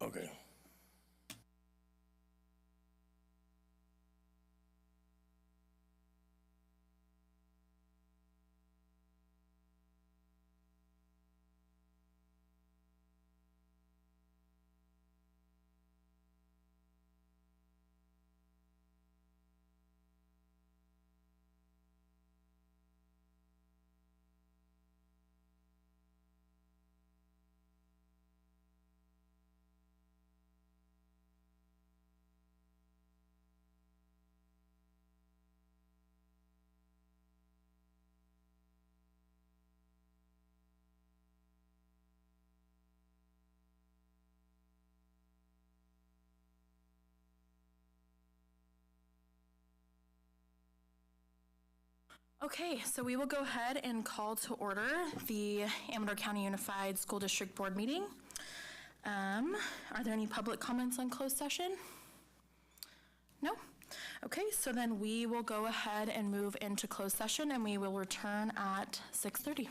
Okay. Okay, so we will go ahead and call to order the Amador County Unified School District Board meeting. Are there any public comments on closed session? No? Okay, so then we will go ahead and move into closed session, and we will return at 6:30.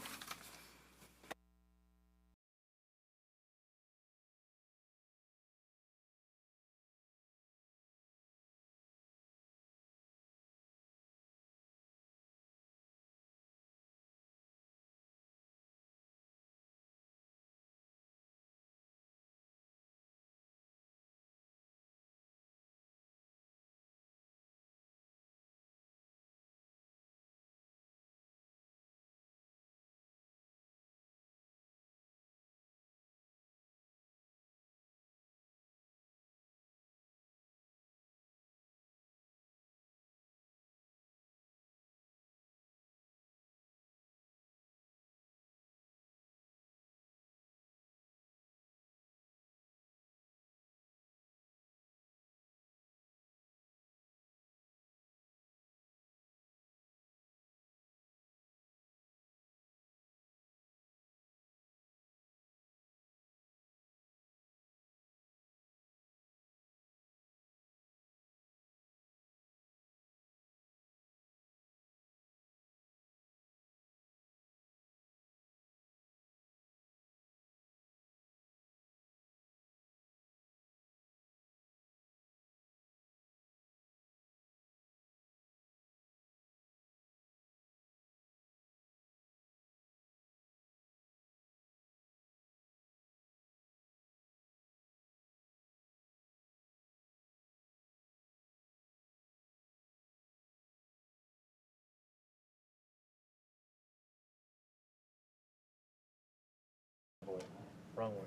Wrong one.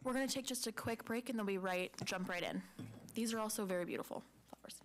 We're going to take just a quick break and then we jump right in. These are also very beautiful flowers.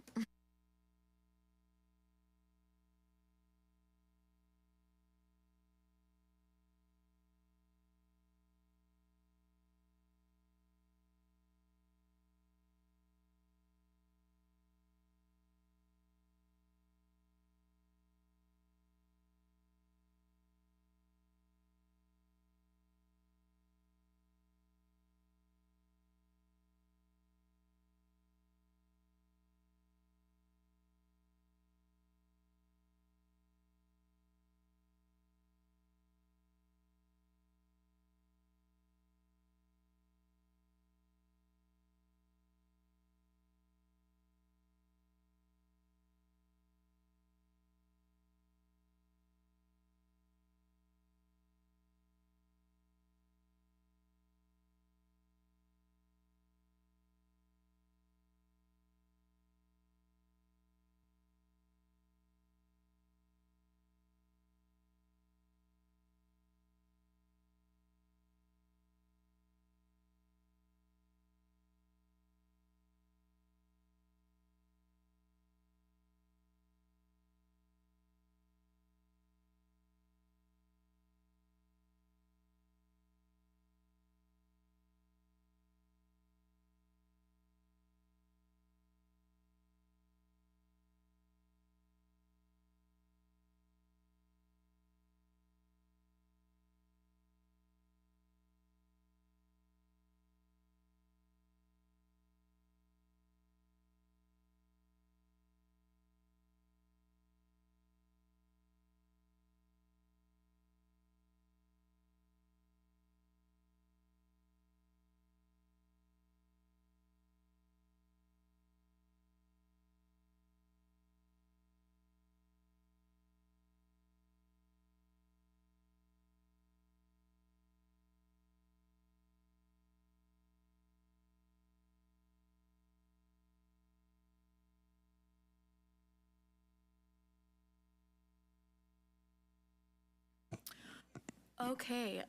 Okay,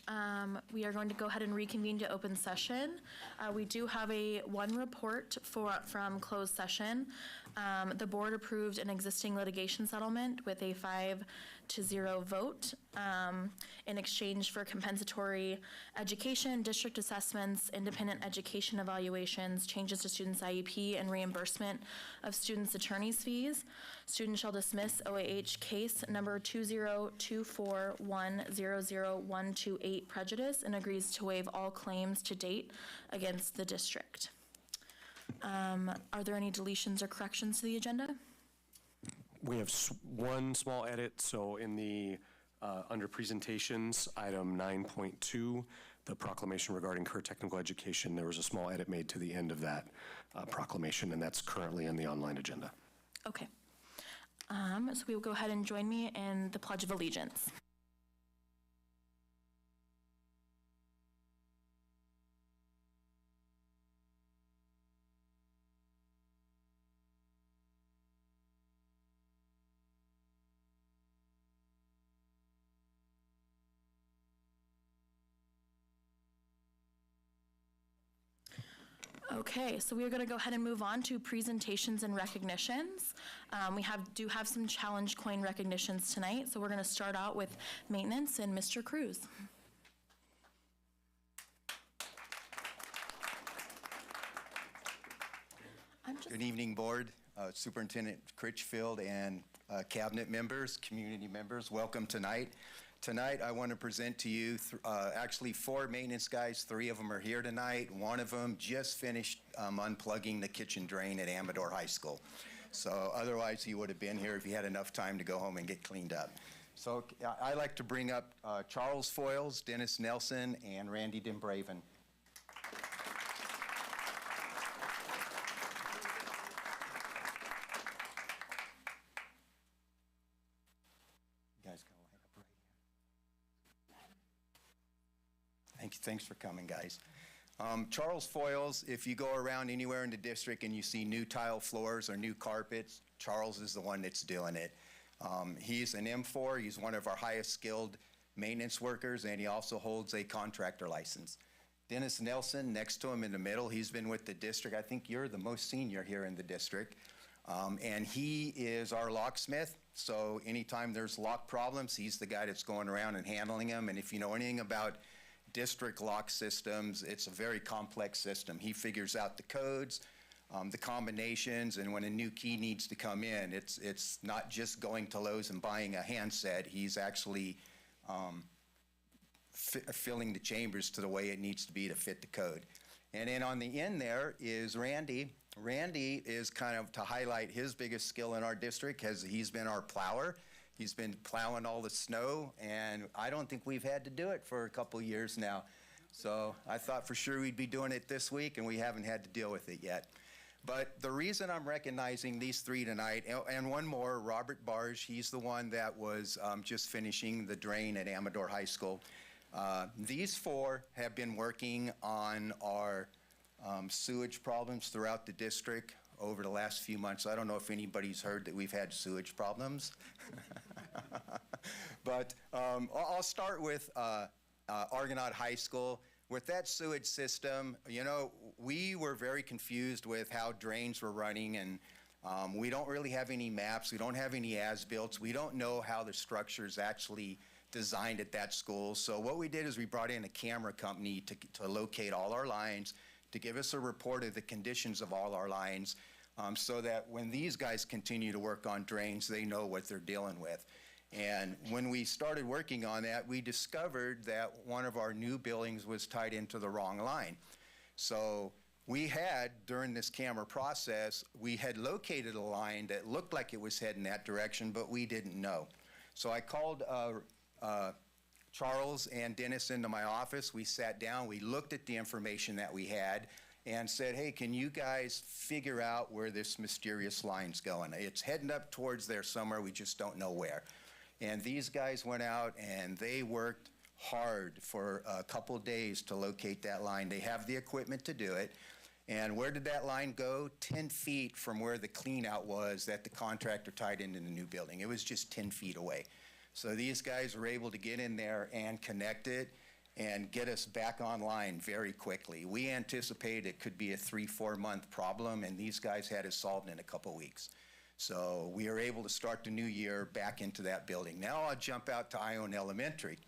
we are going to go ahead and reconvene to open session. We do have one report from closed session. The board approved an existing litigation settlement with a 5-0 vote in exchange for compensatory education, district assessments, independent education evaluations, changes to students' IEP, and reimbursement of students' attorney's fees. Students shall dismiss OAH case number 20241000128 prejudice and agrees to waive all claims to date against the district. Are there any deletions or corrections to the agenda? We have one small edit. So in the under presentations, item 9.2, the proclamation regarding career technical education, there was a small edit made to the end of that proclamation, and that's currently in the online agenda. Okay. So we will go ahead and join me in the Pledge of Allegiance. Okay, so we are going to go ahead and move on to presentations and recognitions. We do have some challenge coin recognitions tonight, so we're going to start out with maintenance and Mr. Cruz. Good evening, Board, Superintendent Critchfield, and cabinet members, community members. Welcome tonight. Tonight, I want to present to you actually 4 maintenance guys. 3 of them are here tonight. One of them just finished unplugging the kitchen drain at Amador High School. So otherwise, he would have been here if he had enough time to go home and get cleaned up. So I like to bring up Charles Foyles, Dennis Nelson, and Randy Dimbraven. Thanks for coming, guys. Charles Foyles, if you go around anywhere in the district and you see new tile floors or new carpets, Charles is the one that's doing it. He's an M4. He's one of our highest skilled maintenance workers, and he also holds a contractor license. Dennis Nelson, next to him in the middle. He's been with the district. I think you're the most senior here in the district. And he is our locksmith. So anytime there's lock problems, he's the guy that's going around and handling them. And if you know anything about district lock systems, it's a very complex system. He figures out the codes, the combinations, and when a new key needs to come in, it's not just going to Lowe's and buying a handset. He's actually filling the chambers to the way it needs to be to fit the code. And then on the end there is Randy. Randy is kind of to highlight his biggest skill in our district, because he's been our plower. He's been plowing all the snow, and I don't think we've had to do it for a couple years now. So I thought for sure we'd be doing it this week, and we haven't had to deal with it yet. But the reason I'm recognizing these three tonight, and one more, Robert Barge, he's the one that was just finishing the drain at Amador High School. These four have been working on our sewage problems throughout the district over the last few months. I don't know if anybody's heard that we've had sewage problems. But I'll start with Argonaut High School. With that sewage system, you know, we were very confused with how drains were running, and we don't really have any maps. We don't have any as-built. We don't know how the structure's actually designed at that school. So what we did is we brought in a camera company to locate all our lines, to give us a report of the conditions of all our lines, so that when these guys continue to work on drains, they know what they're dealing with. And when we started working on that, we discovered that one of our new buildings was tied into the wrong line. So we had, during this camera process, we had located a line that looked like it was heading that direction, but we didn't know. So I called Charles and Dennis into my office. We sat down, we looked at the information that we had, and said, hey, can you guys figure out where this mysterious line's going? It's heading up towards there somewhere, we just don't know where. And these guys went out and they worked hard for a couple days to locate that line. They have the equipment to do it. And where did that line go? 10 feet from where the clean out was that the contractor tied into the new building. It was just 10 feet away. So these guys were able to get in there and connect it and get us back online very quickly. We anticipated it could be a 3-4 month problem, and these guys had it solved in a couple weeks. So we were able to start the new year back into that building. Now I'll jump out to Ione Elementary.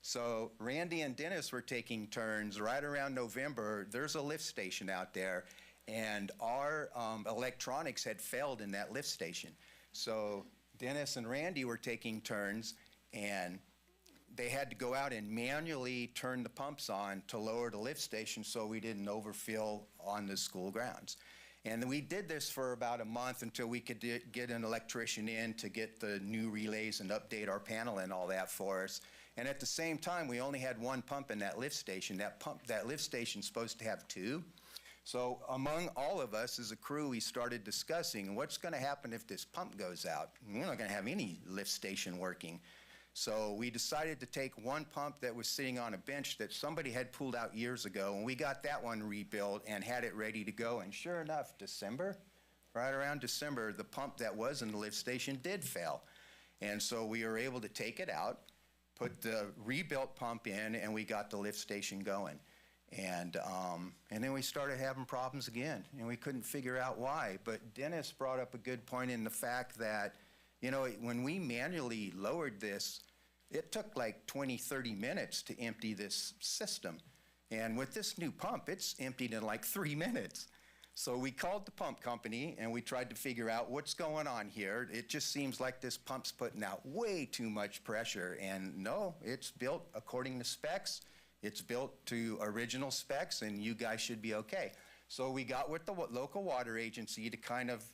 So Randy and Dennis were taking turns. Right around November, there's a lift station out there, and our electronics had failed in that lift station. So Dennis and Randy were taking turns, and they had to go out and manually turn the pumps on to lower the lift station so we didn't overfill on the school grounds. And we did this for about a month until we could get an electrician in to get the new relays and update our panel and all that for us. And at the same time, we only had one pump in that lift station. That lift station's supposed to have two. So among all of us as a crew, we started discussing what's going to happen if this pump goes out. We're not going to have any lift station working. So we decided to take one pump that was sitting on a bench that somebody had pulled out years ago, and we got that one rebuilt and had it ready to go. And sure enough, December, right around December, the pump that was in the lift station did fail. And so we were able to take it out, put the rebuilt pump in, and we got the lift station going. And then we started having problems again, and we couldn't figure out why. But Dennis brought up a good point in the fact that, you know, when we manually lowered this, it took like 20, 30 minutes to empty this system. And with this new pump, it's emptied in like 3 minutes. So we called the pump company and we tried to figure out what's going on here. It just seems like this pump's putting out way too much pressure. And no, it's built according to specs. It's built to original specs, and you guys should be okay. So we got with the local water agency to kind of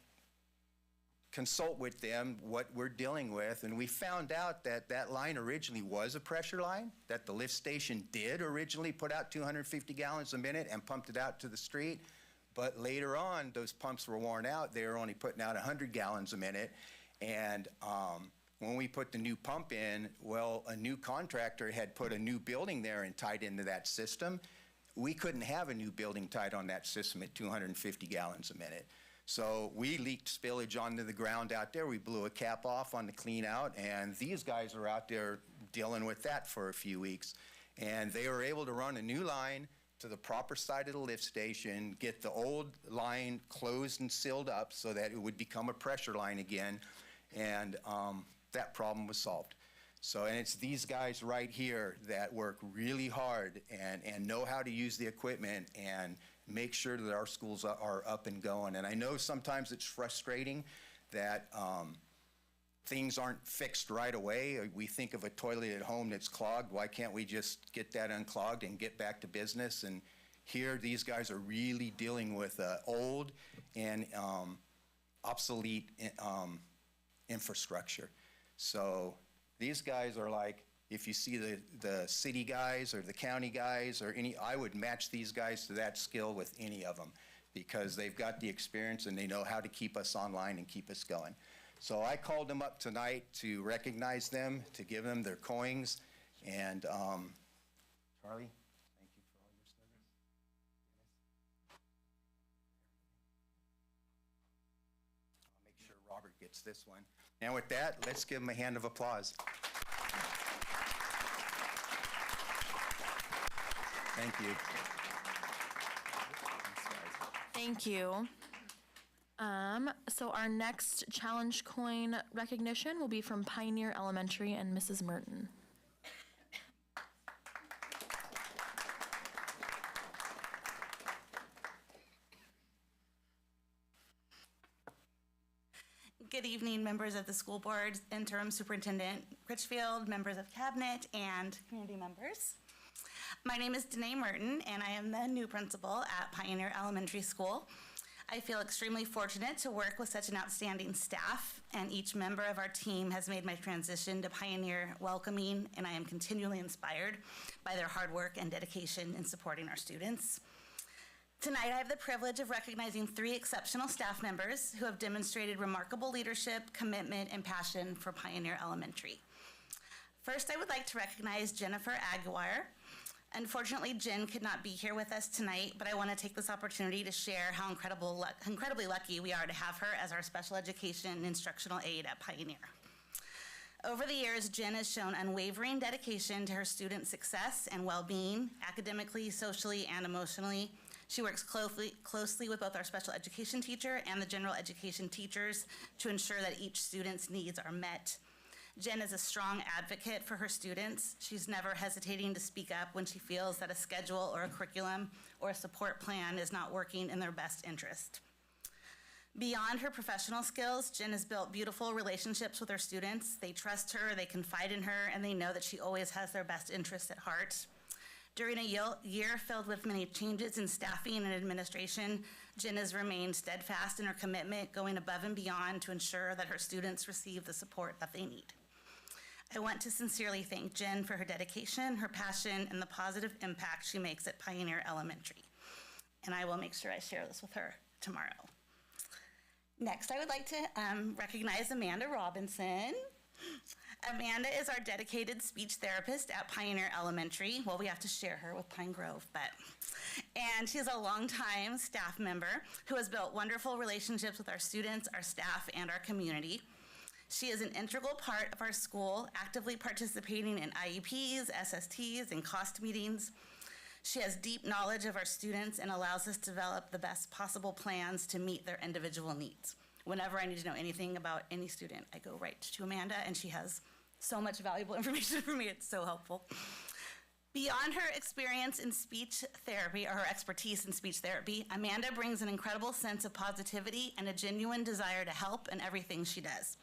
consult with them what we're dealing with, and we found out that that line originally was a pressure line, that the lift station did originally put out 250 gallons a minute and pumped it out to the street, but later on those pumps were worn out. They were only putting out 100 gallons a minute, and when we put the new pump in, well, a new contractor had put a new building there and tied into that system. We couldn't have a new building tied on that system at 250 gallons a minute. So we leaked spillage onto the ground out there. We blew a cap off on the clean out, and these guys are out there dealing with that for a few weeks. And they were able to run a new line to the proper side of the lift station, get the old line closed and sealed up so that it would become a pressure line again, and that problem was solved. So, and it's these guys right here that work really hard and know how to use the equipment and make sure that our schools are up and going. And I know sometimes it's frustrating that things aren't fixed right away. We think of a toilet at home that's clogged. Why can't we just get that unclogged and get back to business? And here, these guys are really dealing with old and obsolete infrastructure. So these guys are like, if you see the city guys or the county guys or any, I would match these guys to that skill with any of them because they've got the experience and they know how to keep us online and keep us going. So I called them up tonight to recognize them, to give them their coins. And Charlie, thank you for all your service. I'll make sure Robert gets this one. And with that, let's give him a hand of applause. Thank you. Thank you. So our next challenge coin recognition will be from Pioneer Elementary and Mrs. Merton. Good evening, members of the school board, interim superintendent Critchfield, members of cabinet, and community members. My name is Danae Merton, and I am the new principal at Pioneer Elementary School. I feel extremely fortunate to work with such an outstanding staff, and each member of our team has made my transition to Pioneer welcoming, and I am continually inspired by their hard work and dedication in supporting our students. Tonight, I have the privilege of recognizing 3 exceptional staff members who have demonstrated remarkable leadership, commitment, and passion for Pioneer Elementary. First, I would like to recognize Jennifer Aguirre. Unfortunately, Jen could not be here with us tonight, but I want to take this opportunity to share how incredibly lucky we are to have her as our special education instructional aide at Pioneer. Over the years, Jen has shown unwavering dedication to her students' success and well-being, academically, socially, and emotionally. She works closely with both our special education teacher and the general education teachers to ensure that each student's needs are met. Jen is a strong advocate for her students. She's never hesitating to speak up when she feels that a schedule or a curriculum or a support plan is not working in their best interest. Beyond her professional skills, Jen has built beautiful relationships with her students. They trust her, they confide in her, and they know that she always has their best interests at heart. During a year filled with many changes in staffing and administration, Jen has remained steadfast in her commitment, going above and beyond to ensure that her students receive the support that they need. I want to sincerely thank Jen for her dedication, her passion, and the positive impact she makes at Pioneer Elementary. And I will make sure I share this with her tomorrow. Next, I would like to recognize Amanda Robinson. Amanda is our dedicated speech therapist at Pioneer Elementary. Well, we have to share her with Pine Grove, and she's a longtime staff member who has built wonderful relationships with our students, our staff, and our community. She is an integral part of our school, actively participating in IEPs, SSTs, and cost meetings. She has deep knowledge of our students and allows us to develop the best possible plans to meet their individual needs. Whenever I need to know anything about any student, I go right to Amanda, and she has so much valuable information for me. It's so helpful. Beyond her experience in speech therapy, or her expertise in speech therapy, Amanda brings an incredible sense of positivity and a genuine desire to help in everything she does.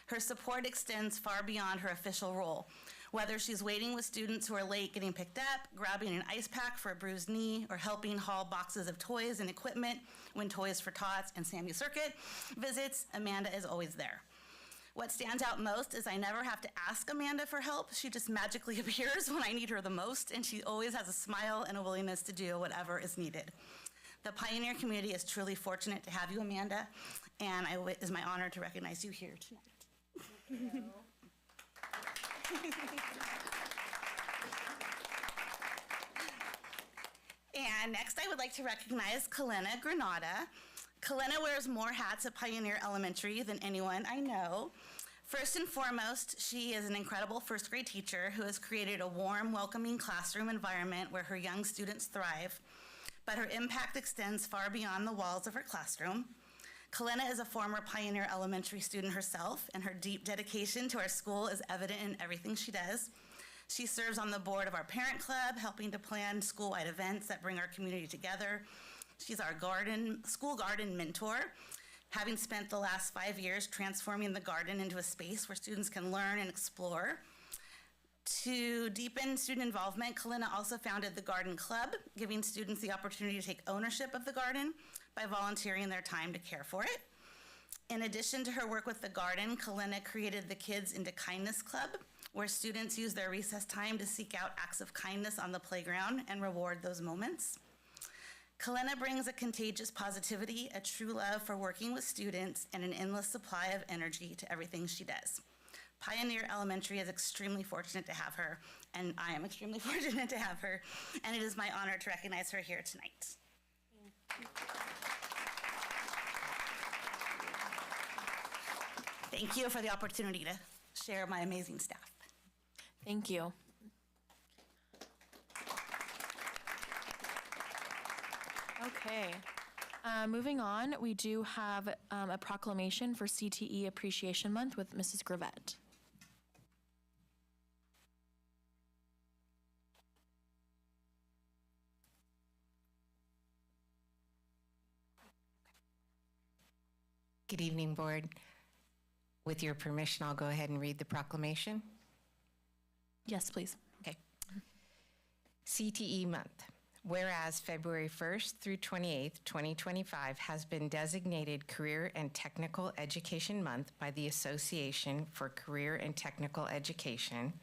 Her support extends far beyond her official role. Whether she's waiting with students who are late getting picked up, grabbing an ice pack for a bruised knee, or helping haul boxes of toys and equipment when Toys for Tots and Sammy Circuit visits, Amanda is always there. What stands out most is I never have to ask Amanda for help. She just magically appears when I need her the most, and she always has a smile and a willingness to do whatever is needed. The Pioneer community is truly fortunate to have you, Amanda, and it is my honor to recognize you here tonight. And next, I would like to recognize Kalena Granada. Kalena wears more hats at Pioneer Elementary than anyone I know. First and foremost, she is an incredible first grade teacher who has created a warm, welcoming classroom environment where her young students thrive, but her impact extends far beyond the walls of her classroom. Kalena is a former Pioneer Elementary student herself, and her deep dedication to our school is evident in everything she does. She serves on the board of our parent club, helping to plan school-wide events that bring our community together. She's our school garden mentor, having spent the last 5 years transforming the garden into a space where students can learn and explore. To deepen student involvement, Kalena also founded the Garden Club, giving students the opportunity to take ownership of the garden by volunteering their time to care for it. In addition to her work with the garden, Kalena created the Kids into Kindness Club, where students use their recess time to seek out acts of kindness on the playground and reward those moments. Kalena brings a contagious positivity, a true love for working with students, and an endless supply of energy to everything she does. Pioneer Elementary is extremely fortunate to have her, and I am extremely fortunate to have her, and it is my honor to recognize her here tonight. Thank you for the opportunity to share my amazing staff. Thank you. Okay. Moving on, we do have a proclamation for CTE Appreciation Month with Mrs. Gravett. Good evening, Board. With your permission, I'll go ahead and read the proclamation. Yes, please. Okay. CTE Month. Whereas February 1st through 28th, 2025 has been designated Career and Technical Education Month by the Association for Career and Technical Education,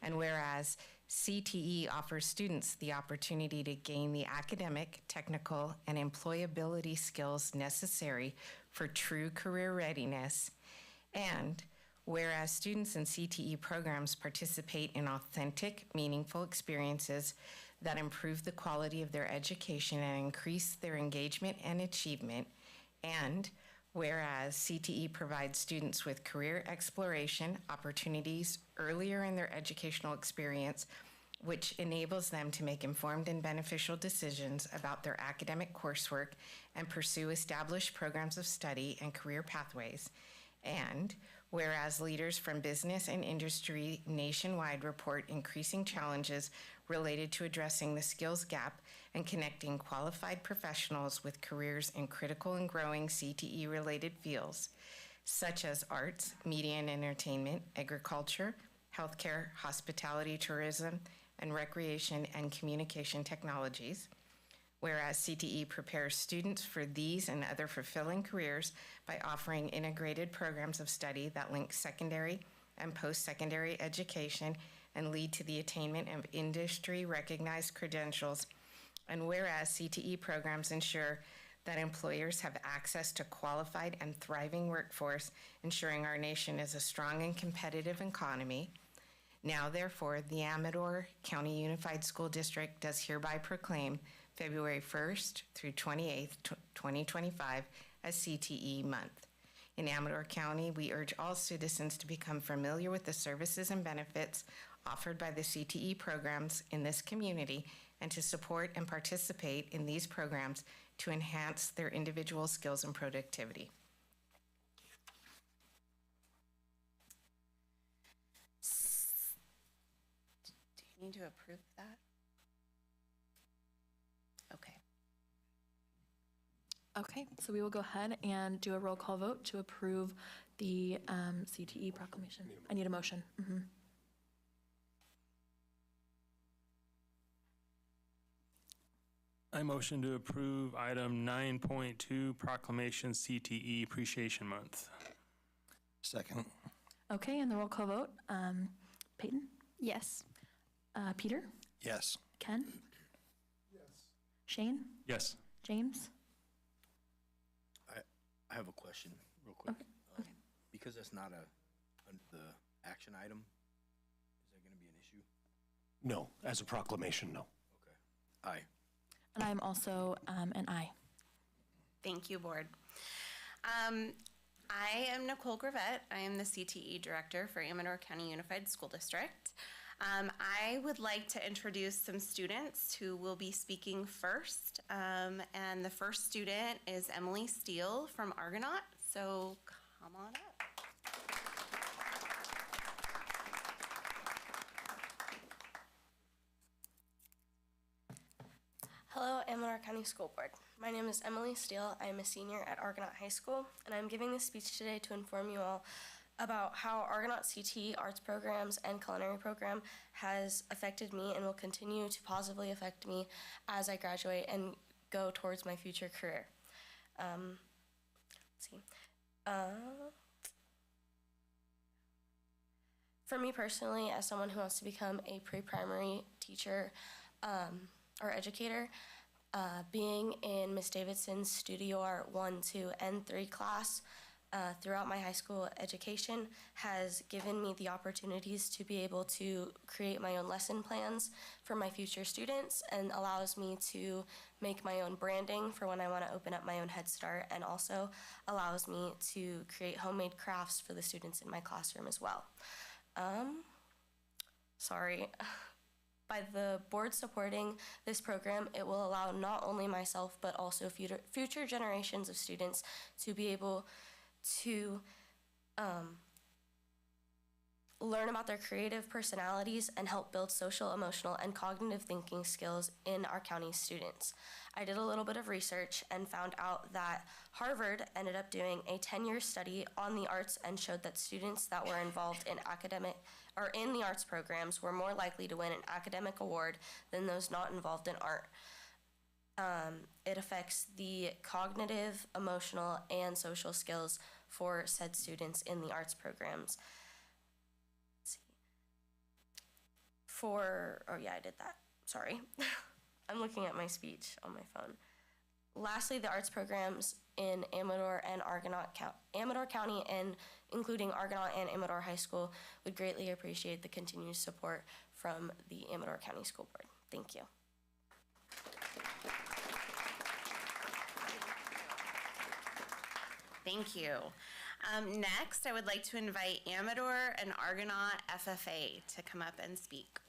and whereas CTE offers students the opportunity to gain the academic, technical, and employability skills necessary for true career readiness, and whereas students in CTE programs participate in authentic, meaningful experiences that improve the quality of their education and increase their engagement and achievement, and whereas CTE provides students with career exploration opportunities earlier in their educational experience, which enables them to make informed and beneficial decisions about their academic coursework and pursue established programs of study and career pathways, and whereas leaders from business and industry nationwide report increasing challenges related to addressing the skills gap and connecting qualified professionals with careers in critical and growing CTE-related fields, such as arts, media and entertainment, agriculture, healthcare, hospitality, tourism, and recreation and communication technologies. Whereas CTE prepares students for these and other fulfilling careers by offering integrated programs of study that link secondary and post-secondary education and lead to the attainment of industry-recognized credentials. And whereas CTE programs ensure that employers have access to qualified and thriving workforce, ensuring our nation is a strong and competitive economy. Now, therefore, the Amador County Unified School District does hereby proclaim February 1st through 28th, 2025 as CTE Month. In Amador County, we urge all citizens to become familiar with the services and benefits offered by the CTE programs in this community and to support and participate in these programs to enhance their individual skills and productivity. Do you need to approve that? Okay. Okay, so we will go ahead and do a roll call vote to approve the CTE proclamation. I need a motion. I motion to approve item 9.2, Proclamation CTE Appreciation Month. Second. Okay, and the roll call vote. Peyton? Yes. Peter? Yes. Ken? Yes. Shane? Yes. James? I have a question, real quick. Okay. Because that's not the action item, is that going to be an issue? No, as a proclamation, no. Okay. Aye. And I am also an aye. Thank you, Board. I am Nicole Gravette. I am the CTE Director for Amador County Unified School District. I would like to introduce some students who will be speaking first. And the first student is Emily Steele from Argonaut. So come on up. Hello, Amador County School Board. My name is Emily Steele. I am a senior at Argonaut High School, and I'm giving this speech today to inform you all about how Argonaut CTE arts programs and culinary program has affected me and will continue to positively affect me as I graduate and go towards my future career. For me personally, as someone who wants to become a pre-primary teacher or educator, being in Miss Davidson's Studio Art 1, 2, and 3 class throughout my high school education has given me the opportunities to be able to create my own lesson plans for my future students and allows me to make my own branding for when I want to open up my own Head Start, and also allows me to create homemade crafts for the students in my classroom as well. By the board supporting this program, it will allow not only myself, but also future generations of students to be able to learn about their creative personalities and help build social, emotional, and cognitive thinking skills in our county's students. I did a little bit of research and found out that Harvard ended up doing a 10-year study on the arts and showed that students that were involved in in the arts programs were more likely to win an academic award than those not involved in art. It affects the cognitive, emotional, and social skills for said students in the arts programs. I did that. Sorry. I'm looking at my speech on my phone. Lastly, the arts programs in Amador and Amador County, and including Argonaut and Amador High School, would greatly appreciate the continued support from the Amador County School Board. Thank you. Thank you. Next, I would like to invite Amador and Argonaut FFA to come up and speak.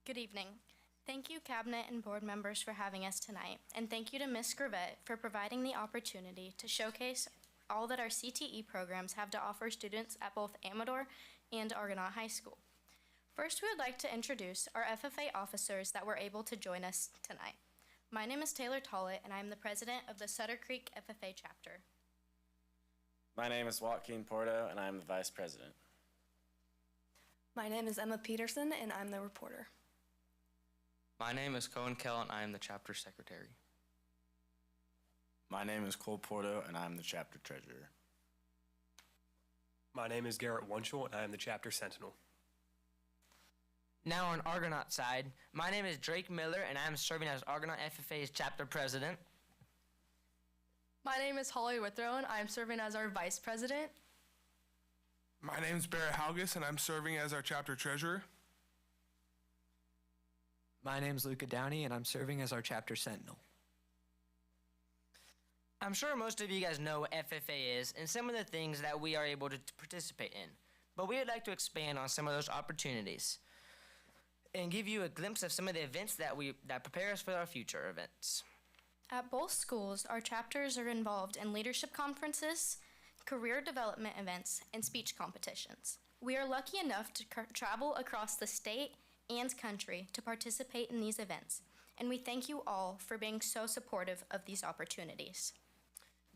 Good evening. Thank you, Cabinet and board members, for having us tonight, and thank you to Ms. Gravette for providing the opportunity to showcase all that our CTE programs have to offer students at both Amador and Argonaut High School. First, we would like to introduce our FFA officers that were able to join us tonight. My name is Taylor Tollett, and I am the president of the Sutter Creek FFA chapter. My name is Joaquin Porto, and I am the vice president. My name is Emma Peterson, and I'm the reporter. My name is Cohen Kell, and I am the chapter secretary. My name is Cole Porto, and I am the chapter treasurer. My name is Garrett Wunschel, and I am the chapter sentinel. Now on Argonaut side, my name is Drake Miller, and I am serving as Argonaut FFA's chapter president. My name is Holly Withrow, and I am serving as our vice president. My name is Barrett Haugus, and I'm serving as our chapter treasurer. My name is Luca Downey, and I'm serving as our chapter sentinel. I'm sure most of you guys know what FFA is and some of the things that we are able to participate in, but we would like to expand on some of those opportunities and give you a glimpse of some of the events that prepare us for our future events. At both schools, our chapters are involved in leadership conferences, career development events, and speech competitions. We are lucky enough to travel across the state and country to participate in these events, and we thank you all for being so supportive of these opportunities.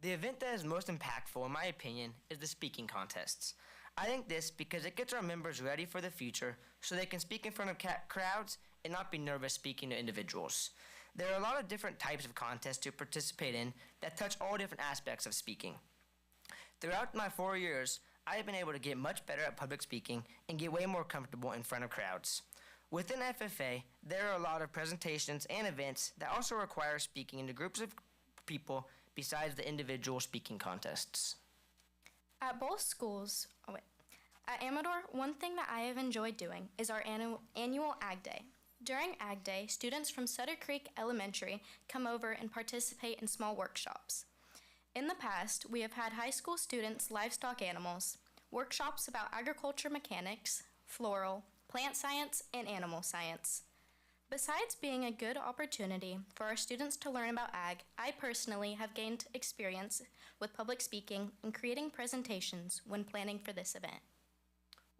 The event that is most impactful, in my opinion, is the speaking contests. I think this because it gets our members ready for the future so they can speak in front of crowds and not be nervous speaking to individuals. There are a lot of different types of contests to participate in that touch all different aspects of speaking. Throughout my 4 years, I have been able to get much better at public speaking and get way more comfortable in front of crowds. Within FFA, there are a lot of presentations and events that also require speaking into groups of people besides the individual speaking contests. At both schools, At Amador, one thing that I have enjoyed doing is our annual Ag Day. During Ag Day, students from Sutter Creek Elementary come over and participate in small workshops. In the past, we have had high school students livestock animals, workshops about agriculture mechanics, floral, plant science, and animal science. Besides being a good opportunity for our students to learn about ag, I personally have gained experience with public speaking and creating presentations when planning for this event.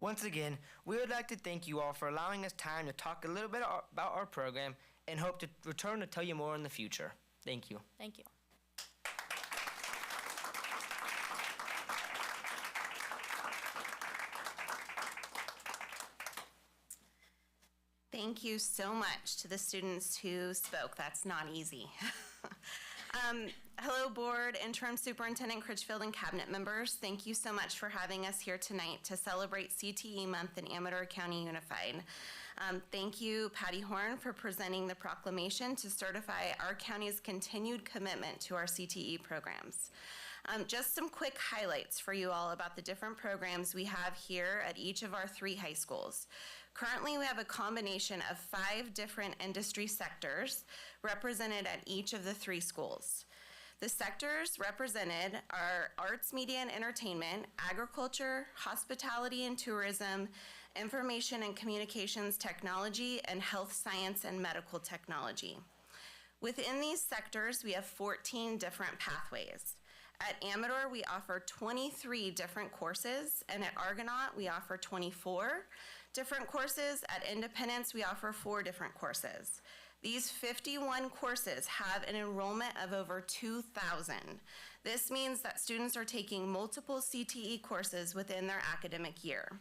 Once again, we would like to thank you all for allowing us time to talk a little bit about our program and hope to return to tell you more in the future. Thank you. Thank you. Thank you so much to the students who spoke. That's not easy. Hello, board, interim superintendent Critchfield, and cabinet members. Thank you so much for having us here tonight to celebrate CTE month in Amador County Unified. Thank you, Patty Horn, for presenting the proclamation to certify our county's continued commitment to our CTE programs. Just some quick highlights for you all about the different programs we have here at each of our 3 high schools. Currently, we have a combination of 5 different industry sectors represented at each of the 3 schools. The sectors represented are arts, media, and entertainment, agriculture, hospitality and tourism, information and communications technology, and health science and medical technology. Within these sectors, we have 14 different pathways. At Amador, we offer 23 different courses, and at Argonaut, we offer 24 different courses. At Independence, we offer 4 different courses. These 51 courses have an enrollment of over 2,000. This means that students are taking multiple CTE courses within their academic year.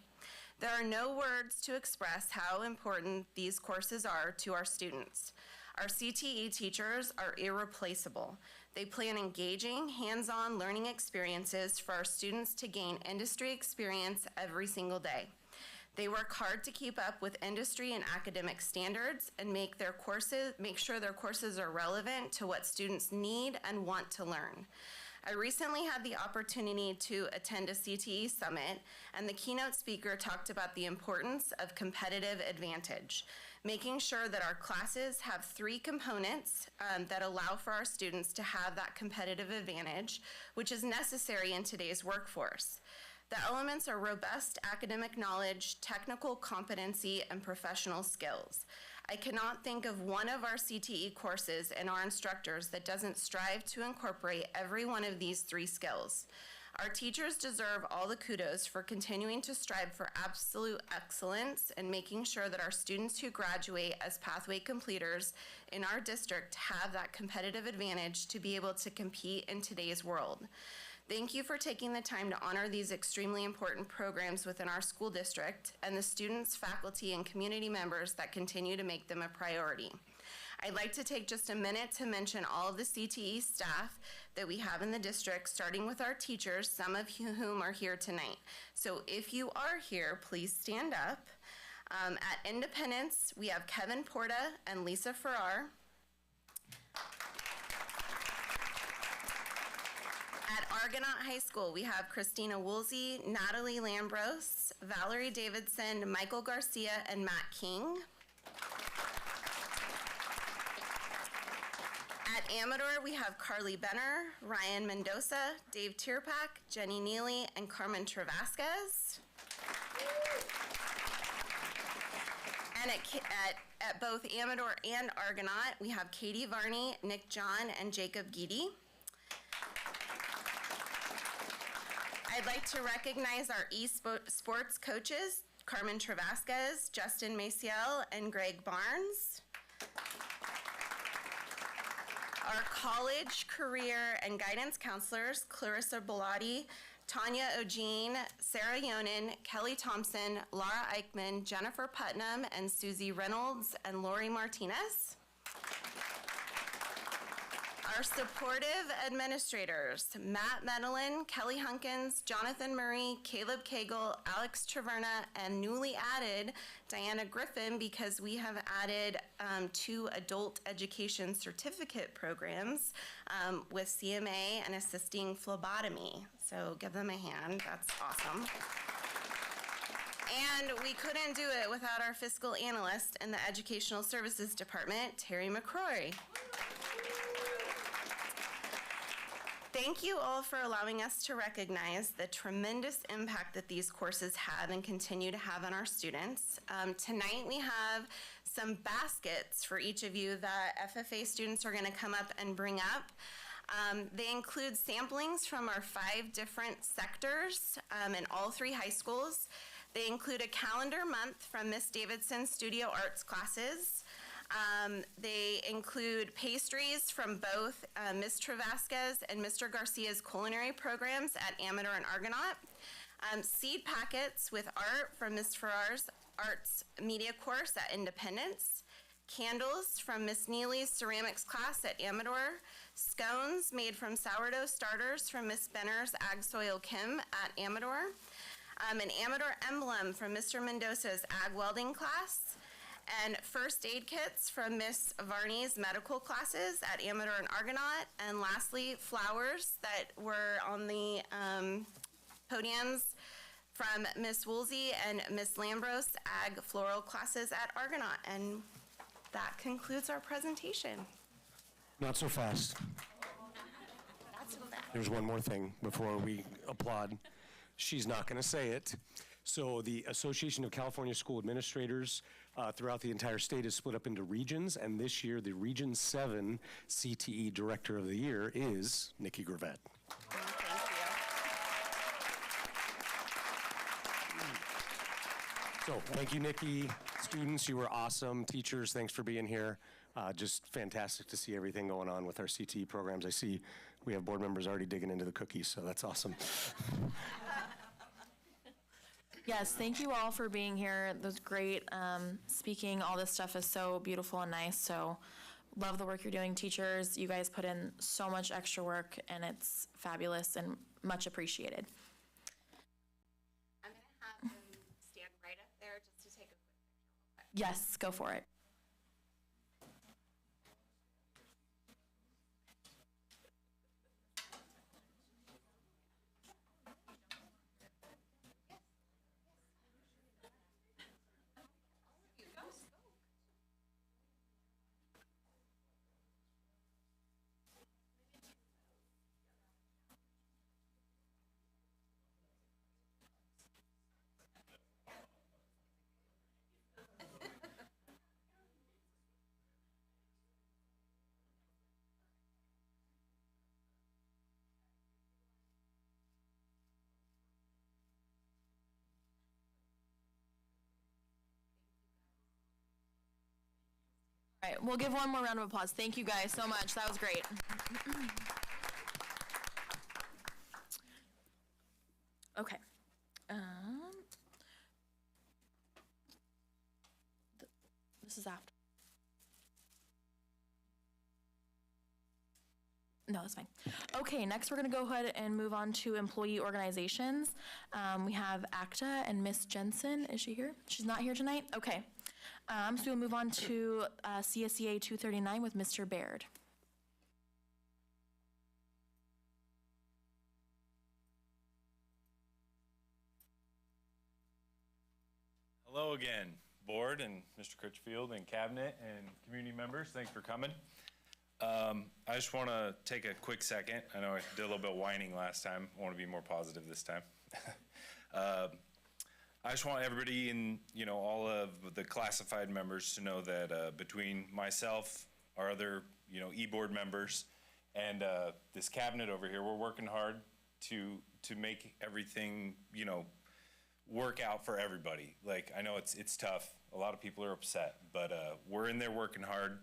There are no words to express how important these courses are to our students. Our CTE teachers are irreplaceable. They plan engaging, hands-on learning experiences for our students to gain industry experience every single day. They work hard to keep up with industry and academic standards and make sure their courses are relevant to what students need and want to learn. I recently had the opportunity to attend a CTE summit, and the keynote speaker talked about the importance of competitive advantage, making sure that our classes have 3 components that allow for our students to have that competitive advantage, which is necessary in today's workforce. The elements are robust academic knowledge, technical competency, and professional skills. I cannot think of one of our CTE courses and our instructors that doesn't strive to incorporate every one of these 3 skills. Our teachers deserve all the kudos for continuing to strive for absolute excellence and making sure that our students who graduate as pathway completers in our district have that competitive advantage to be able to compete in today's world. Thank you for taking the time to honor these extremely important programs within our school district and the students, faculty, and community members that continue to make them a priority. I'd like to take just a minute to mention all of the CTE staff that we have in the district, starting with our teachers, some of whom are here tonight. So if you are here, please stand up. At Independence, we have Kevin Porta and Lisa Farrar. At Argonaut High School, we have Christina Woolsey, Natalie Lambros, Valerie Davidson, Michael Garcia, and Matt King. At Amador, we have Carly Benner, Ryan Mendoza, Dave Tierpak, Jenny Neely, and Carmen Travasquez. And at both Amador and Argonaut, we have Katie Varney, Nick John, and Jacob Geedy. I'd like to recognize our esports coaches, Carmen Travasquez, Justin Maciel, and Greg Barnes. Our college, career, and guidance counselors, Clarissa Bellotti, Tanya O'Jean, Sarah Yonan, Kelly Thompson, Laura Eichman, Jennifer Putnam, and Susie Reynolds, and Lori Martinez. Our supportive administrators, Matt Medellin, Kelly Hunkins, Jonathan Murray, Caleb Cagle, Alex Traverna, and newly added Diana Griffin, because we have added 2 adult education certificate programs with CMA and assisting phlebotomy. So give them a hand, that's awesome. And we couldn't do it without our fiscal analyst in the Educational Services Department, Terry McCrory. Thank you all for allowing us to recognize the tremendous impact that these courses have and continue to have on our students. Tonight we have some baskets for each of you that FFA students are going to come up and bring up. They include samplings from our 5 different sectors in all 3 high schools. They include a calendar month from Miss Davidson's studio arts classes. They include pastries from both Ms. Travasquez and Mr. Garcia's culinary programs at Amador and Argonaut. Seed packets with art from Ms. Farrar's arts media course at Independence. Candles from Miss Neely's ceramics class at Amador. Scones made from sourdough starters from Miss Benner's Ag Soil Chem at Amador. An Amador emblem from Mr. Mendoza's Ag Welding class. And first aid kits from Miss Varney's medical classes at Amador and Argonaut. And lastly, flowers that were on the podiums from Miss Woolsey and Miss Lambros Ag floral classes at Argonaut. And that concludes our presentation. Not so fast. Not so fast. There's one more thing before we applaud. She's not going to say it. So the Association of California School Administrators throughout the entire state is split up into regions, and this year the Region 7 CTE Director of the Year is Nikki Gravett. So thank you, Nikki. Students, you were awesome. Teachers, thanks for being here. Just fantastic to see everything going on with our CTE programs. I see we have board members already digging into the cookies, so that's awesome. Yes, thank you all for being here. That was great. Speaking, all this stuff is so beautiful and nice. So love the work you're doing, teachers. You guys put in so much extra work, and it's fabulous and much appreciated. I'm going to have them stand right up there just to take a quick picture. Yes, go for it. All right, we'll give one more round of applause. Thank you guys so much. That was great. Okay. This is after. No, that's fine. Okay, next we're going to go ahead and move on to employee organizations. We have ACTA and Miss Jensen. Is she here? She's not here tonight? Okay. So we'll move on to CSEA 239 with Mr. Baird. Hello again, board and Mr. Critchfield and cabinet and community members. Thanks for coming. I just want to take a quick second. I know I did a little bit of whining last time. I want to be more positive this time. I just want everybody and all of the classified members to know that between myself, our other e-board members, and this cabinet over here, we're working hard to make everything work out for everybody. Like, I know it's tough. A lot of people are upset, but we're in there working hard.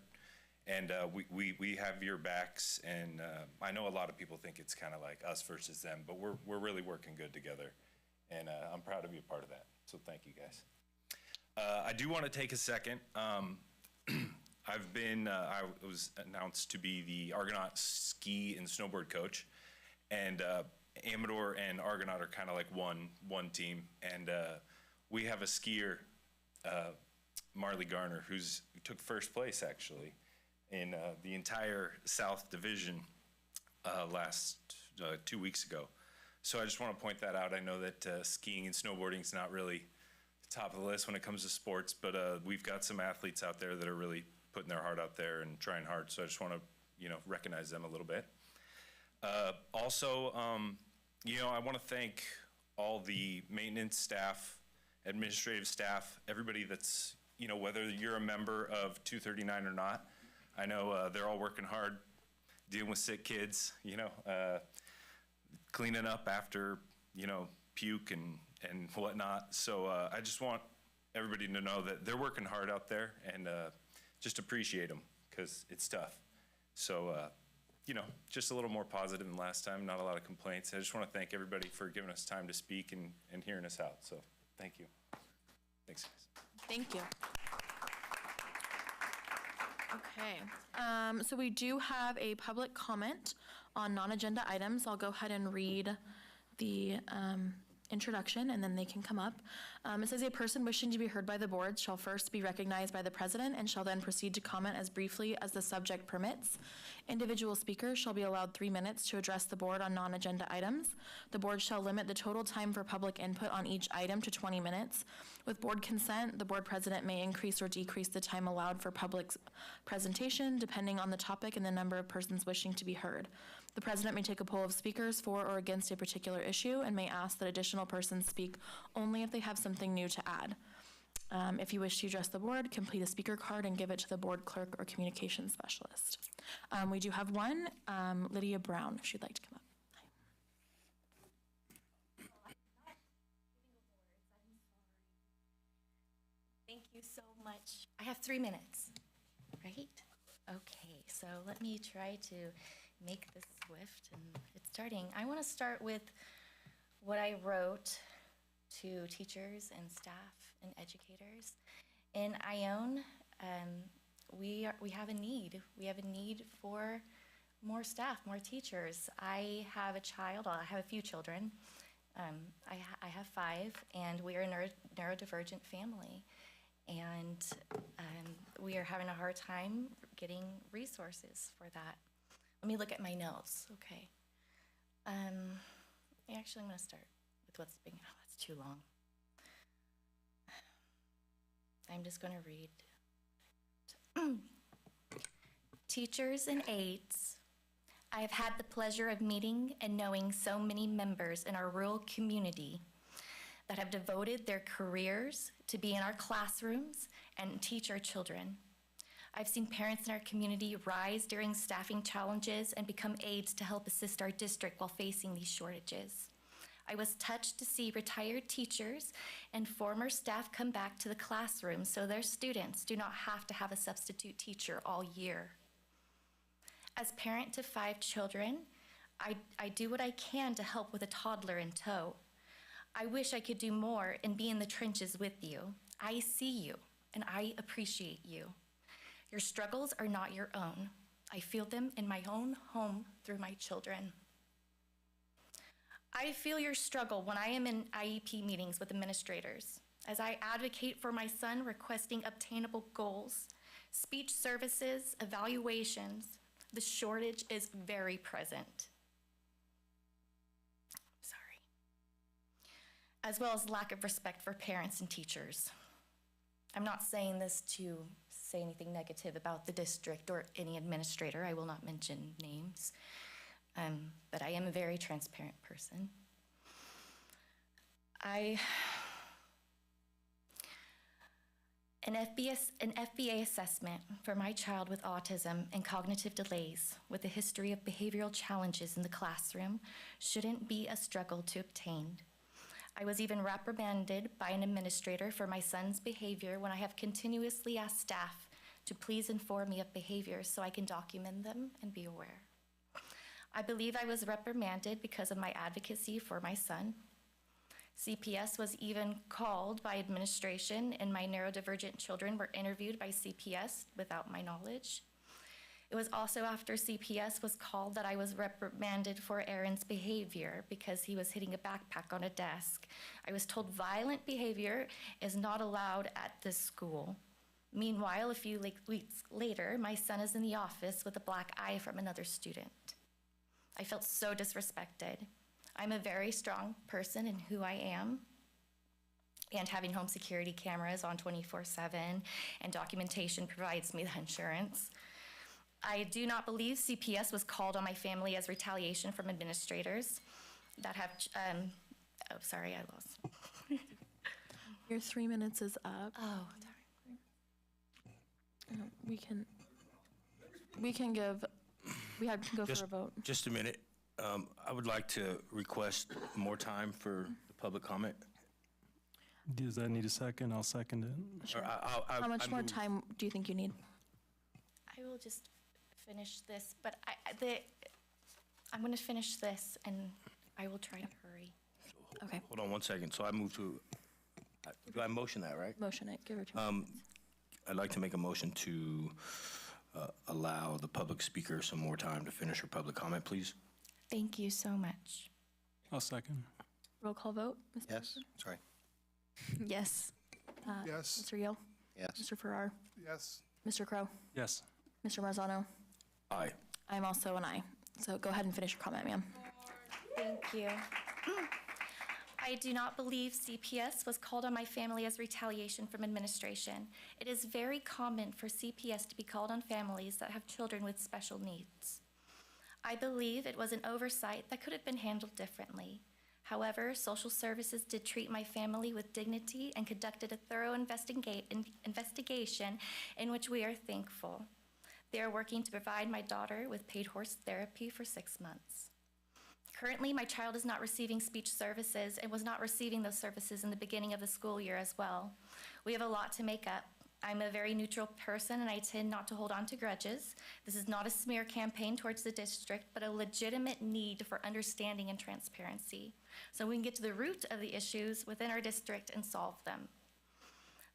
And we have your backs, and I know a lot of people think it's kind of like us versus them, but we're really working good together, and I'm proud to be a part of that. So thank you guys. I do want to take a second. I was announced to be the Argonaut ski and snowboard coach, and Amador and Argonaut are kind of like one team, and we have a skier, Marley Garner, who took first place actually in the entire South Division last 2 weeks ago. So I just want to point that out. I know that skiing and snowboarding is not really top of the list when it comes to sports, but we've got some athletes out there that are really putting their heart out there and trying hard. So I just want to, recognize them a little bit. Also, I want to thank all the maintenance staff, administrative staff, everybody that's, whether you're a member of 239 or not. I know they're all working hard, dealing with sick kids, cleaning up after, puke and whatnot. So I just want everybody to know that they're working hard out there, and just appreciate them, because it's tough. So, just a little more positive than last time, not a lot of complaints. I just want to thank everybody for giving us time to speak and hearing us out. So thank you. Thanks, guys. Thank you. Okay, so we do have a public comment on non-agenda items. I'll go ahead and read the introduction, and then they can come up. It says, a person wishing to be heard by the board shall first be recognized by the president and shall then proceed to comment as briefly as the subject permits. Individual speakers shall be allowed 3 minutes to address the board on non-agenda items. The board shall limit the total time for public input on each item to 20 minutes. With board consent, the board president may increase or decrease the time allowed for public presentation depending on the topic and the number of persons wishing to be heard. The president may take a poll of speakers for or against a particular issue and may ask that additional persons speak only if they have something new to add. If you wish to address the board, complete a speaker card and give it to the board clerk or communications specialist. We do have one, Lydia Brown, if she'd like to come up. Thank you so much. I have 3 minutes, right? Okay, so let me try to make this swift and it's starting. I want to start with what I wrote to teachers and staff and educators. In Ione, we have a need. We have a need for more staff, more teachers. I have a child, I have a few children. I have 5, and we are a neurodivergent family. And we are having a hard time getting resources for that. Let me look at my notes, okay. Actually, I'm gonna start with what's being, that's too long. I'm just gonna read. Teachers and aides, I have had the pleasure of meeting and knowing so many members in our rural community that have devoted their careers to be in our classrooms and teach our children. I've seen parents in our community rise during staffing challenges and become aides to help assist our district while facing these shortages. I was touched to see retired teachers and former staff come back to the classroom so their students do not have to have a substitute teacher all year. As parent to 5 children, I do what I can to help with a toddler in tow. I wish I could do more and be in the trenches with you. I see you, and I appreciate you. Your struggles are not your own. I feel them in my own home through my children. I feel your struggle when I am in IEP meetings with administrators, as I advocate for my son requesting obtainable goals, speech services, evaluations. The shortage is very present. As well as lack of respect for parents and teachers. I'm not saying this to say anything negative about the district or any administrator. I will not mention names, but I am a very transparent person. An FBA assessment for my child with autism and cognitive delays with a history of behavioral challenges in the classroom shouldn't be a struggle to obtain. I was even reprimanded by an administrator for my son's behavior when I have continuously asked staff to please inform me of behaviors so I can document them and be aware. I believe I was reprimanded because of my advocacy for my son. CPS was even called by administration, and my neurodivergent children were interviewed by CPS without my knowledge. It was also after CPS was called that I was reprimanded for Aaron's behavior because he was hitting a backpack on a desk. I was told violent behavior is not allowed at this school. Meanwhile, a few weeks later, my son is in the office with a black eye from another student. I felt so disrespected. I'm a very strong person in who I am. and having home security cameras on 24/7 and documentation provides me the insurance. I do not believe CPS was called on my family as retaliation from administrators that have, oh, sorry, I lost. Your 3 minutes is up. Oh, We can go for a vote. Just a minute. I would like to request more time for the public comment. Does that need a second? I'll second it. Or How much more time do you think you need? I will just finish this, but I'm going to finish this and I will try to hurry. Okay. Hold on one second. So I move to, do I motion that, right? Motion it, give her 2 minutes. I'd like to make a motion to allow the public speaker some more time to finish her public comment, please. Thank you so much. I'll second. Roll call vote, Ms. Yes, sorry. Yes. Yes. Mr. Yale? Yes. Mr. Farrar? Yes. Mr. Crow? Yes. Mr. Marzano? Aye. I'm also an aye. So go ahead and finish your comment, ma'am. Thank you. I do not believe CPS was called on my family as retaliation from administration. It is very common for CPS to be called on families that have children with special needs. I believe it was an oversight that could have been handled differently. However, social services did treat my family with dignity and conducted a thorough investigation in which we are thankful. They are working to provide my daughter with paid horse therapy for 6 months. Currently, my child is not receiving speech services and was not receiving those services in the beginning of the school year as well. We have a lot to make up. I'm a very neutral person and I tend not to hold on to grudges. This is not a smear campaign towards the district, but a legitimate need for understanding and transparency, so we can get to the root of the issues within our district and solve them.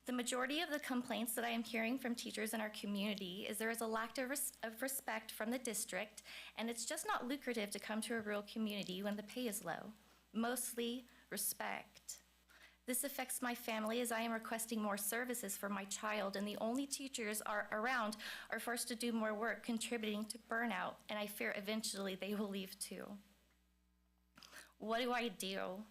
The majority of the complaints that I am hearing from teachers in our community is there is a lack of respect from the district, and it's just not lucrative to come to a rural community when the pay is low. Mostly respect. This affects my family as I am requesting more services for my child, and the only teachers around are forced to do more work, contributing to burnout, and I fear eventually they will leave too. What do I do?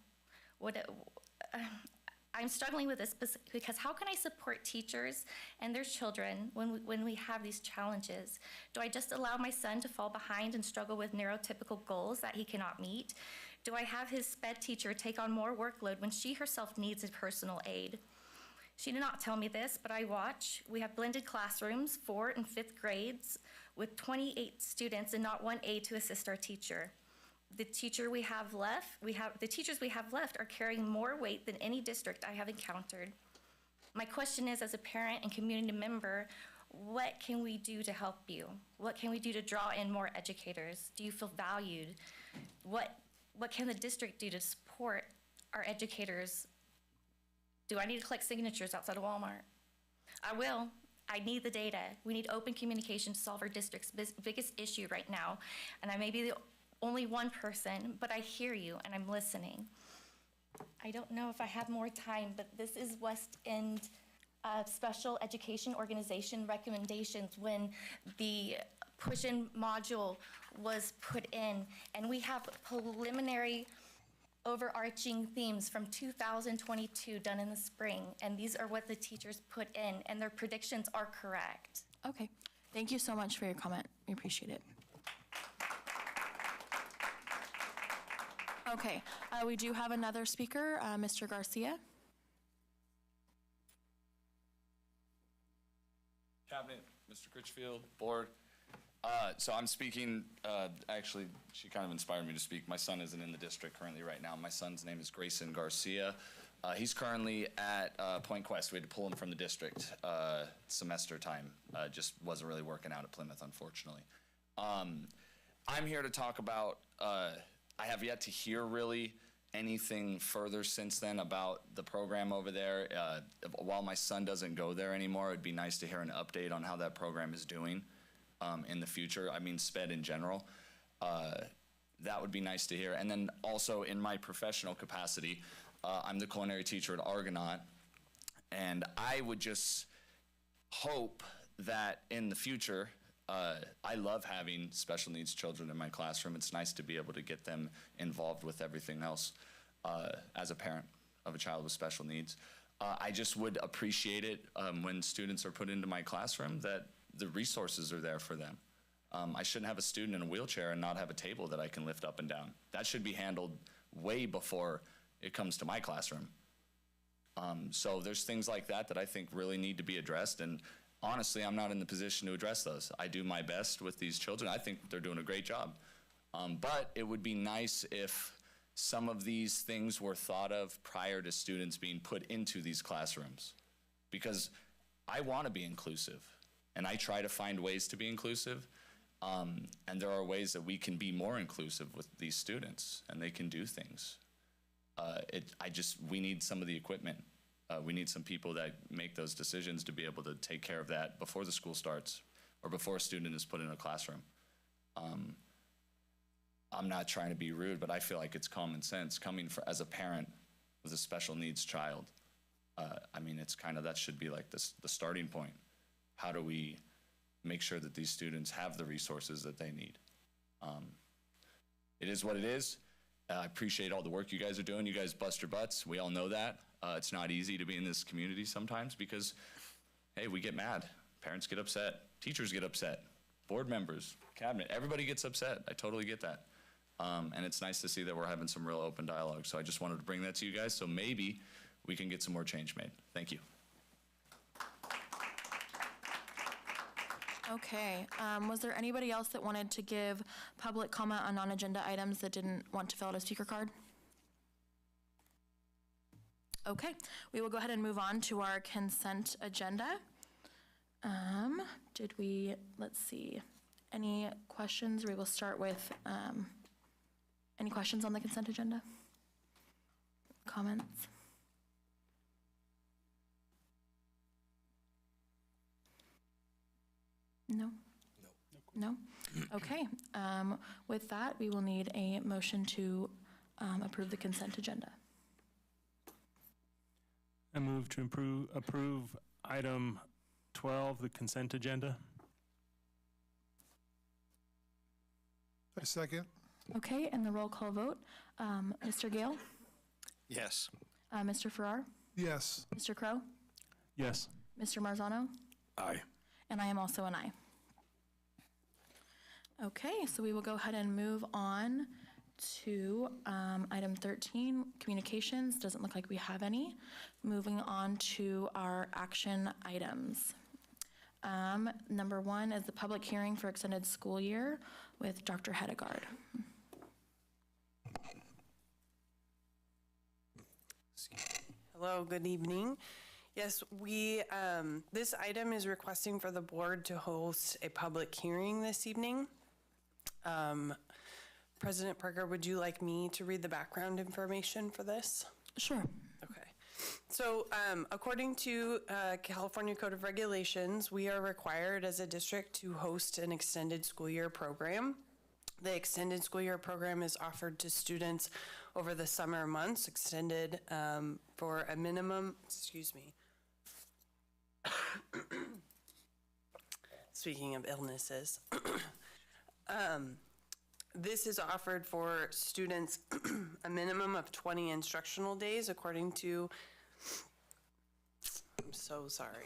I'm struggling with this because how can I support teachers and their children when we have these challenges? Do I just allow my son to fall behind and struggle with neurotypical goals that he cannot meet? Do I have his SPED teacher take on more workload when she herself needs a personal aid? She did not tell me this, but I watch. We have blended classrooms, 4th and 5th grades, with 28 students and not one aide to assist our teacher. The teachers we have left are carrying more weight than any district I have encountered. My question is, as a parent and community member, what can we do to help you? What can we do to draw in more educators? Do you feel valued? What can the district do to support our educators? Do I need to collect signatures outside of Walmart? I will. I need the data. We need open communication to solve our district's biggest issue right now. And I may be the only one person, but I hear you and I'm listening. I don't know if I have more time, but this is West End Special Education Organization recommendations when the push-in module was put in, and we have preliminary overarching themes from 2022 done in the spring, and these are what the teachers put in, and their predictions are correct. Okay, thank you so much for your comment. We appreciate it. Okay, we do have another speaker, Mr. Garcia. Cabinet, Mr. Critchfield, board. So I'm speaking, actually, she kind of inspired me to speak. My son isn't in the district currently right now. My son's name is Grayson Garcia. He's currently at Point Quest. We had to pull him from the district semester time. Just wasn't really working out at Plymouth, unfortunately. I'm here to talk about, I have yet to hear really anything further since then about the program over there. While my son doesn't go there anymore, it'd be nice to hear an update on how that program is doing in the future. I mean, SPED in general. That would be nice to hear. And then also in my professional capacity, I'm the culinary teacher at Argonaut, and I would just hope that in the future, I love having special needs children in my classroom. It's nice to be able to get them involved with everything else as a parent. of a child with special needs. I just would appreciate it when students are put into my classroom that the resources are there for them. I shouldn't have a student in a wheelchair and not have a table that I can lift up and down. That should be handled way before it comes to my classroom. So there's things like that that I think really need to be addressed, and honestly, I'm not in the position to address those. I do my best with these children. I think they're doing a great job. But it would be nice if some of these things were thought of prior to students being put into these classrooms. Because I want to be inclusive, and I try to find ways to be inclusive. And there are ways that we can be more inclusive with these students, and they can do things. We need some of the equipment. We need some people that make those decisions to be able to take care of that before the school starts or before a student is put in a classroom. I'm not trying to be rude, but I feel like it's common sense coming as a parent with a special needs child. I mean, it's kind of, that should be like the starting point. How do we make sure that these students have the resources that they need? It is what it is. I appreciate all the work you guys are doing. You guys bust your butts. We all know that. It's not easy to be in this community sometimes because, hey, we get mad. Parents get upset. Teachers get upset. Board members, cabinet, everybody gets upset. I totally get that. And it's nice to see that we're having some real open dialogue. So I just wanted to bring that to you guys so maybe we can get some more change made. Thank you. Okay, was there anybody else that wanted to give public comment on non-agenda items that didn't want to fill out a speaker card? Okay, we will go ahead and move on to our consent agenda. Let's see, any questions? We will start with, any questions on the consent agenda? Comments? No? No? Okay. With that, we will need a motion to approve the consent agenda. I move to approve item 12, the consent agenda. I second. Okay, and the roll call vote. Mr. Gale? Yes. Mr. Farrar? Yes. Mr. Crow? Yes. Mr. Marzano? Aye. And I am also an aye. Okay, so we will go ahead and move on to item 13, communications. Doesn't look like we have any. Moving on to our action items. Number 1 is the public hearing for extended school year with Dr. Hedegaard. Hello, good evening. Yes, this item is requesting for the board to host a public hearing this evening. President Parker, would you like me to read the background information for this? Sure. Okay. So according to California Code of Regulations, we are required as a district to host an extended school year program. The extended school year program is offered to students over the summer months, extended for a minimum, speaking of illnesses, this is offered for students a minimum of 20 instructional days according to, I'm so sorry.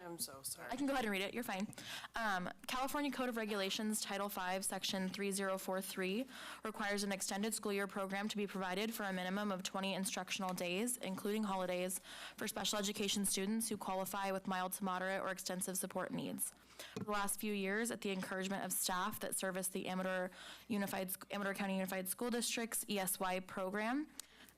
I'm so sorry. I can go ahead and read it, you're fine. California Code of Regulations, Title V, Section 3043, requires an extended school year program to be provided for a minimum of 20 instructional days, including holidays, for special education students who qualify with mild to moderate or extensive support needs. For the last few years, at the encouragement of staff that service the Amador County Unified School District's ESY program,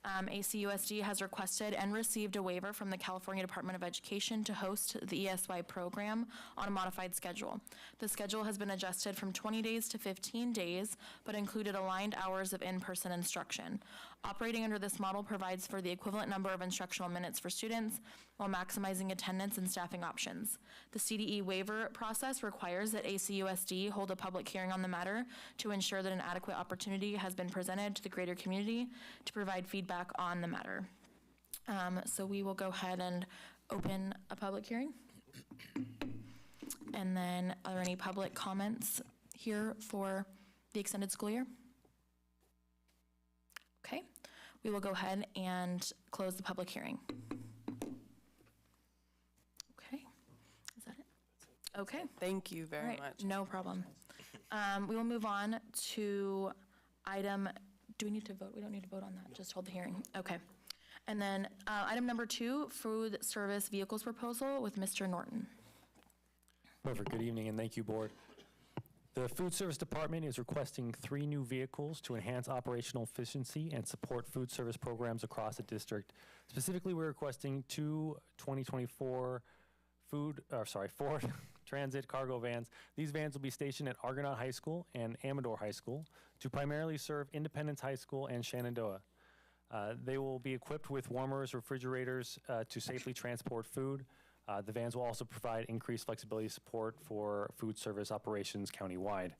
ACUSD has requested and received a waiver from the California Department of Education to host the ESY program on a modified schedule. The schedule has been adjusted from 20 days to 15 days, but included aligned hours of in-person instruction. Operating under this model provides for the equivalent number of instructional minutes for students while maximizing attendance and staffing options. The CDE waiver process requires that ACUSD hold a public hearing on the matter to ensure that an adequate opportunity has been presented to the greater community to provide feedback on the matter. So we will go ahead and open a public hearing. And then are there any public comments here for the extended school year? Okay, we will go ahead and close the public hearing. Okay, is that it? Okay. Thank you very All right, much. no problem. We will move on to item, do we need to vote? We don't need to vote on that, just hold the hearing. Okay. And then item number 2, food service vehicles proposal with Mr. Norton. Perfect. Good evening, and thank you, Board. The Food Service Department is requesting 3 new vehicles to enhance operational efficiency and support food service programs across the district. Specifically, we're requesting 2 2024 Ford Transit cargo vans. These vans will be stationed at Argonaut High School and Amador High School to primarily serve Independence High School and Shenandoah. They will be equipped with warmers, refrigerators to safely transport food. The vans will also provide increased flexibility support for food service operations countywide.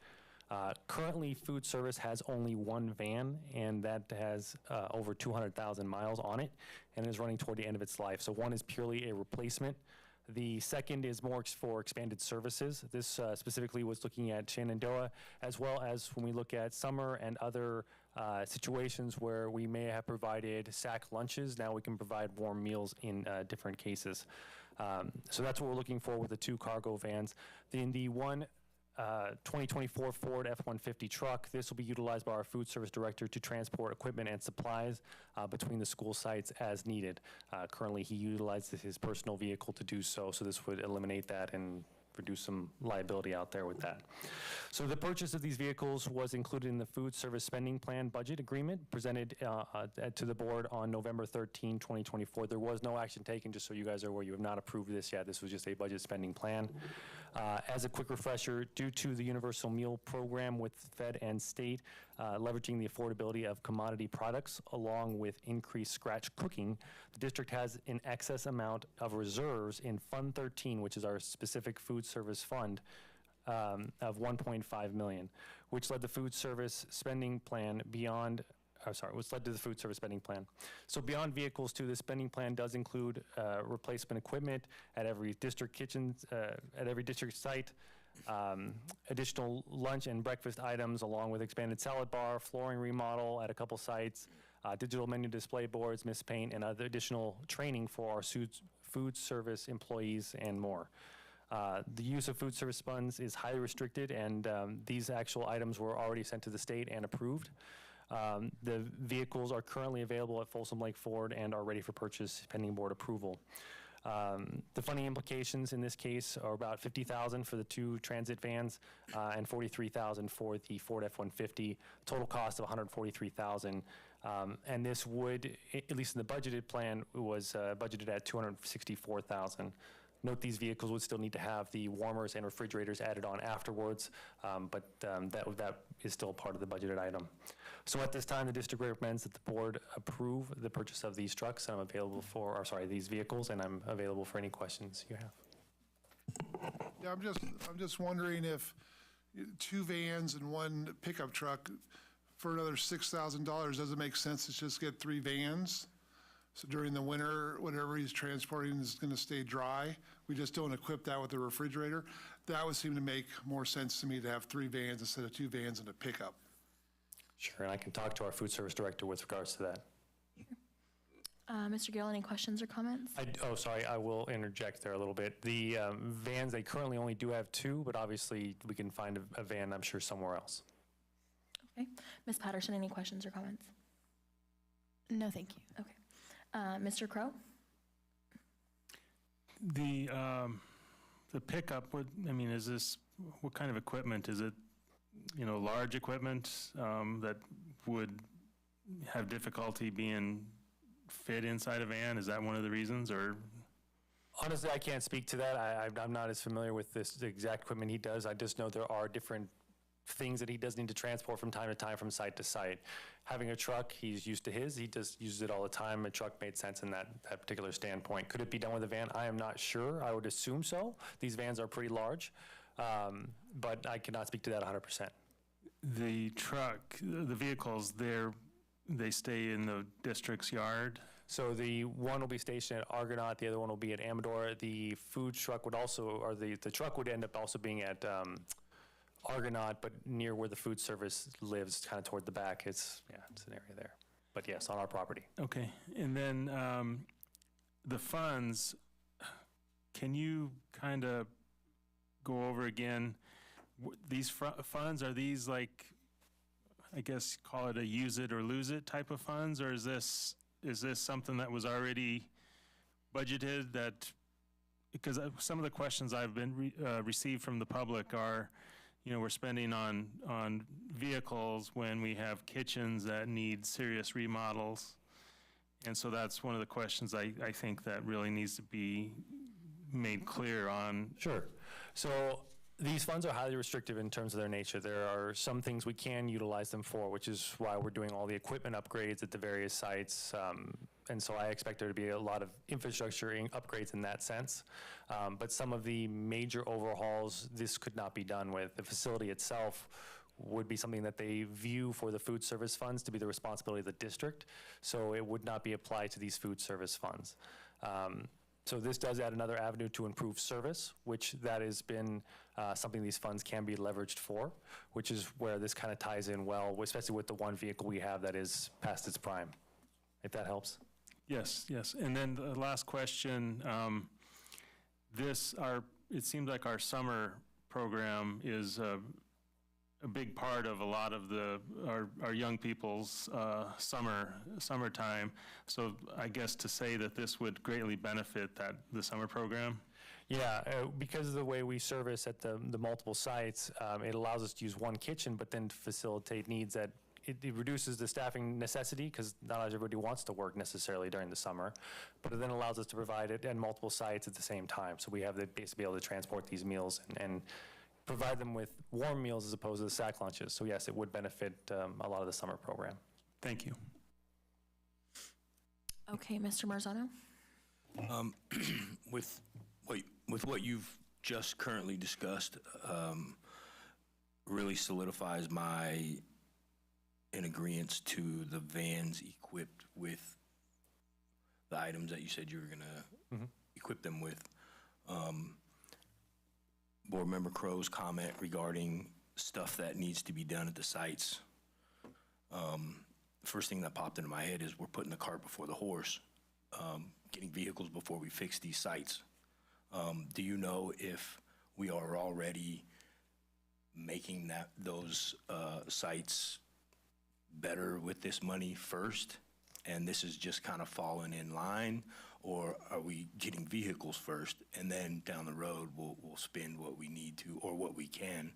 Currently, food service has only 1 van, and that has over 200,000 miles on it and is running toward the end of its life. So one is purely a replacement. The second is more for expanded services. This specifically was looking at Shenandoah, as well as when we look at summer and other situations where we may have provided sack lunches. Now we can provide warm meals in different cases. So that's what we're looking for with the 2 cargo vans. In the one 2024 Ford F-150 truck, this will be utilized by our food service director to transport equipment and supplies between the school sites as needed. Currently, he utilizes his personal vehicle to do so, so this would eliminate that and reduce some liability out there with that. So the purchase of these vehicles was included in the food service spending plan budget agreement presented to the board on November 13, 2024. There was no action taken, just so you guys are aware. You have not approved this yet. This was just a budget spending plan. As a quick refresher, due to the universal meal program with Fed and state, leveraging the affordability of commodity products along with increased scratch cooking, the district has an excess amount of reserves in Fund 13, which is our specific food service fund, of $1.5 million, which led the food service spending plan which led to the food service spending plan. So beyond vehicles too, the spending plan does include replacement equipment at every district kitchen, at every district site, additional lunch and breakfast items along with expanded salad bar, flooring remodel at a couple sites, digital menu display boards, mist paint, and other additional training for our food service employees and more. The use of food service funds is highly restricted, and these actual items were already sent to the state and approved. The vehicles are currently available at Folsom Lake Ford and are ready for purchase pending board approval. The funding implications in this case are about $50,000 for the 2 transit vans and $43,000 for the Ford F-150, total cost of $143,000. And this would, at least in the budgeted plan, was budgeted at $264,000. Note these vehicles would still need to have the warmers and refrigerators added on afterwards, but that is still part of the budgeted item. So at this time, the district recommends that the board approve the purchase of these trucks. I'm available for, these vehicles, and I'm available for any questions you have. Yeah, I'm just wondering if 2 vans and 1 pickup truck for another $6,000, does it make sense to just get 3 vans? So during the winter, whatever he's transporting is going to stay dry. We just don't equip that with a refrigerator. That would seem to make more sense to me to have 3 vans instead of 2 vans and a pickup. Sure, and I can talk to our food service director with regards to that. Mr. Gill, any questions or comments? I will interject there a little bit. The vans, they currently only do have 2, but obviously we can find a van, I'm sure, somewhere else. Okay. Ms. Patterson, any questions or comments? No, thank you. Okay. Mr. Crow? The pickup, is this, what kind of equipment? Is it, large equipment that would have difficulty being fit inside a van? Is that one of the reasons, or? Honestly, I can't speak to that. I'm not as familiar with the exact equipment he does. I just know there are different things that he does need to transport from time to time from site to site. Having a truck, he's used to his. He just uses it all the time. A truck made sense in that particular standpoint. Could it be done with a van? I am not sure. I would assume so. These vans are pretty large, but I cannot speak to that 100%. The truck, the vehicles, they stay in the district's yard? So the one will be stationed at Argonaut, the other one will be at Amador. The food truck would also, or the truck would end up also being at Argonaut, but near where the food service lives, kind of toward the back. It's an area there. but yes, on our property. Okay, and then the funds, can you kind of go over again, these funds, are these like, I guess, call it a use it or lose it type of funds, or is this something that was already budgeted that, because some of the questions I've been received from the public are, we're spending on vehicles when we have kitchens that need serious remodels. And so that's one of the questions I think that really needs to be made clear on. Sure. So these funds are highly restrictive in terms of their nature. There are some things we can utilize them for, which is why we're doing all the equipment upgrades at the various sites. And so I expect there to be a lot of infrastructure upgrades in that sense. But some of the major overhauls, this could not be done with. The facility itself would be something that they view for the food service funds to be the responsibility of the district. So it would not be applied to these food service funds. So this does add another avenue to improve service, which that has been something these funds can be leveraged for, which is where this kind of ties in well, especially with the one vehicle we have that is past its prime, if that helps. Yes, yes. And then the last question, it seems like our summer program is a big part of a lot of our young people's summertime. So I guess to say that this would greatly benefit the summer program? Yeah, because of the way we service at the multiple sites, it allows us to use one kitchen, but then to facilitate needs that it reduces the staffing necessity, because not everybody wants to work necessarily during the summer, but it then allows us to provide it at multiple sites at the same time. So we have the base to be able to transport these meals and provide them with warm meals as opposed to the sack lunches. So yes, it would benefit a lot of the summer program. Thank you. Okay, Mr. Marzano? With what you've just currently discussed, really solidifies my in agreement to the vans equipped with the items that you said you were going to equip them with. Board Member Crow's comment regarding stuff that needs to be done at the sites. First thing that popped into my head is we're putting the cart before the horse, getting vehicles before we fix these sites. Do you know if we are already making those sites better with this money first, and this is just kind of falling in line, or are we getting vehicles first, and then down the road we'll spend what we need to or what we can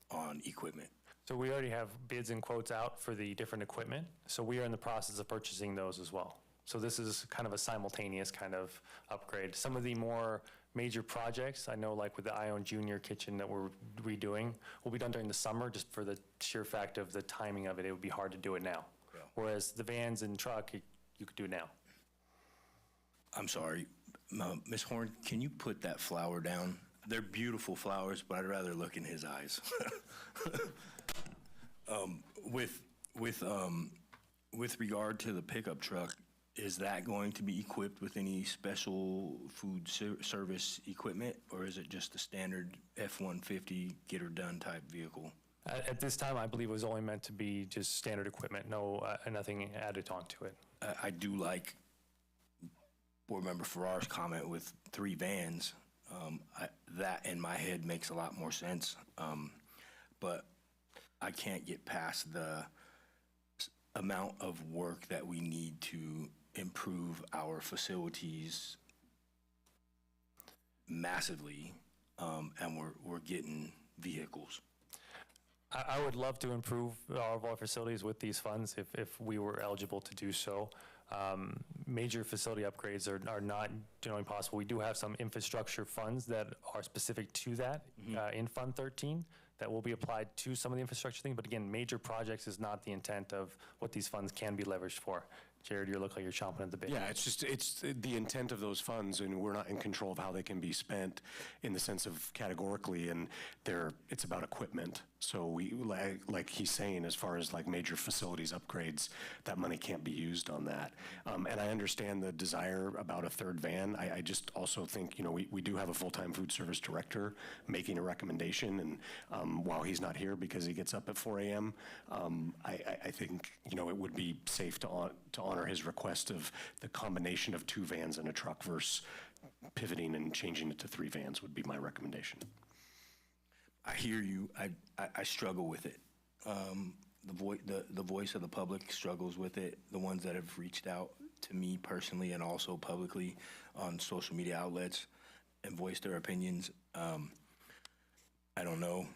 on equipment? So we already have bids and quotes out for the different equipment, so we are in the process of purchasing those as well. So this is kind of a simultaneous kind of upgrade. Some of the more major projects, I know like with the Ione Junior kitchen that we're redoing, will be done during the summer just for the sheer fact of the timing of it. It would be hard to do it now. Yeah. Whereas the vans and truck, you could do now. I'm sorry, Ms. Horn, can you put that flower down? They're beautiful flowers, but I'd rather look in his eyes. With regard to the pickup truck, is that going to be equipped with any special food service equipment, or is it just a standard F-150 get her done type vehicle? At this time, I believe it was only meant to be just standard equipment, nothing added onto it. I do like Board Member Farrar's comment with 3 vans. That in my head makes a lot more sense, but I can't get past the amount of work that we need to improve our facilities massively, and we're getting vehicles. I would love to improve all of our facilities with these funds if we were eligible to do so. Major facility upgrades are not generally possible. We do have some infrastructure funds that are specific to that in Fund 13 that will be applied to some of the infrastructure things. But again, major projects is not the intent of what these funds can be leveraged for. Jared, you look like you're chomping at the bit. Yeah, it's the intent of those funds, and we're not in control of how they can be spent in the sense of categorically, and it's about equipment. So we, like he's saying, as far as like major facilities upgrades, that money can't be used on that. And I understand the desire about a third van. I just also think, we do have a full-time food service director making a recommendation, and while he's not here because he gets up at 4 a.m., I think, it would be safe to honor his request of the combination of 2 vans and a truck versus pivoting and changing it to 3 vans would be my recommendation. I hear you. I struggle with it. The voice of the public struggles with it. The ones that have reached out to me personally and also publicly on social media outlets and voiced their opinions. I don't know.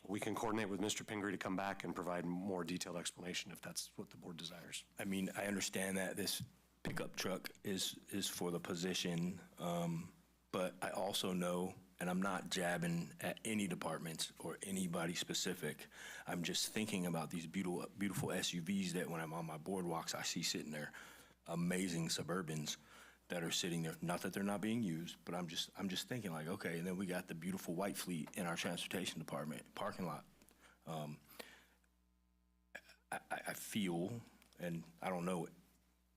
We can coordinate with Mr. Pingree to come back and provide more detailed explanation if that's what the board desires. I mean, I understand that this pickup truck is for the position, but I also know, and I'm not jabbing at any departments or anybody specific, I'm just thinking about these beautiful SUVs that when I'm on my boardwalks, I see sitting there, amazing Suburbans that are sitting there. Not that they're not being used, but I'm just thinking like, okay, and then we got the beautiful white fleet in our transportation department parking lot. I feel, and I don't know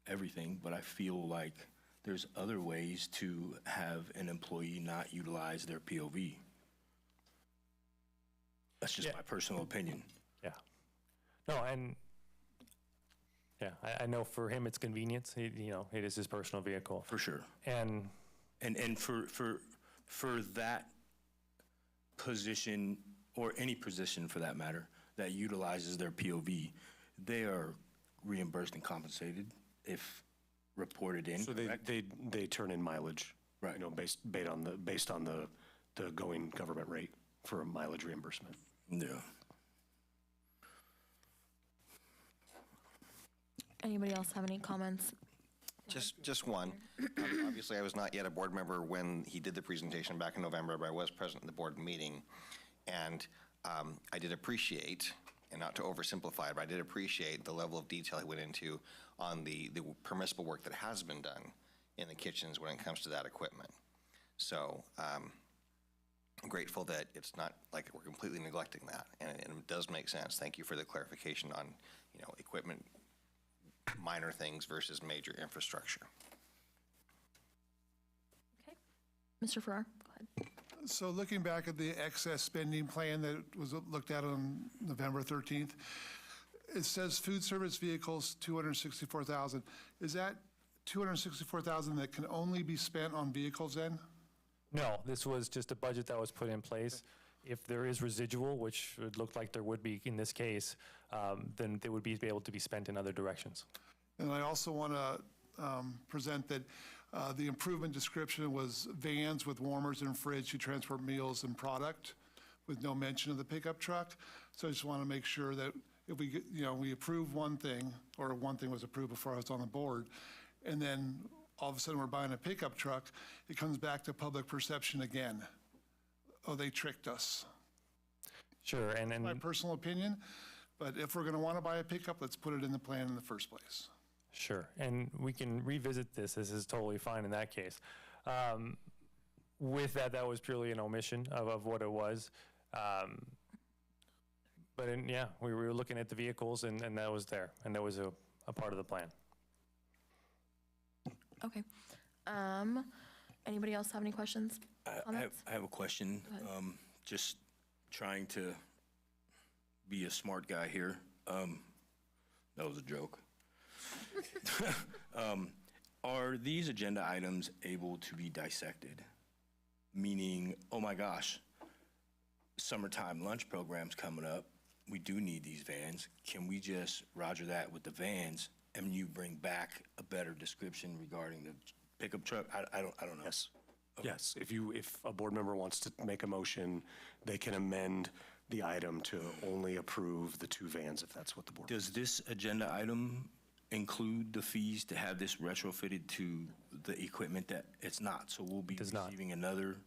everything, but I feel like there's other ways to have an employee not utilize their POV. That's just my personal opinion. Yeah. No, and yeah, I know for him it's convenience. It is his personal vehicle. For sure. And for that position, or any position for that matter, that utilizes their POV, they are reimbursed and compensated if reported in. So they turn in mileage, right? Based on the going government rate for a mileage reimbursement. Yeah. Anybody else have any comments? Just one. Obviously, I was not yet a board member when he did the presentation back in November, but I was present in the board meeting. And I did appreciate, and not to oversimplify it, but I did appreciate the level of detail he went into on the permissible work that has been done in the kitchens when it comes to that equipment. So I'm grateful that it's not like we're completely neglecting that, and it does make sense. Thank you for the clarification on, equipment, minor things versus major infrastructure. Okay. Mr. Farrar, go ahead. So looking back at the excess spending plan that was looked at on November 13th, it says food service vehicles, $264,000. Is that $264,000 that can only be spent on vehicles then? no, this was just a budget that was put in place. If there is residual, which it looked like there would be in this case, then they would be able to be spent in other directions. And I also want to present that the improvement description was vans with warmers and fridge to transport meals and product, with no mention of the pickup truck. So I just want to make sure that if we, we approve one thing, or one thing was approved before I was on the board, and then all of a sudden we're buying a pickup truck, it comes back to public perception again. Oh, they tricked us. Sure, and my personal opinion, but if we're going to want to buy a pickup, let's put it in the plan in the first place. Sure, and we can revisit this. This is totally fine in that case. With that was purely an omission of what it was. But we were looking at the vehicles, and that was there, and that was a part of the plan. Okay. Anybody else have any questions? I have a question. Just trying to be a smart guy here. That was a joke. Are these agenda items able to be dissected? Meaning, oh my gosh, summertime lunch program's coming up. We do need these vans. Can we just roger that with the vans, and you bring back a better description regarding the pickup truck? I don't know. Yes. Okay. Yes. If a board member wants to make a motion, they can amend the item to only approve the 2 vans if that's what the board. Does this agenda item include the fees to have this retrofitted to the equipment that it's not? So we'll be receiving another.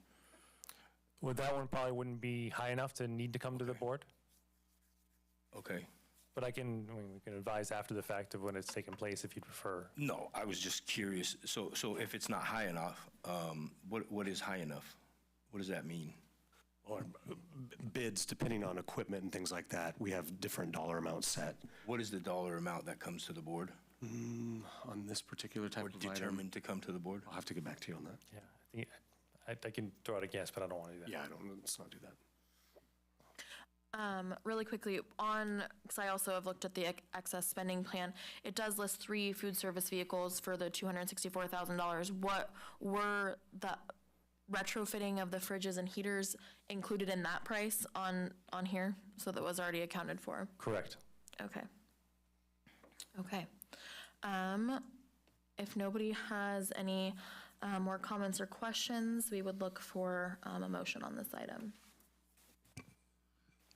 Well, that one probably wouldn't be high enough to need to come to the board. Okay. But we can advise after the fact of when it's taken place if you'd prefer. No, I was just curious. So if it's not high enough, what is high enough? What does that mean? Or bids, depending on equipment and things like that, we have different dollar amounts set. What is the dollar amount that comes to the board? On this particular type of item, Determined to come to the board? I'll have to get back to you on that. Yeah, I can throw out a guess, but I don't want to do that. Yeah, let's not do that. Really quickly, because I also have looked at the excess spending plan, it does list 3 food service vehicles for the $264,000. What were the retrofitting of the fridges and heaters included in that price on here? So that was already accounted for? Correct. Okay. Okay. If nobody has any more comments or questions, we would look for a motion on this item.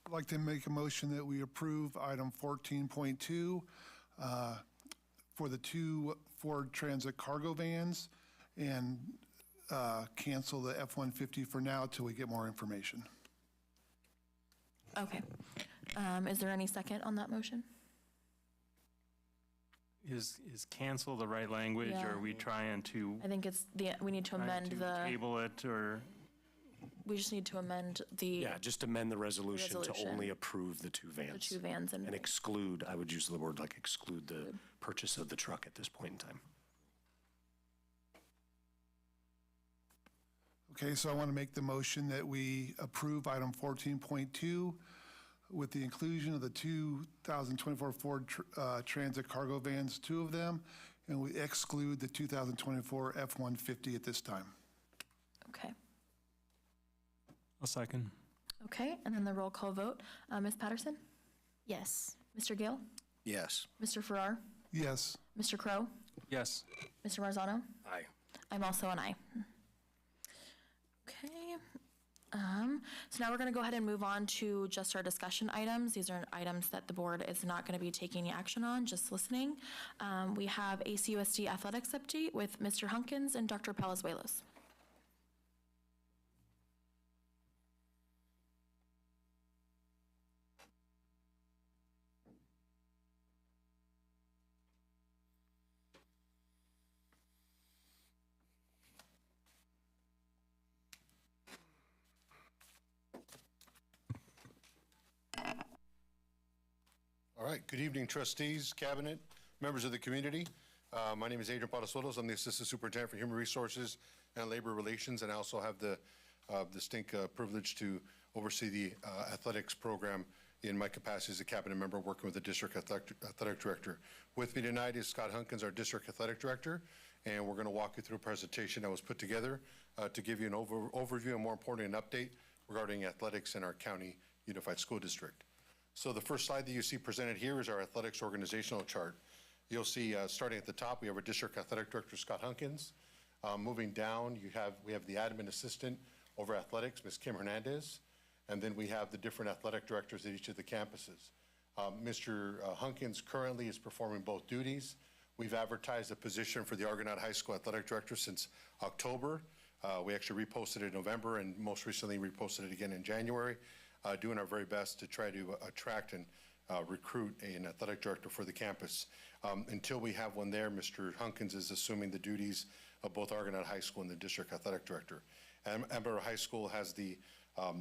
I'd like to make a motion that we approve item 14.2 for the 2 Ford Transit cargo vans and cancel the F-150 for now till we get more information. Okay. Is there any second on that motion? Is cancel the right language, Yeah. or are we trying to? I think it's we need to amend the. Table it, or? We just need to amend the. Yeah, just amend the resolution to only approve the 2 vans. The 2 vans and exclude, I would use the word like exclude the purchase of the truck at this point in time. Okay, so I want to make the motion that we approve item 14.2 with the inclusion of the 2024 Ford Transit cargo vans, 2 of them, and we exclude the 2024 F-150 at this time. Okay. A second. Okay, and then the roll call vote. Ms. Patterson? Yes. Mr. Gill? Yes. Mr. Farrar? Yes. Mr. Crow? Yes. Mr. Marzano? Aye. I'm also an aye. Okay. So now we're going to go ahead and move on to just our discussion items. These are items that the board is not going to be taking any action on, just listening. We have ACUSD athletics update with Mr. Hunkins and Dr. Palazuelos. All right, good evening, trustees, cabinet, members of the community. My name is Adrian Palazuelos. I'm the Assistant Superintendent for Human Resources and Labor Relations, and I also have the distinct privilege to oversee the athletics program in my capacity as a cabinet member working with the District Athletic Director. With me tonight is Scott Hunkins, our District Athletic Director, and we're going to walk you through a presentation that was put together to give you an overview and, more importantly, an update regarding athletics in our county unified school district. So the first slide that you see presented here is our athletics organizational chart. You'll see starting at the top, we have our District Athletic Director, Scott Hunkins. Moving down, we have the admin assistant over athletics, Ms. Kim Hernandez. And then we have the different athletic directors at each of the campuses. Mr. Hunkins currently is performing both duties. We've advertised a position for the Argonaut High School Athletic Director since October. We actually reposted it in November and most recently reposted it again in January. Doing our very best to try to attract and recruit an athletic director for the campus. Until we have one there, Mr. Hunkins is assuming the duties of both Argonaut High School and the District Athletic Director. Amber High School has the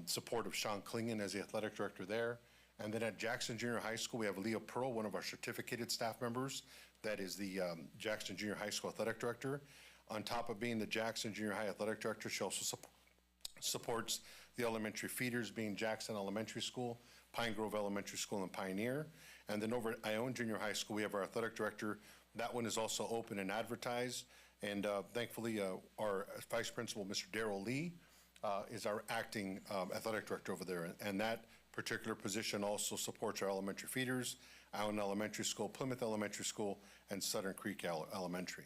support of Sean Klingen as the athletic director there. And then at Jackson Junior High School, we have Leah Pearl, one of our certificated staff members. That is the Jackson Junior High School Athletic Director. On top of being the Jackson Junior High Athletic Director, she also supports the elementary feeders, being Jackson Elementary School, Pine Grove Elementary School, and Pioneer. And then over at Ione Junior High School, we have our athletic director. That one is also open and advertised. And thankfully, our vice principal, Mr. Darrell Lee, is our acting athletic director over there. And that particular position also supports our elementary feeders, Ione Elementary School, Plymouth Elementary School, and Southern Creek Elementary.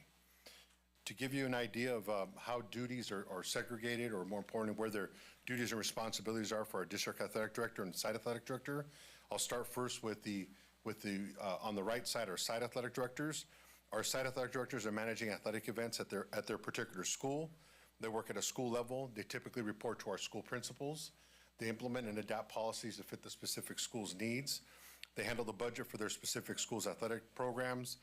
To give you an idea of how duties are segregated, or more importantly, where their duties and responsibilities are for our District Athletic Director and Site Athletic Director, I'll start first with the on the right side, our Site Athletic Directors. Our Site Athletic Directors are managing athletic events at their particular school. They work at a school level. They typically report to our school principals. They implement and adapt policies to fit the specific school's needs. They handle the budget for their specific school's athletic programs.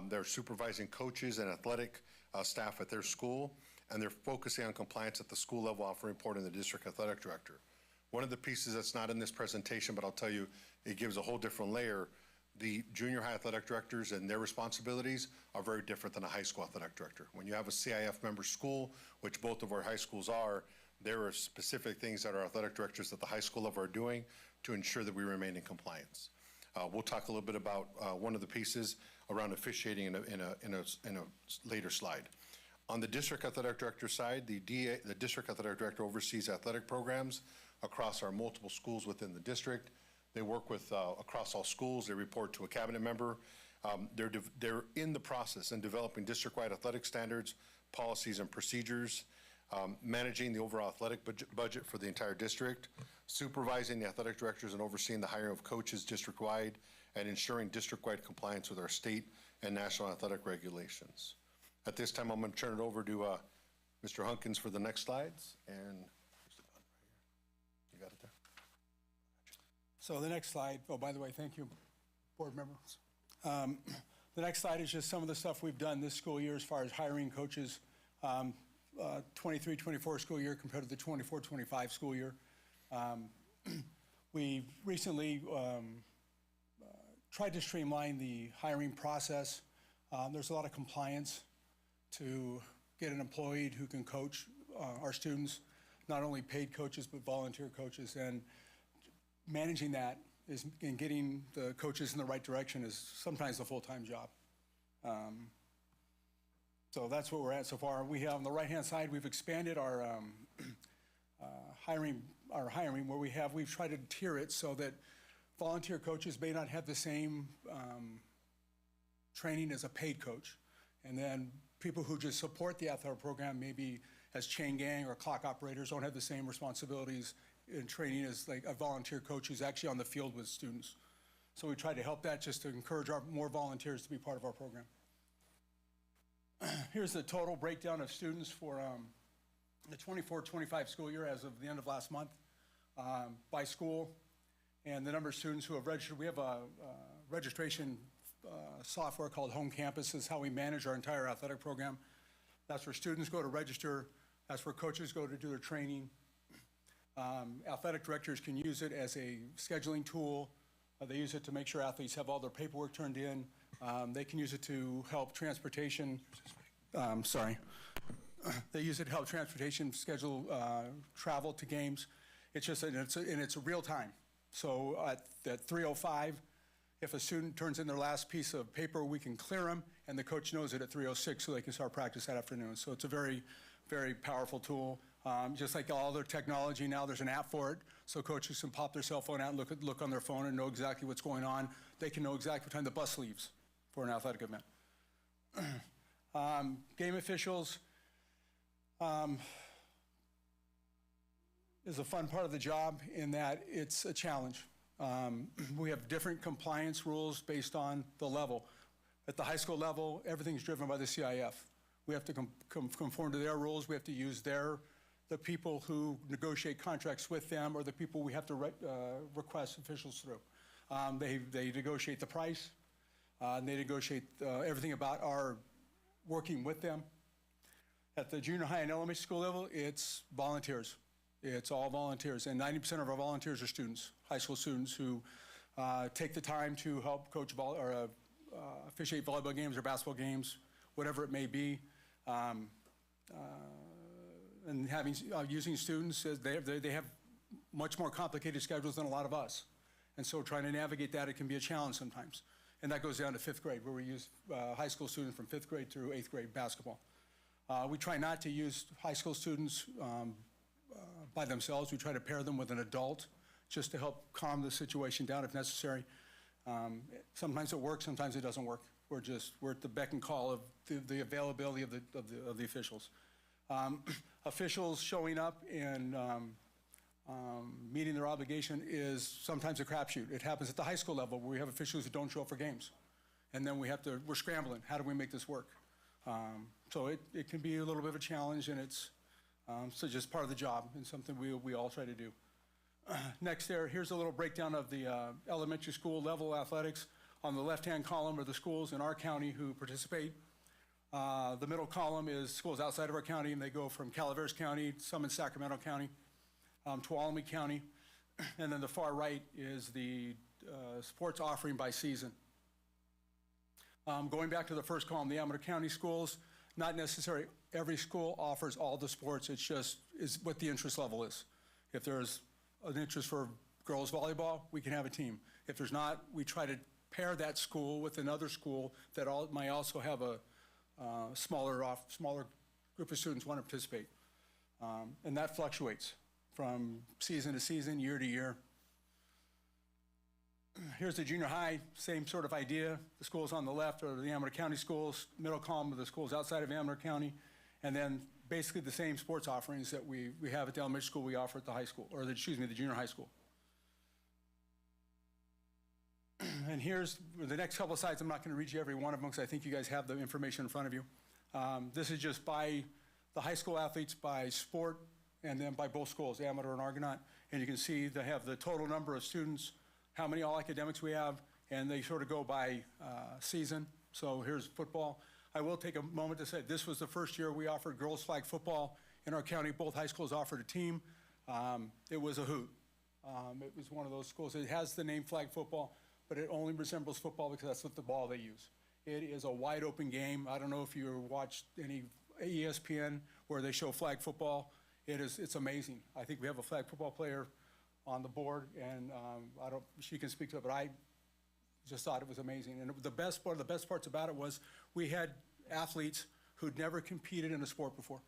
They're supervising coaches and athletic staff at their school, and they're focusing on compliance at the school level, often reporting to the district athletic director. One of the pieces that's not in this presentation, but I'll tell you, it gives a whole different layer. The junior high athletic directors and their responsibilities are very different than a high school athletic director. When you have a CIF member school, which both of our high schools are, there are specific things that our athletic directors at the high school level are doing to ensure that we remain in compliance. We'll talk a little bit about one of the pieces around officiating in a later slide. On the district athletic director side, the district athletic director oversees athletic programs across our multiple schools within the district. They work with across all schools. They report to a cabinet member. They're in the process in developing district-wide athletic standards, policies, and procedures, managing the overall athletic budget for the entire district, supervising the athletic directors and overseeing the hiring of coaches district-wide, and ensuring district-wide compliance with our state and national athletic regulations. At this time, I'm going to turn it over to Mr. Hunkins for the next slides. And you got it there? So the next slide, oh, by the way, thank you, board members. The next slide is just some of the stuff we've done this school year as far as hiring coaches, 23-24 school year compared to the 24-25 school year. We recently tried to streamline the hiring process. There's a lot of compliance to get an employee who can coach our students, not only paid coaches, but volunteer coaches. And managing that and getting the coaches in the right direction is sometimes a full-time job. So that's what we're at so far. We have on the right-hand side, we've expanded our hiring where we've tried to tier it so that volunteer coaches may not have the same training as a paid coach. And then people who just support the athletic program, maybe as chain gang or clock operators, don't have the same responsibilities in training as like a volunteer coach who's actually on the field with students. So we try to help that just to encourage more volunteers to be part of our program. Here's the total breakdown of students for the 24-25 school year as of the end of last month by school, and the number of students who have registered. We have a registration software called Home Campus. This is how we manage our entire athletic program. That's where students go to register. That's where coaches go to do their training. Athletic directors can use it as a scheduling tool. They use it to make sure athletes have all their paperwork turned in. They can use it to help transportation. They use it to help transportation schedule travel to games. It's just, and it's real time. So at 3:05, if a student turns in their last piece of paper, we can clear them, and the coach knows it at 3:06 so they can start practice that afternoon. So it's a very, very powerful tool. Just like all their technology now, there's an app for it, so coaches can pop their cell phone out and look on their phone and know exactly what's going on. They can know exactly what time the bus leaves for an athletic event. Game officials is a fun part of the job in that it's a challenge. We have different compliance rules based on the level. At the high school level, everything's driven by the CIF. We have to conform to their rules. We have to use the people who negotiate contracts with them, or the people we have to request officials through. They negotiate the price, and they negotiate everything about our working with them. At the junior high and elementary school level, it's volunteers. It's all volunteers, and 90% of our volunteers are students, high school students who take the time to help coach or officiate volleyball games or basketball games, whatever it may be. And using students, they have much more complicated schedules than a lot of us. And so trying to navigate that, it can be a challenge sometimes. And that goes down to 5th grade, where we use high school students from 5th grade through 8th grade basketball. We try not to use high school students by themselves. We try to pair them with an adult just to help calm the situation down if necessary. Sometimes it works, sometimes it doesn't work. We're at the beck and call of the availability of the officials. Officials showing up and meeting their obligation is sometimes a crapshoot. It happens at the high school level where we have officials who don't show up for games. And then we're scrambling. How do we make this work? So it can be a little bit of a challenge, and it's so just part of the job and something we all try to do. Next here's a little breakdown of the elementary school level athletics. On the left-hand column are the schools in our county who participate. The middle column is schools outside of our county, and they go from Calaveras County, some in Sacramento County, Tuolumne County. And then the far right is the sports offering by season. Going back to the first column, the Amador County schools, not necessarily every school offers all the sports. It's just is what the interest level is. If there's an interest for girls volleyball, we can have a team. If there's not, we try to pair that school with another school that might also have a smaller group of students want to participate. And that fluctuates from season to season, year to year. Here's the junior high, same sort of idea. The schools on the left are the Amador County schools, middle column are the schools outside of Amador County, and then basically the same sports offerings that we have at the elementary school we offer at the high school, or the junior high school. And here's the next couple of slides. I'm not going to read you every one of them because I think you guys have the information in front of you. This is just by the high school athletes, by sport, and then by both schools, Amador and Argonaut. And you can see they have the total number of students, how many all academics we have, and they sort of go by season. So here's football. I will take a moment to say this was the first year we offered girls flag football in our county. Both high schools offered a team. It was a hoot. It was one of those schools. It has the name flag football, but it only resembles football because that's what the ball they use. It is a wide open game. I don't know if you watched any ESPN where they show flag football. It's amazing. I think we have a flag football player on the board, and she can speak to it, but I just thought it was amazing. And one of the best parts about it was we had athletes who'd never competed in a sport before.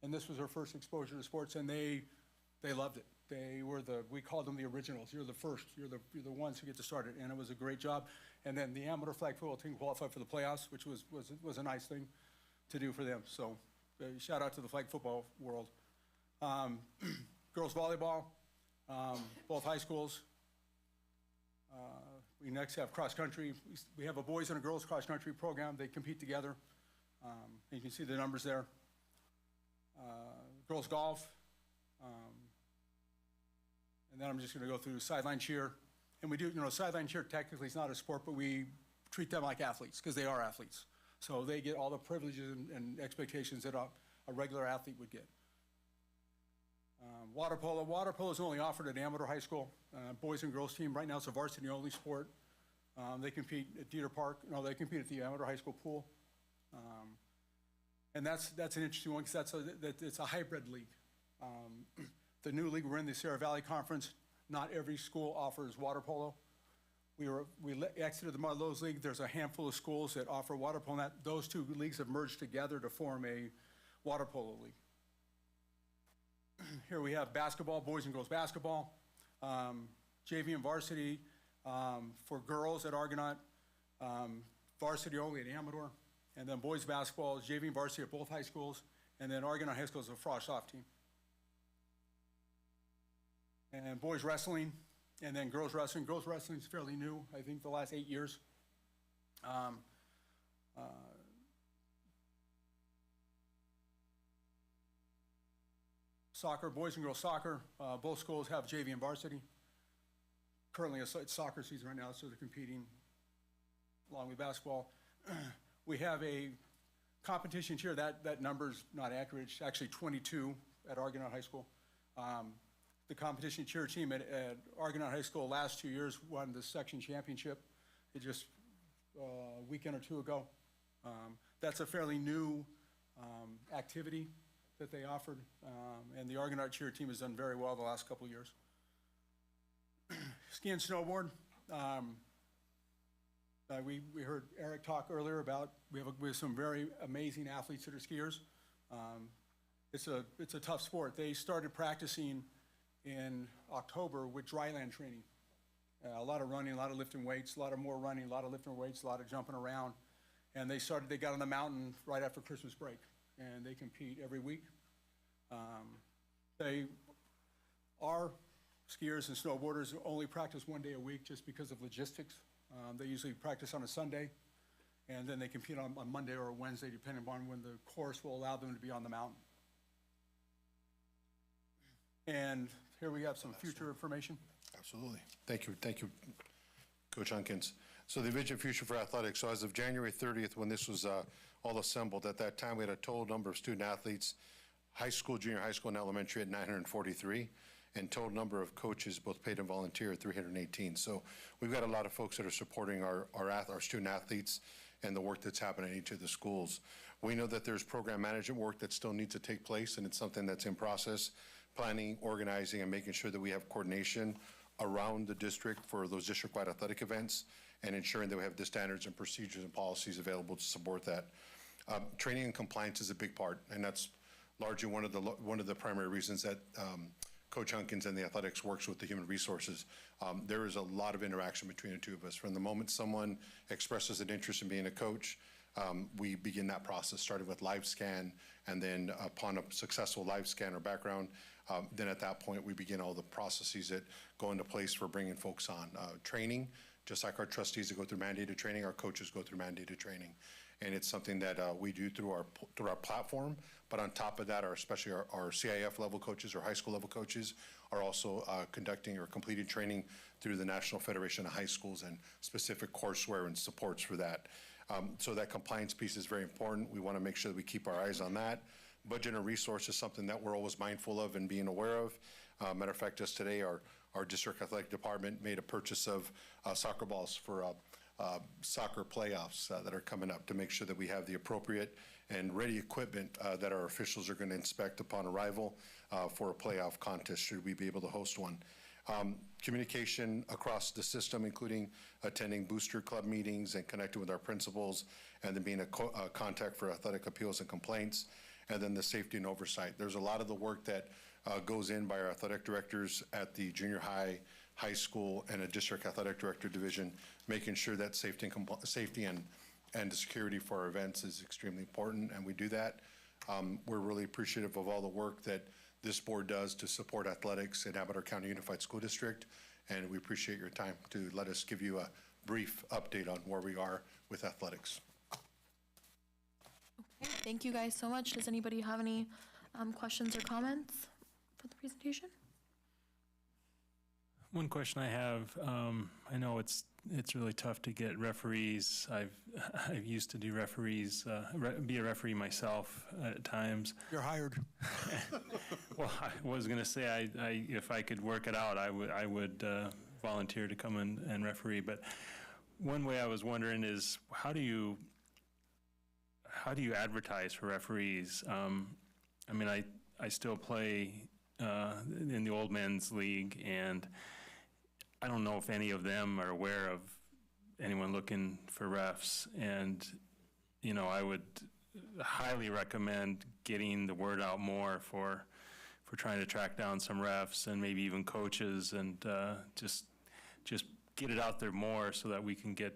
And this was their first exposure to sports, and they loved it. We called them the originals. You're the first. You're the ones who get to start it, and it was a great job. And then the Amador flag football team qualified for the playoffs, which was a nice thing to do for them. So shout out to the flag football world. Girls volleyball, both high schools. We next have cross country. We have a boys and a girls cross country program. They compete together. You can see the numbers there. Girls golf. And then I'm just going to go through sideline cheer. And we do, sideline cheer technically is not a sport, but we treat them like athletes because they are athletes. So they get all the privileges and expectations that a regular athlete would get. Water polo. Water polo is only offered at Amador High School. Boys and girls team. Right now it's a varsity only sport. They compete at Dieter Park. No, they compete at the Amador High School pool. And that's an interesting one because it's a hybrid league. The new league we're in, the Sierra Valley Conference, not every school offers water polo. We exited the Mud Lowe's League. There's a handful of schools that offer water polo. And those two leagues have merged together to form a water polo league. Here we have basketball, boys and girls basketball, JV and varsity for girls at Argonaut, varsity only at Amador, and then boys basketball, JV and varsity at both high schools, and then Argonaut High School is a frosh soft team. And boys wrestling, and then girls wrestling. Girls wrestling is fairly new, I think the last 8 years. Soccer, boys and girls soccer, both schools have JV and varsity. Currently it's soccer season right now, so they're competing along with basketball. We have a competition cheer. That number's not accurate. It's actually 22 at Argonaut High School. The competition cheer team at Argonaut High School last 2 years won the section championship. It just a weekend or two ago. That's a fairly new activity that they offered, and the Argonaut cheer team has done very well the last couple of years. Ski and snowboard. We heard Eric talk earlier about we have some very amazing athletes that are skiers. It's a tough sport. They started practicing in October with dryland training. A lot of running, a lot of lifting weights, a lot of more running, a lot of lifting weights, a lot of jumping around. And they got on the mountain right after Christmas break, and they compete every week. Our skiers and snowboarders only practice 1 day a week just because of logistics. They usually practice on a Sunday, and then they compete on Monday or Wednesday, depending on when the course will allow them to be on the mountain. And here we have some future information. Absolutely. Thank you, Coach Hunkins. So the Vision Future for Athletics, so as of January 30th, when this was all assembled, at that time we had a total number of student athletes, high school, junior high school, and elementary at 943, and total number of coaches, both paid and volunteer, at 318. So we've got a lot of folks that are supporting our student athletes and the work that's happening at each of the schools. We know that there's program management work that still needs to take place, and it's something that's in process, planning, organizing, and making sure that we have coordination around the district for those district-wide athletic events, and ensuring that we have the standards and procedures and policies available to support that. Training and compliance is a big part, and that's largely one of the primary reasons that Coach Hunkins and the athletics works with the human resources. There is a lot of interaction between the two of us. From the moment someone expresses an interest in being a coach, we begin that process, starting with live scan, and then upon a successful live scan or background, then at that point we begin all the processes that go into place for bringing folks on. Training, just like our trustees that go through mandated training, our coaches go through mandated training. And it's something that we do through our platform. But on top of that, especially our CIF level coaches or high school level coaches are also conducting or completing training through the National Federation of High Schools and specific courseware and supports for that. So that compliance piece is very important. We want to make sure that we keep our eyes on that. Budget and resource is something that we're always mindful of and being aware of. Matter of fact, just today, our district athletic department made a purchase of soccer balls for soccer playoffs that are coming up to make sure that we have the appropriate and ready equipment that our officials are going to inspect upon arrival for a playoff contest, should we be able to host one. Communication across the system, including attending booster club meetings and connecting with our principals, and then being a contact for athletic appeals and complaints, and then the safety and oversight. There's a lot of the work that goes in by our athletic directors at the junior high, high school, and a district athletic director division, making sure that safety and security for our events is extremely important, and we do that. We're really appreciative of all the work that this board does to support athletics in Amador County Unified School District, and we appreciate your time to let us give you a brief update on where we are with athletics. Okay, thank you guys so much. Does anybody have any questions or comments for the presentation? One question I have, I know it's really tough to get referees. I've used to do referees, be a referee myself at times. You're hired. Well, I was going to say, if I could work it out, I would volunteer to come and referee. But one way I was wondering is, how do you advertise for referees? I mean, I still play in the old men's league, and I don't know if any of them are aware of anyone looking for refs. And, you know, I would highly recommend getting the word out more for trying to track down some refs and maybe even coaches, and just get it out there more so that we can get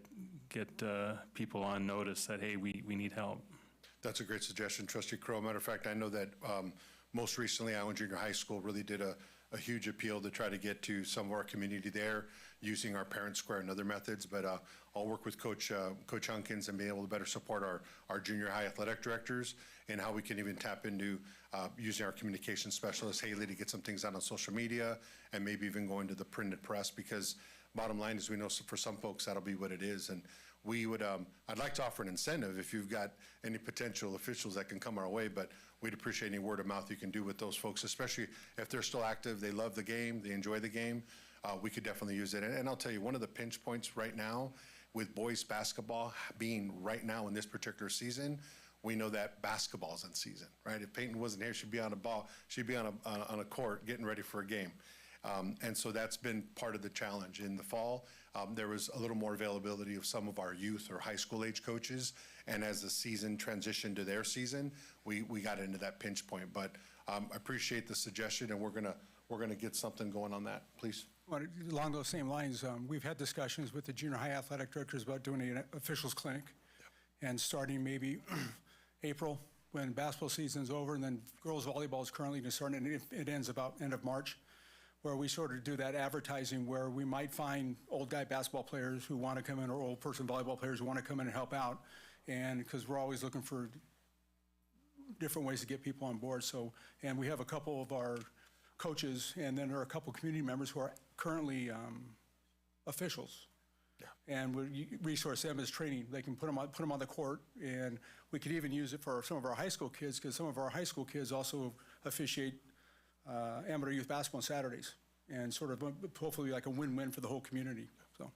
people on notice that, hey, we need help. That's a great suggestion, Trustee Crow. Matter of fact, I know that most recently Allen Junior High School really did a huge appeal to try to get to some of our community there using our Parent Square and other methods. But I'll work with Coach Hunkins and be able to better support our junior high athletic directors and how we can even tap into using our communication specialist, Haley, to get some things out on social media and maybe even go into the printed press, because bottom line is we know for some folks that'll be what it is. And we would, I'd like to offer an incentive if you've got any potential officials that can come our way, but we'd appreciate any word of mouth you can do with those folks, especially if they're still active, they love the game, they enjoy the game. We could definitely use it. And I'll tell you, one of the pinch points right now with boys basketball being right now in this particular season, we know that basketball's in season, right? If Peyton wasn't here, she'd be on a ball, she'd be on a court getting ready for a game. And so that's been part of the challenge. In the fall, there was a little more availability of some of our youth or high school age coaches, and as the season transitioned to their season, we got into that pinch point. But I appreciate the suggestion, and we're gonna get something going on that. Please. Well, along those same lines, we've had discussions with the junior high athletic directors about doing an officials clinic, and starting maybe April when basketball season's over, and then girls volleyball is currently just starting, and it ends about end of March, where we sort of do that advertising where we might find old guy basketball players who want to come in, or old person volleyball players who want to come in and help out. And because we're always looking for different ways to get people on board. So, and we have a couple of our coaches, and then there are a couple community members who are currently officials. And we resource them as training. They can put them on the court, and we could even use it for some of our high school kids, because some of our high school kids also officiate amateur youth basketball on Saturdays, and sort of hopefully like a win-win for the whole community. So,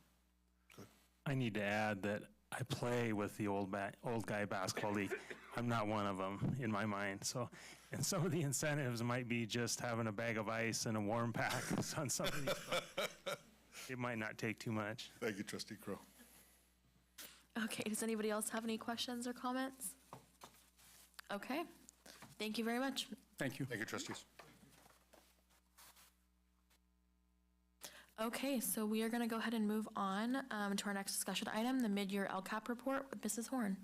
I need to add that I play with the old guy basketball league. I'm not one of them in my mind. So, and some of the incentives might be just having a bag of ice and a warm pack on some of these. It might not take too much. Thank you, Trustee Crow. Okay, does anybody else have any questions or comments? Okay, thank you very much. Thank you. Thank you, trustees. Okay, so we are going to go ahead and move on to our next discussion item, the mid-year LCAP report with Mrs. Horn.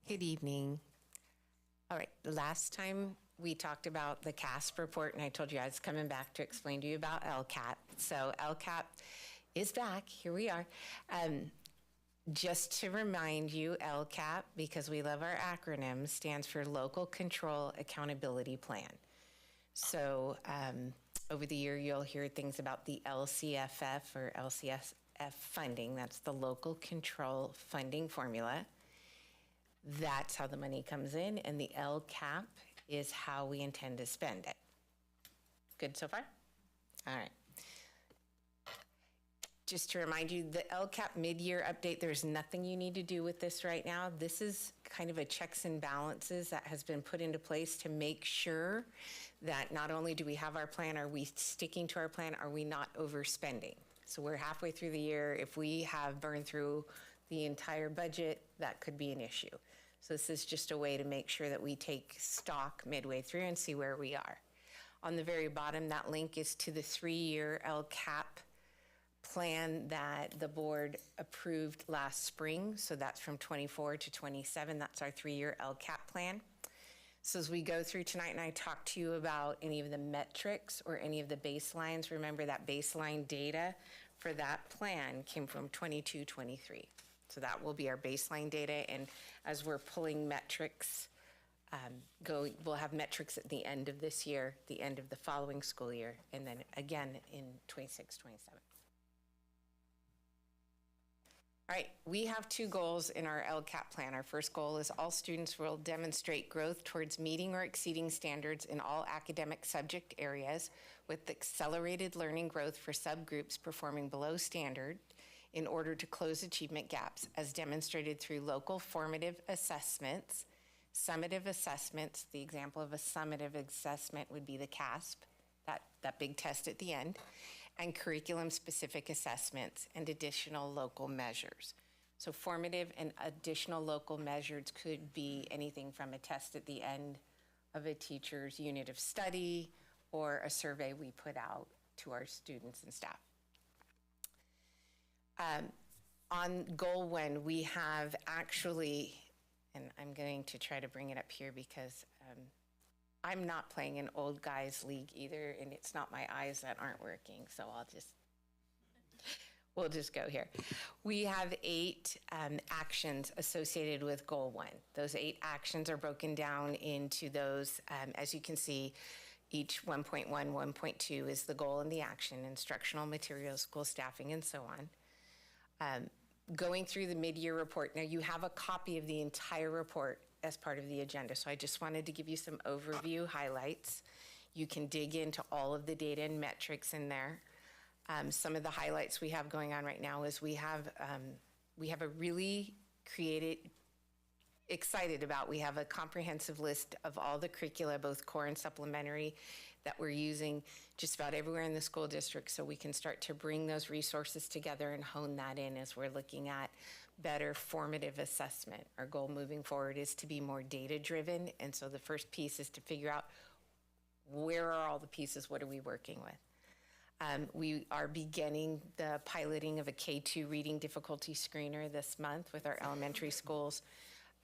Good evening. All right, last time we talked about the CASP report, and I told you I was coming back to explain to you about LCAP. So LCAP is back. Here we are. Just to remind you, LCAP, because we love our acronyms, stands for Local Control Accountability Plan. So over the year, you'll hear things about the LCFF or LCSF funding. That's the Local Control Funding Formula. That's how the money comes in, and the LCAP is how we intend to spend it. Good so far? All right. Just to remind you, the LCAP mid-year update, there's nothing you need to do with this right now. This is kind of a checks and balances that has been put into place to make sure that not only do we have our plan, are we sticking to our plan, are we not overspending? So we're halfway through the year. If we have burned through the entire budget, that could be an issue. So this is just a way to make sure that we take stock midway through and see where we are. On the very bottom, that link is to the 3-year LCAP plan that the board approved last spring. So that's from 24 to 27. That's our 3-year LCAP plan. So as we go through tonight and I talk to you about any of the metrics or any of the baselines, remember that baseline data for that plan came from 22-23. So that will be our baseline data, and as we're pulling metrics, we'll have metrics at the end of this year, the end of the following school year, and then again in 26, 27. All right, we have 2 goals in our LCAP plan. Our first goal is all students will demonstrate growth towards meeting or exceeding standards in all academic subject areas with accelerated learning growth for subgroups performing below standard in order to close achievement gaps as demonstrated through local formative assessments, summative assessments. The example of a summative assessment would be the CASP, that big test at the end, and curriculum-specific assessments and additional local measures. So formative and additional local measures could be anything from a test at the end of a teacher's unit of study or a survey we put out to our students and staff. On goal 1, we have actually, and I'm going to try to bring it up here because I'm not playing an old guys league either, and it's not my eyes that aren't working, so we'll just go here. We have 8 actions associated with goal 1. Those 8 actions are broken down into those, as you can see, each 1.1, 1.2 is the goal and the action, instructional materials, school staffing, and so on. Going through the mid-year report, now you have a copy of the entire report as part of the agenda, so I just wanted to give you some overview highlights. You can dig into all of the data and metrics in there. Some of the highlights we have going on right now is we have a really excited about, we have a comprehensive list of all the curricula, both core and supplementary, that we're using just about everywhere in the school district, so we can start to bring those resources together and hone that in as we're looking at better formative assessment. Our goal moving forward is to be more data-driven, and so the first piece is to figure out where are all the pieces, what are we working with? We are beginning the piloting of a K2 reading difficulty screener this month with our elementary schools,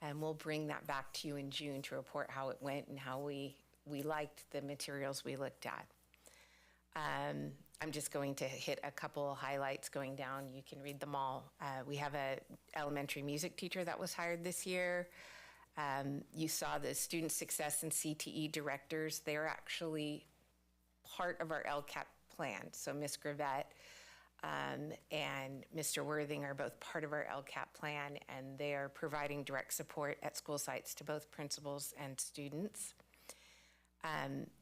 and we'll bring that back to you in June to report how it went and how we liked the materials we looked at. I'm just going to hit a couple highlights going down. You can read them all. We have a elementary music teacher that was hired this year. You saw the student success and CTE directors. They're actually part of our LCAP plan. So Ms. Gravette and Mr. Worthing are both part of our LCAP plan, and they are providing direct support at school sites to both principals and students.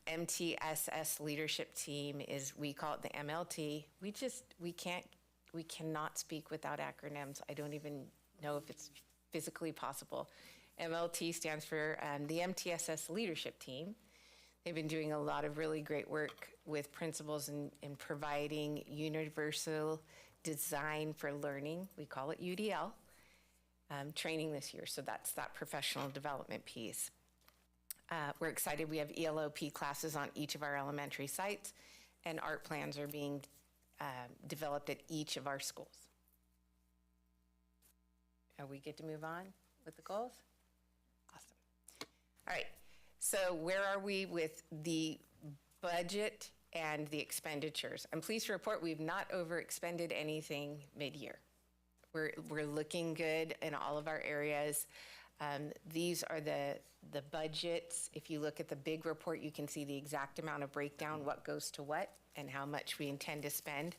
MTSS leadership team is, we call it the MLT. We cannot speak without acronyms. I don't even know if it's physically possible. MLT stands for the MTSS leadership team. They've been doing a lot of really great work with principals in providing universal design for learning. We call it UDL, training this year. So that's that professional development piece. We're excited we have ELOP classes on each of our elementary sites, and art plans are being developed at each of our schools. Are we good to move on with the goals? Awesome. All right, so where are we with the budget and the expenditures? I'm pleased to report we've not overexpended anything mid-year. We're looking good in all of our areas. These are the budgets. If you look at the big report, you can see the exact amount of breakdown, what goes to what, and how much we intend to spend.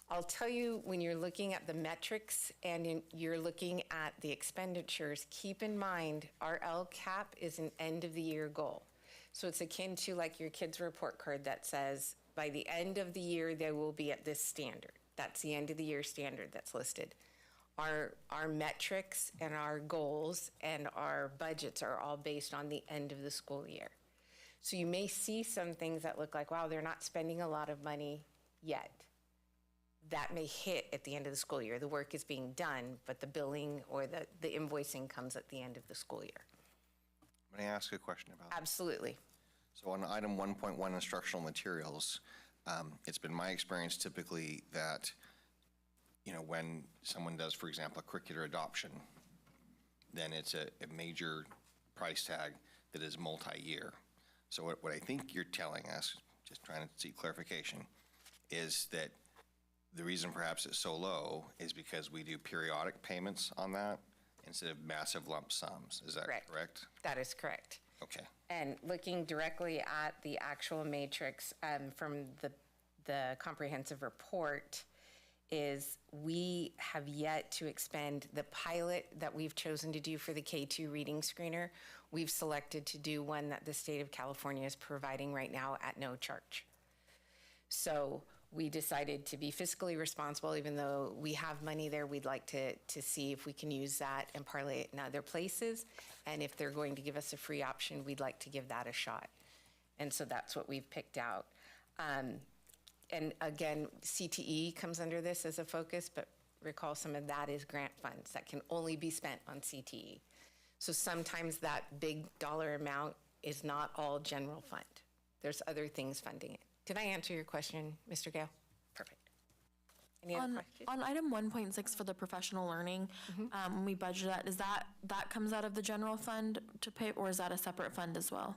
I'll tell you, when you're looking at the metrics and you're looking at the expenditures, keep in mind our LCAP is an end of the year goal. So it's akin to like your kids' report card that says, by the end of the year, they will be at this standard. That's the end of the year standard that's listed. Our metrics and our goals and our budgets are all based on the end of the school year. So you may see some things that look like, wow, they're not spending a lot of money yet. That may hit at the end of the school year. The work is being done, but the billing or the invoicing comes at the end of the school year. May I ask a question about that? Absolutely. So on item 1.1, instructional materials, it's been my experience typically that, you know, when someone does, for example, a curricular adoption, then it's a major price tag that is multi-year. So what I think you're telling us, just trying to seek clarification, is that the reason perhaps it's so low is because we do periodic payments on that instead of massive lump sums. Is that correct? That is correct. Okay. And looking directly at the actual matrix from the comprehensive report, is we have yet to expend the pilot that we've chosen to do for the K2 reading screener. We've selected to do one that the state of California is providing right now at no charge. So we decided to be fiscally responsible. Even though we have money there, we'd like to see if we can use that and parlay it in other places. And if they're going to give us a free option, we'd like to give that a shot. And so that's what we've picked out. And again, CTE comes under this as a focus, but recall some of that is grant funds that can only be spent on CTE. So sometimes that big dollar amount is not all general fund. There's other things funding it. Did I answer your question, Mr. Gale? Perfect. Any other questions? On item 1.6 for the professional learning, when we budget that, is that comes out of the general fund to pay, or is that a separate fund as well?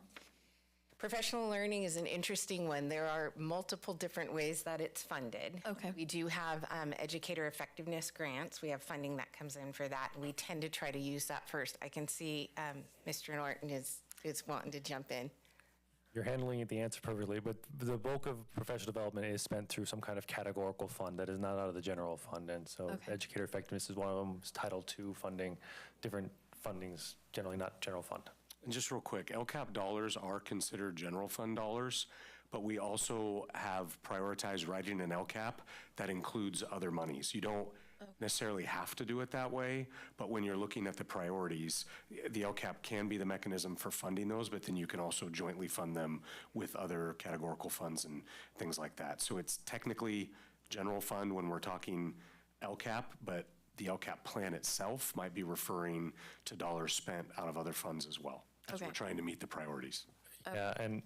Professional learning is an interesting one. There are multiple different ways that it's funded. Okay. We do have educator effectiveness grants. We have funding that comes in for that, and we tend to try to use that first. I can see Mr. Norton is wanting to jump in. You're handling the answer perfectly, but the bulk of professional development is spent through some kind of categorical fund that is not out of the general fund. And so educator effectiveness is one of them. It's Title II funding, different fundings, generally not general fund. And just real quick, LCAP dollars are considered general fund dollars, but we also have prioritized writing an LCAP that includes other monies. You don't necessarily have to do it that way, but when you're looking at the priorities, the LCAP can be the mechanism for funding those, but then you can also jointly fund them with other categorical funds and things like that. So it's technically general fund when we're talking LCAP, but the LCAP plan itself might be referring to dollars spent out of other funds as well, as we're trying to meet the priorities. Yeah, and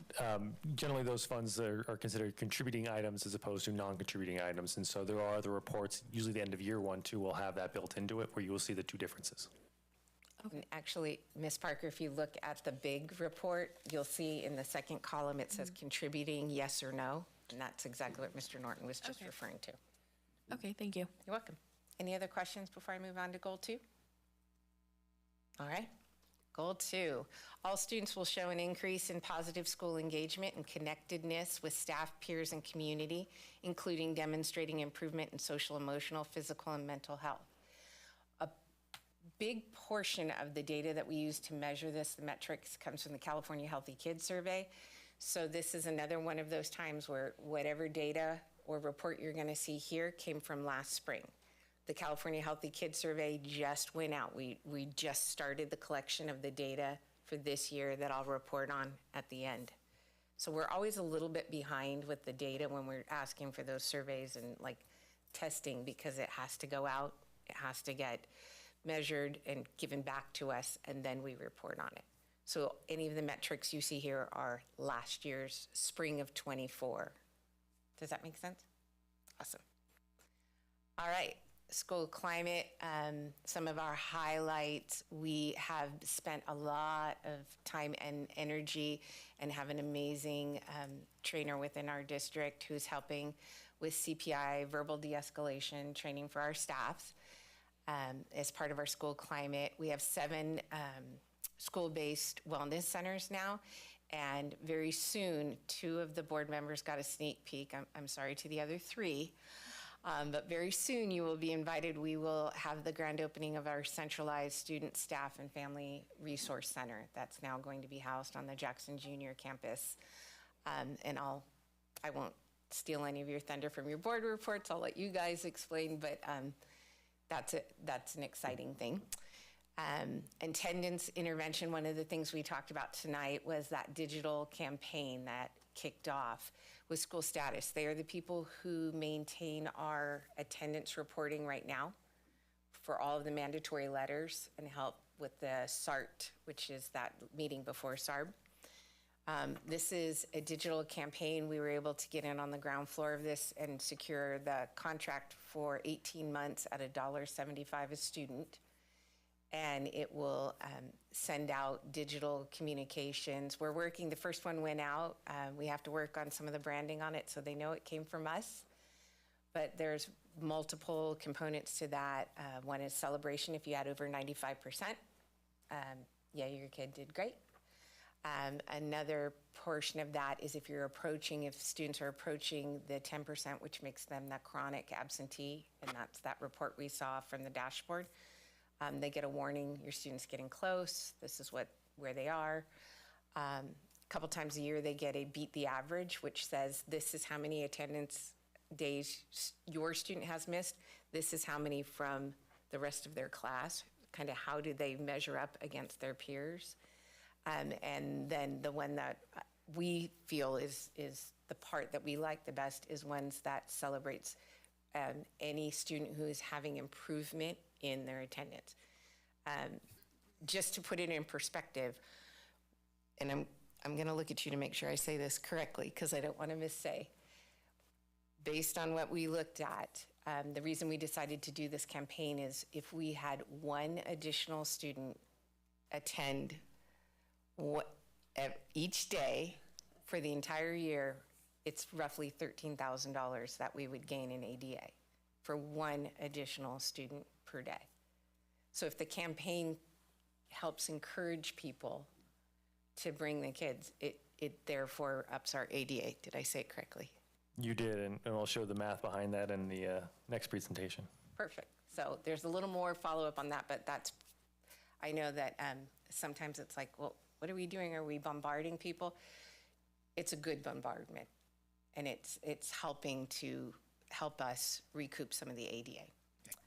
generally those funds are considered contributing items as opposed to non-contributing items. And so there are other reports, usually the end of year one, too, will have that built into it where you will see the two differences. Okay. Actually, Ms. Parker, if you look at the big report, you'll see in the second column it says contributing yes or no. And that's exactly what Mr. Norton was just Okay. referring to. Okay, thank you. You're welcome. Any other questions before I move on to goal 2? All right. Goal 2, all students will show an increase in positive school engagement and connectedness with staff, peers, and community, including demonstrating improvement in social, emotional, physical, and mental health. A big portion of the data that we use to measure this, the metrics, comes from the California Healthy Kids Survey. So this is another one of those times where whatever data or report you're going to see here came from last spring. The California Healthy Kids Survey just went out. We just started the collection of the data for this year that I'll report on at the end. So we're always a little bit behind with the data when we're asking for those surveys and like testing, because it has to go out, it has to get measured and given back to us, and then we report on it. So any of the metrics you see here are last year's spring of 24. Does that make sense? Awesome. All right. School climate, some of our highlights, we have spent a lot of time and energy and have an amazing trainer within our district who's helping with CPI, verbal de-escalation training for our staffs. As part of our school climate, we have 7 school-based wellness centers now, and very soon 2 of the board members got a sneak peek. I'm sorry to the other 3. But very soon you will be invited. We will have the grand opening of our centralized student, staff, and family resource center that's now going to be housed on the Jackson Junior campus. And I won't steal any of your thunder from your board reports. I'll let you guys explain, but that's an exciting thing. Attendance intervention, one of the things we talked about tonight was that digital campaign that kicked off with School Status. They are the people who maintain our attendance reporting right now for all of the mandatory letters and help with the SART, which is that meeting before SARB. This is a digital campaign. We were able to get in on the ground floor of this and secure the contract for 18 months at $1.75 a student. And it will send out digital communications. We're working, the first one went out. We have to work on some of the branding on it so they know it came from us. But there's multiple components to that. One is celebration if you had over 95%. Yeah, your kid did great. Another portion of that is if students are approaching the 10%, which makes them that chronic absentee, and that's that report we saw from the dashboard. They get a warning, your student's getting close, this is where they are. A couple times a year, they get a beat the average, which says this is how many attendance days your student has missed, this is how many from the rest of their class, kind of how do they measure up against their peers. And then the one that we feel is the part that we like the best is ones that celebrates any student who is having improvement in their attendance. Just to put it in perspective, and I'm going to look at you to make sure I say this correctly because I don't want to missay. Based on what we looked at, the reason we decided to do this campaign is if we had one additional student attend each day for the entire year, it's roughly $13,000 that we would gain in ADA for one additional student per day. So if the campaign helps encourage people to bring the kids, it therefore ups our ADA. Did I say it correctly? You did, and I'll show the math behind that in the next presentation. Perfect. So there's a little more follow-up on that, but I know that sometimes it's like, well, what are we doing? Are we bombarding people? It's a good bombardment, and it's helping to help us recoup some of the ADA.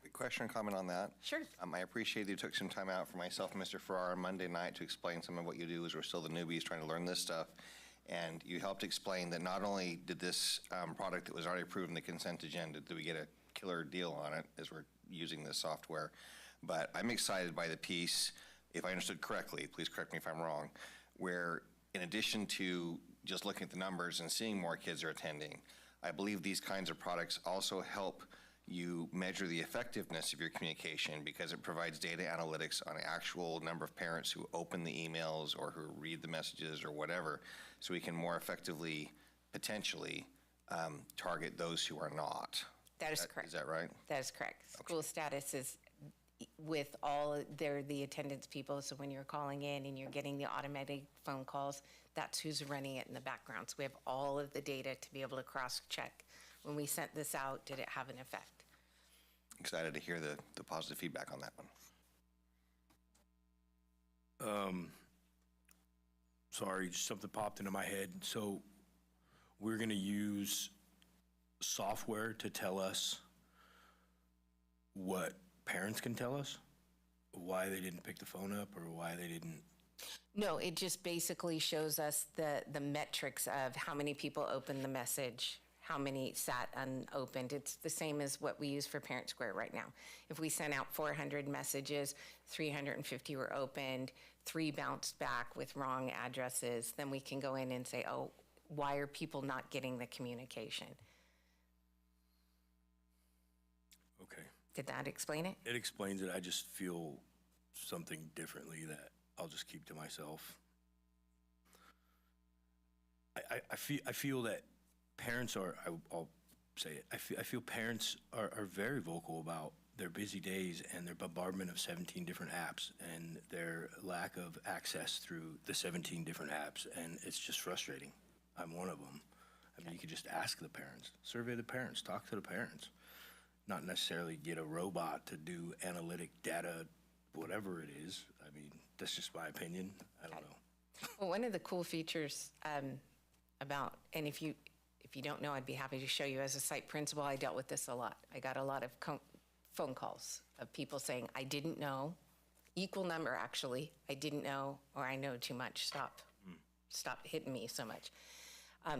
Quick question or comment on that? Sure. I appreciate that you took some time out for myself and Mr. Farrar on Monday night to explain some of what you do as we're still the newbies trying to learn this stuff. And you helped explain that not only did this product that was already approved in the consent agenda, did we get a killer deal on it as we're using this software, but I'm excited by the piece, if I understood correctly, please correct me if I'm wrong, where in addition to just looking at the numbers and seeing more kids are attending, I believe these kinds of products also help you measure the effectiveness of your communication because it provides data analytics on the actual number of parents who open the emails or who read the messages or whatever, so we can more effectively, potentially, target those who are not. That is correct. Is that right? That is correct. School status is with all, they're the attendance people, so when you're calling in and you're getting the automatic phone calls, that's who's running it in the background. So we have all of the data to be able to cross-check. When we sent this out, did it have an effect? Excited to hear the positive feedback on that one. Sorry, just something popped into my head. So we're going to use software to tell us what parents can tell us, why they didn't pick the phone up or why they didn't. No, it just basically shows us the metrics of how many people opened the message, how many sat unopened. It's the same as what we use for Parent Square right now. If we sent out 400 messages, 350 were opened, 3 bounced back with wrong addresses, then we can go in and say, oh, why are people not getting the communication? Okay. Did that explain it? It explains it. I just feel something differently that I'll just keep to myself. I feel that parents are, I'll say it, I feel parents are very vocal about their busy days and their bombardment of 17 different apps and their lack of access through the 17 different apps, and it's just frustrating. I'm one of them. I mean, you could just ask the parents, survey the parents, talk to the parents, not necessarily get a robot to do analytic data, whatever it is. I mean, that's just my opinion. I don't know. Well, one of the cool features about, and if you don't know, I'd be happy to show you. As a site principal, I dealt with this a lot. I got a lot of phone calls of people saying, I didn't know, equal number actually, I didn't know, or I know too much, stop hitting me so much.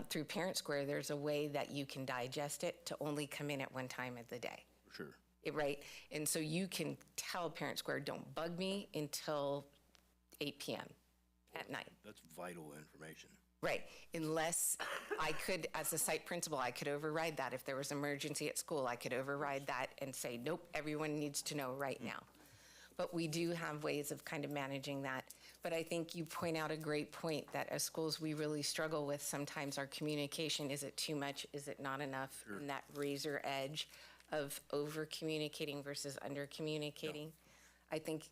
Through Parent Square, there's a way that you can digest it to only come in at one time of the day. Sure. Right? And so you can tell Parent Square, don't bug me until 8 p.m. at night. That's vital information. Right, unless I could, as a site principal, I could override that. If there was emergency at school, I could override that and say, nope, everyone needs to know right now. But we do have ways of kind of managing that. But I think you point out a great point that as schools, we really struggle with sometimes our communication. Is it too much? Is it not enough? Sure. And that razor edge of over-communicating versus under-communicating. No. I think,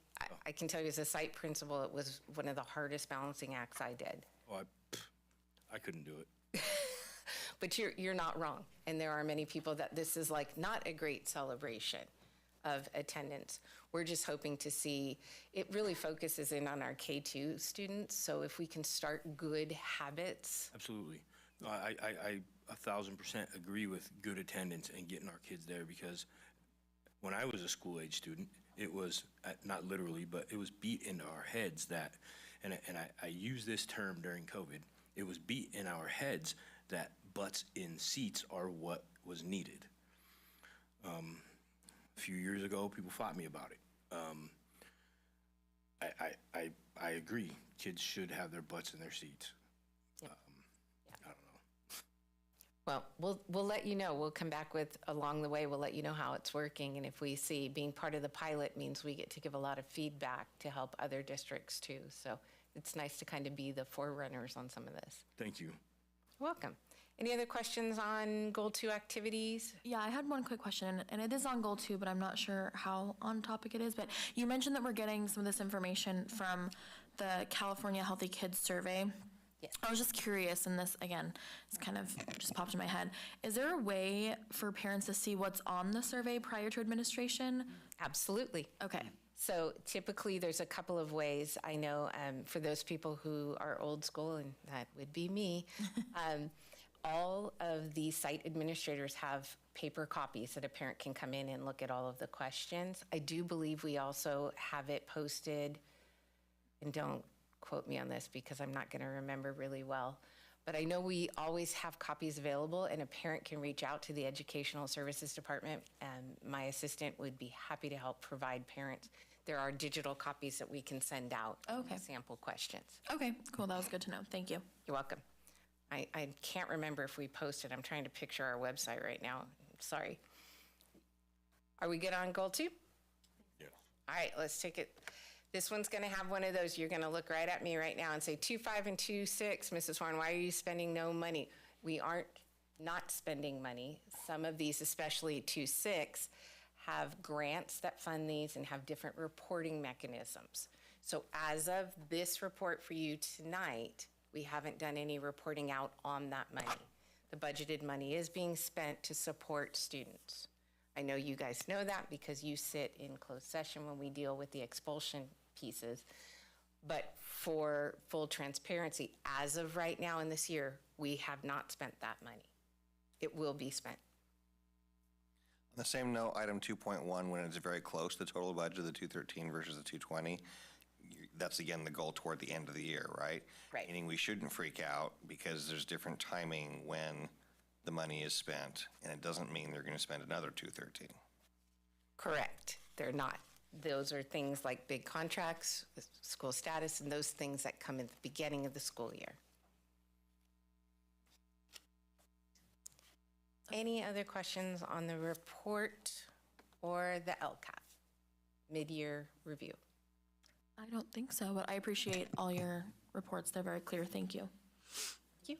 I can tell you as a site principal, it was one of the hardest balancing acts I did. Oh, I couldn't do it. But you're not wrong. And there are many people that this is like not a great celebration of attendance. We're just hoping to see, it really focuses in on our K-2 students. So if we can start good habits. Absolutely. I 1,000% agree with good attendance and getting our kids there, because when I was a school-age student, it was, not literally, but it was beat into our heads that, and I use this term during COVID, it was beat in our heads that butts in seats are what was needed. A few years ago, people fought me about it. I agree. Kids should have their butts in their seats. Yep. I don't know. Well, we'll let you know. We'll come back with, along the way, we'll let you know how it's working. And if we see being part of the pilot means we get to give a lot of feedback to help other districts too. So it's nice to kind of be the forerunners on some of this. Thank you. You're welcome. Any other questions on Goal 2 activities? Yeah, I had one quick question, and it is on Goal 2, but I'm not sure how on topic it is. But you mentioned that we're getting some of this information from the California Healthy Kids Survey. Yes. I was just curious, and this, again, it's kind of just popped in my head. Is there a way for parents to see what's on the survey prior to administration? Absolutely. Okay. So typically there's a couple of ways. I know for those people who are old school, and that would be me, all of the site administrators have paper copies that a parent can come in and look at all of the questions. I do believe we also have it posted, and don't quote me on this because I'm not going to remember really well, but I know we always have copies available, and a parent can reach out to the Educational Services Department, and my assistant would be happy to help provide parents. There are digital copies that we can send out. Okay. Sample questions. Okay, cool. That was good to know. Thank you. You're welcome. I can't remember if we posted. I'm trying to picture our website right now. Sorry. Are we good on Goal 2? Yeah. All right, let's take it. This one's going to have one of those. You're going to look right at me right now and say 2.5 and 2.6, Mrs. Horn, why are you spending no money? We aren't not spending money. Some of these, especially 2.6, have grants that fund these and have different reporting mechanisms. So as of this report for you tonight, we haven't done any reporting out on that money. The budgeted money is being spent to support students. I know you guys know that because you sit in closed session when we deal with the expulsion pieces. But for full transparency, as of right now in this year, we have not spent that money. It will be spent. On the same note, item 2.1, when it's very close, the total budget of the 213 versus the 220, that's again the goal toward the end of the year, right? Right. Meaning we shouldn't freak out because there's different timing when the money is spent, and it doesn't mean they're going to spend another 213. Correct. They're not. Those are things like big contracts, school status, and those things that come at the beginning of the school year. Any other questions on the report or the LCAP mid-year review? I don't think so, but I appreciate all your reports. They're very clear. Thank you. Thank you.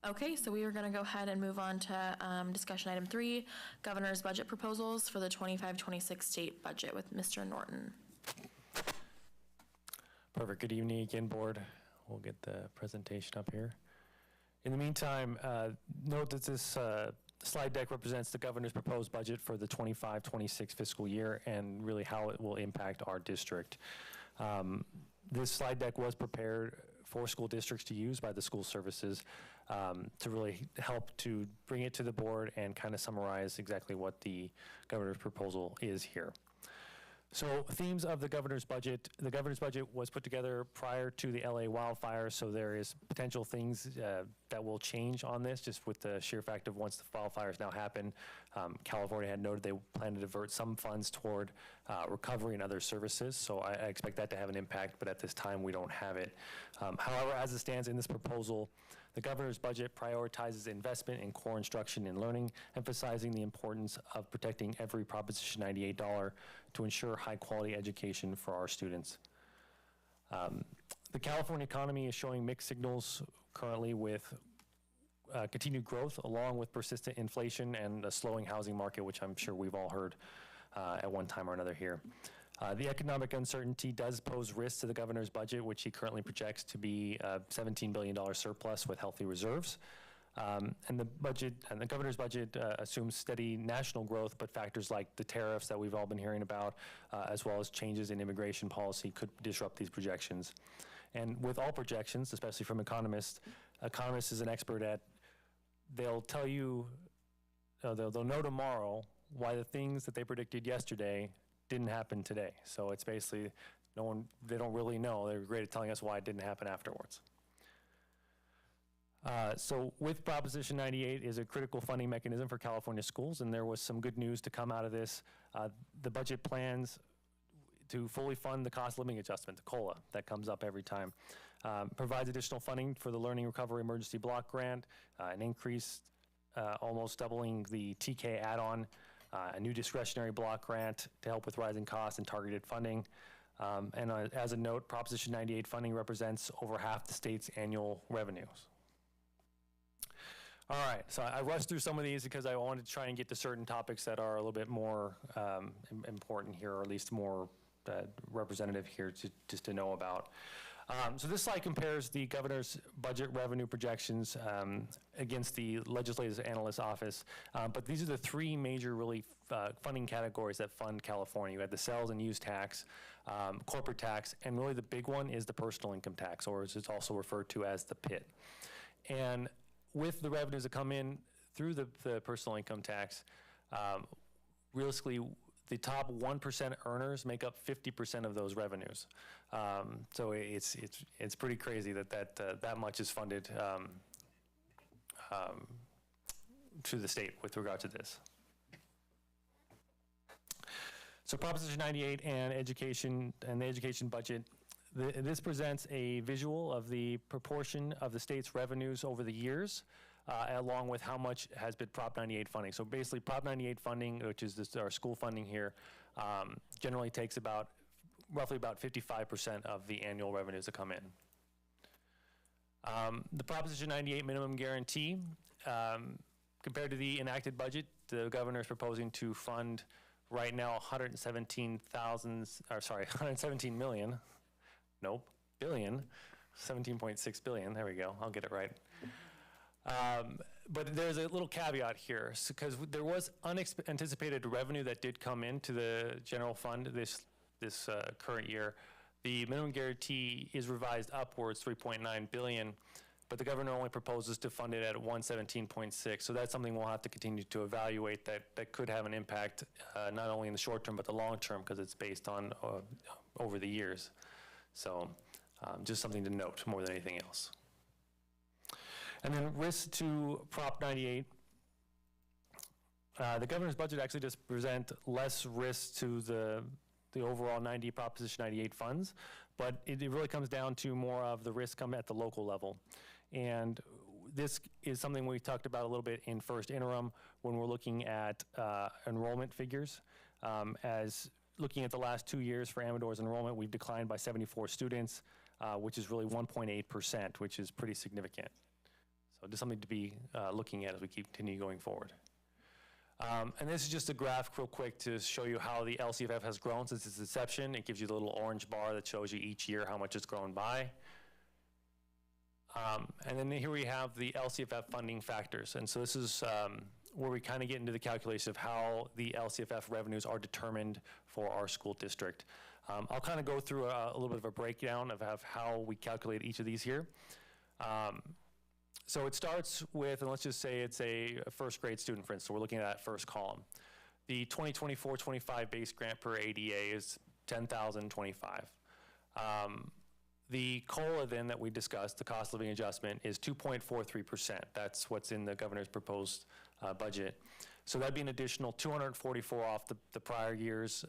Okay, so we are going to go ahead and move on to discussion item 3, governor's budget proposals for the 25-26 state budget with Mr. Norton. Perfect. Good evening again, board. We'll get the presentation up here. In the meantime, note that this slide deck represents the governor's proposed budget for the 25-26 fiscal year and really how it will impact our district. This slide deck was prepared for school districts to use by the school services to really help to bring it to the board and kind of summarize exactly what the governor's proposal is here. So themes of the governor's budget was put together prior to the LA wildfires, so there is potential things that will change on this just with the sheer fact of once the wildfires now happen. California had noted they plan to divert some funds toward recovery and other services, so I expect that to have an impact, but at this time we don't have it. However, as it stands in this proposal, the governor's budget prioritizes investment in core instruction and learning, emphasizing the importance of protecting every Proposition 98 dollar to ensure high-quality education for our students. The California economy is showing mixed signals currently with continued growth along with persistent inflation and a slowing housing market, which I'm sure we've all heard at one time or another here. The economic uncertainty does pose risks to the governor's budget, which he currently projects to be a $17 billion surplus with healthy reserves. And the governor's budget assumes steady national growth, but factors like the tariffs that we've all been hearing about, as well as changes in immigration policy could disrupt these projections. And with all projections, especially from economists is an expert at, they'll tell you, they'll know tomorrow why the things that they predicted yesterday didn't happen today. So it's basically they don't really know. They're great at telling us why it didn't happen afterwards. So with Proposition 98 is a critical funding mechanism for California schools, and there was some good news to come out of this. The budget plans to fully fund the cost of living adjustment, the COLA, that comes up every time. Provides additional funding for the Learning Recovery Emergency Block Grant, an increase almost doubling the TK add-on, a new discretionary block grant to help with rising costs and targeted funding. And as a note, Proposition 98 funding represents over half the state's annual revenues. All right, so I rushed through some of these because I wanted to try and get to certain topics that are a little bit more important here, or at least more representative here just to know about. So this slide compares the governor's budget revenue projections against the Legislative Analyst Office. But these are the three major really funding categories that fund California. You have the sales and use tax, corporate tax, and really the big one is the personal income tax, or as it's also referred to as the PIT. And with the revenues that come in through the personal income tax, realistically, the top 1% earners make up 50% of those revenues. So it's pretty crazy that much is funded to the state with regard to this. So Proposition 98 and education and the education budget, this presents a visual of the proportion of the state's revenues over the years, along with how much has been Prop 98 funding. So basically Prop 98 funding, which is our school funding here, generally takes roughly about 55% of the annual revenues that come in. The Proposition 98 minimum guarantee, compared to the enacted budget, the governor is proposing to fund right now 117 million, nope, billion, 17.6 billion, there we go, I'll get it right. But there's a little caveat here, because there was unanticipated revenue that did come into the general fund this current year. The minimum guarantee is revised upwards, 3.9 billion, but the governor only proposes to fund it at 117.6. So that's something we'll have to continue to evaluate that could have an impact, not only in the short term, but the long term, because it's based on over the years. So just something to note more than anything else. And then risks to Prop 98. The governor's budget actually does present less risks to the overall Proposition 98 funds, but it really comes down to more of the risk come at the local level. And this is something we talked about a little bit in first interim when we're looking at enrollment figures. As looking at the last 2 years for Amador's enrollment, we've declined by 74 students, which is really 1.8%, which is pretty significant. So just something to be looking at as we continue going forward. And this is just a graph real quick to show you how the LCFF has grown since its inception. It gives you the little orange bar that shows you each year how much it's grown by. And then here we have the LCFF funding factors. And so this is where we kind of get into the calculation of how the LCFF revenues are determined for our school district. I'll kind of go through a little bit of a breakdown of how we calculate each of these here. So it starts with, and let's just say it's a first grade student, for instance, so we're looking at that first column. The 2024-25 base grant per ADA is $10,025. The COLA then that we discussed, the cost of living adjustment, is 2.43%. That's what's in the governor's proposed budget. So that'd be an additional 244 off the prior year's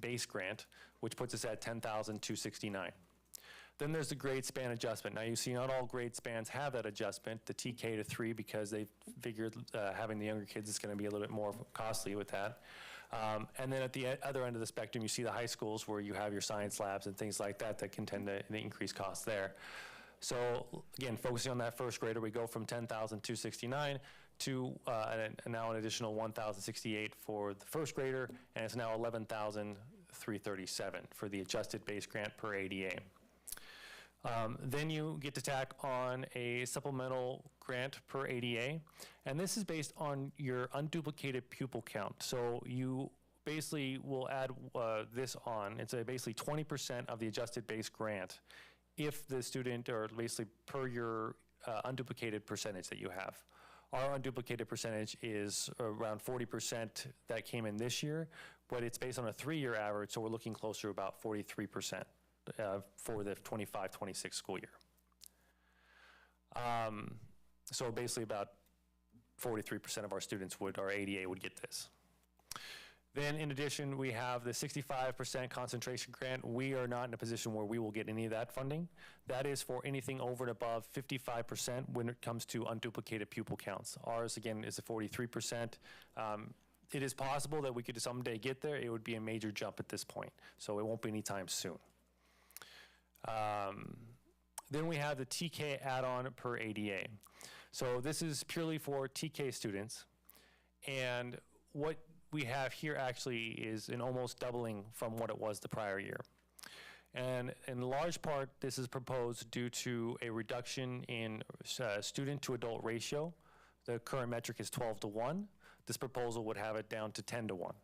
base grant, which puts us at 10,269. Then there's the grade span adjustment. Now you see not all grade spans have that adjustment, the TK to 3, because they figured having the younger kids is going to be a little bit more costly with that. And then at the other end of the spectrum, you see the high schools where you have your science labs and things like that can tend to increase costs there. So again, focusing on that first grader, we go from 10,269 to now an additional 1,068 for the first grader, and it's now 11,337 for the adjusted base grant per ADA. Then you get to tack on a supplemental grant per ADA, and this is based on your unduplicated pupil count. So you basically will add this on. It's basically 20% of the adjusted base grant if the student, or basically per your unduplicated percentage that you have. Our unduplicated percentage is around 40% that came in this year, but it's based on a 3-year average, so we're looking closer to about 43%. For the 25-26 school year. So basically about 43% of our students our ADA would get this. Then in addition, we have the 65% concentration grant. We are not in a position where we will get any of that funding. That is for anything over and above 55% when it comes to unduplicated pupil counts. Ours, again, is a 43%. It is possible that we could someday get there. It would be a major jump at this point, so it won't be anytime soon. Then we have the TK add-on per ADA. So this is purely for TK students. And what we have here actually is an almost doubling from what it was the prior year. And in large part, this is proposed due to a reduction in student to adult ratio. The current metric is 12:1. This proposal would have it down to 10:1.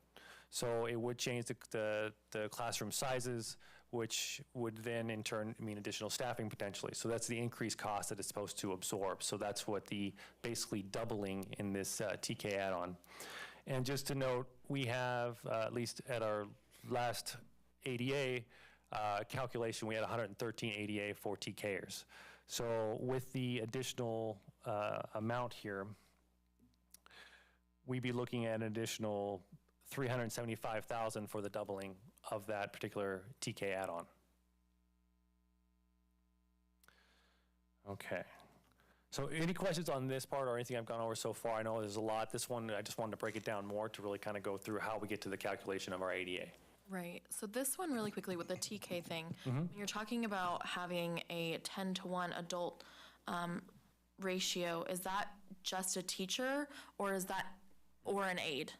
So it would change the classroom sizes, which would then in turn mean additional staffing potentially. So that's the increased cost that it's supposed to absorb. So that's what the basically doubling in this TK add-on. And just to note, we have, at least at our last ADA calculation, we had 113 ADA for TKers. So with the additional amount here, we'd be looking at an additional $375,000 for the doubling of that particular TK add-on. Okay. So any questions on this part or anything I've gone over so far? I know there's a lot. This one, I just wanted to break it down more to really kind of go through how we get to the calculation of our ADA. Right. So this one really quickly with the TK thing, when you're talking about having a 10:1 adult ratio, is that just a teacher or or an aide?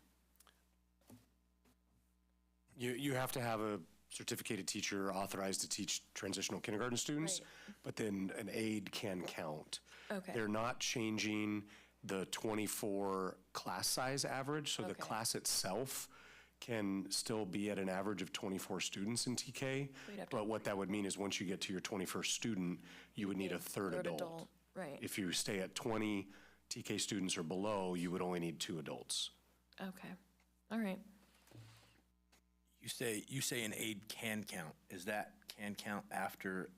You have to have a certificated teacher authorized to teach transitional kindergarten students, but then an aide can count. Okay. They're not changing the 24 class size average, so the class itself can still be at an average of 24 students in TK. But what that would mean is once you get to your 21st student, you would need a third adult. Right. If you stay at 20 TK students or below, you would only need 2 adults. Okay. All right. You say an aide can count. Is that can count after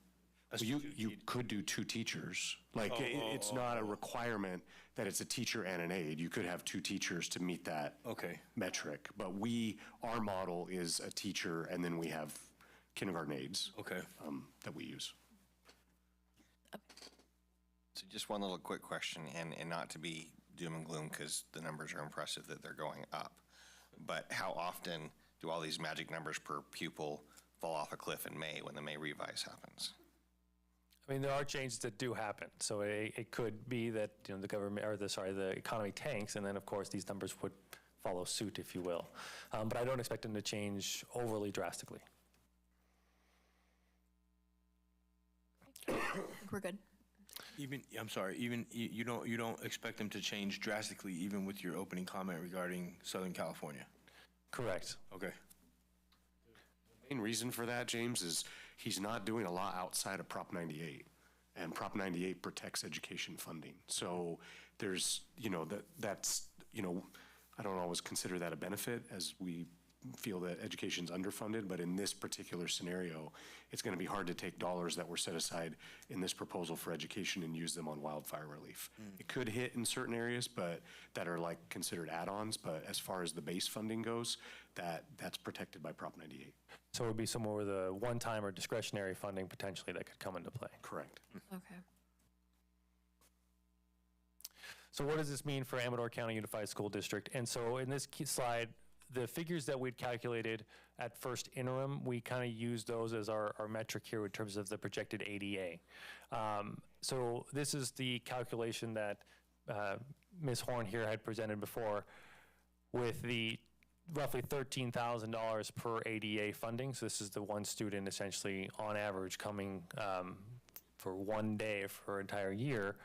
a You could do 2 teachers. Like, it's not a requirement that it's a teacher and an aide. You could have 2 teachers to meet that metric. But our model is a teacher, and then we have kindergarten aides that we use. So just one little quick question, and not to be doom and gloom, because the numbers are impressive that they're going up. But how often do all these magic numbers per pupil fall off a cliff in May when the May revise happens? I mean, there are changes that do happen. So it could be that, the government, or the economy tanks, and then of course these numbers would follow suit, if you will. But I don't expect them to change overly drastically. We're good. I'm sorry, you don't expect them to change drastically even with your opening comment regarding Southern California? Correct. Okay. The main reason for that, James, is he's not doing a lot outside of Prop 98. And Prop 98 protects education funding. So there's, that's, I don't always consider that a benefit, as we feel that education's underfunded, but in this particular scenario, it's going to be hard to take dollars that were set aside in this proposal for education and use them on wildfire relief. It could hit in certain areas, but that are like considered add-ons, but as far as the base funding goes, that's protected by Prop 98. So it would be somewhere with a one-time or discretionary funding potentially that could come into play. Correct. Okay. So what does this mean for Amador County Unified School District? And so in this slide, the figures that we'd calculated at first interim, we kind of used those as our metric here in terms of the projected ADA. So this is the calculation that Ms. Horn here had presented before with the roughly $13,000 per ADA funding. So this is the one student essentially on average coming for one day for an entire year.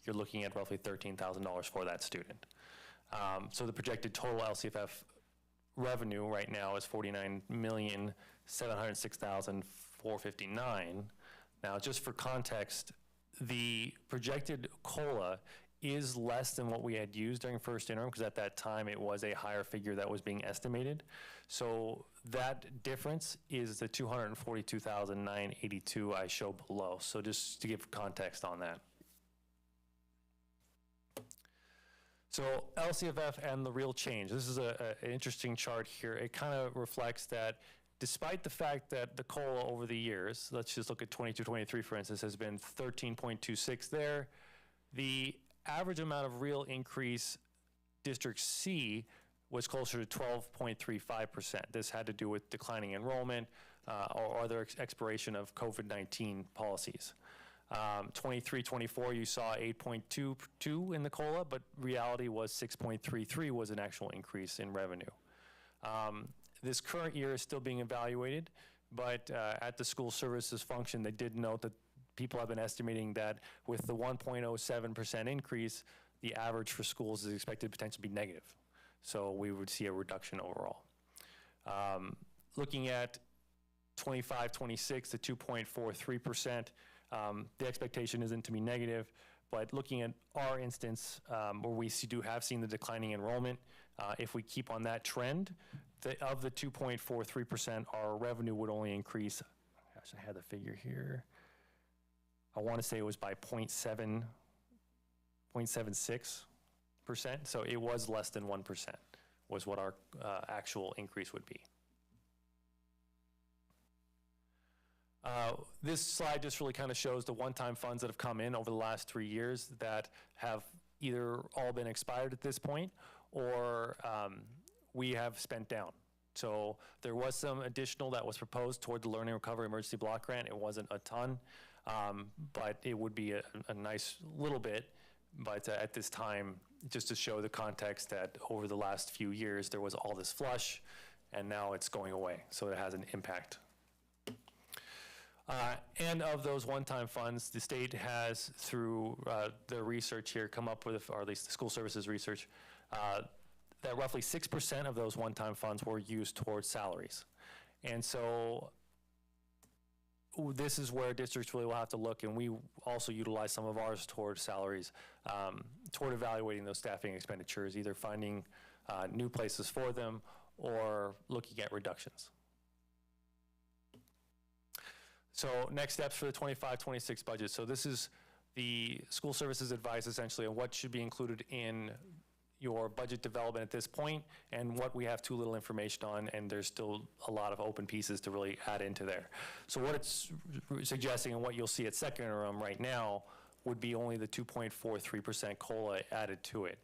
You're looking at roughly $13,000 for that student. So the projected total LCFF revenue right now is $49,706,459. Now, just for context, the projected COLA is less than what we had used during first interim, because at that time it was a higher figure that was being estimated. So that difference is the $242,982 I show below. So just to give context on that. So LCFF and the real change. This is an interesting chart here. It kind of reflects that despite the fact that the COLA over the years, let's just look at 22-23 for instance, has been 13.26 there, the average amount of real increase District C was closer to 12.35%. This had to do with declining enrollment or other expiration of COVID-19 policies. 23-24, you saw 8.22 in the COLA, but reality was 6.33 was an actual increase in revenue. This current year is still being evaluated, but at the school services function, they did note that people have been estimating that with the 1.07% increase, the average for schools is expected to potentially be negative. So we would see a reduction overall. Looking at 25-26, the 2.43%, the expectation isn't to be negative, but looking at our instance where we have seen the declining enrollment, if we keep on that trend, of the 2.43%, our revenue would only increase, gosh, I had the figure here. I want to say it was by 0.76%, so it was less than 1% was what our actual increase would be. This slide just really kind of shows the one-time funds that have come in over the last 3 years that have either all been expired at this point or we have spent down. So there was some additional that was proposed toward the Learning Recovery Emergency Block Grant. It wasn't a ton. but it would be a nice little bit. But at this time, just to show the context that over the last few years, there was all this flush, and now it's going away, so it has an impact. And of those one-time funds, the state has, through their research here, come up with, or at least the school services research, that roughly 6% of those one-time funds were used towards salaries. And so this is where districts really will have to look, and we also utilize some of ours toward salaries, toward evaluating those staffing expenditures, either finding new places for them or looking at reductions. So next steps for the 25-26 budget. So this is the school services advice essentially on what should be included in your budget development at this point and what we have too little information on, and there's still a lot of open pieces to really add into there. So what it's suggesting and what you'll see at second interim right now would be only the 2.43% COLA added to it.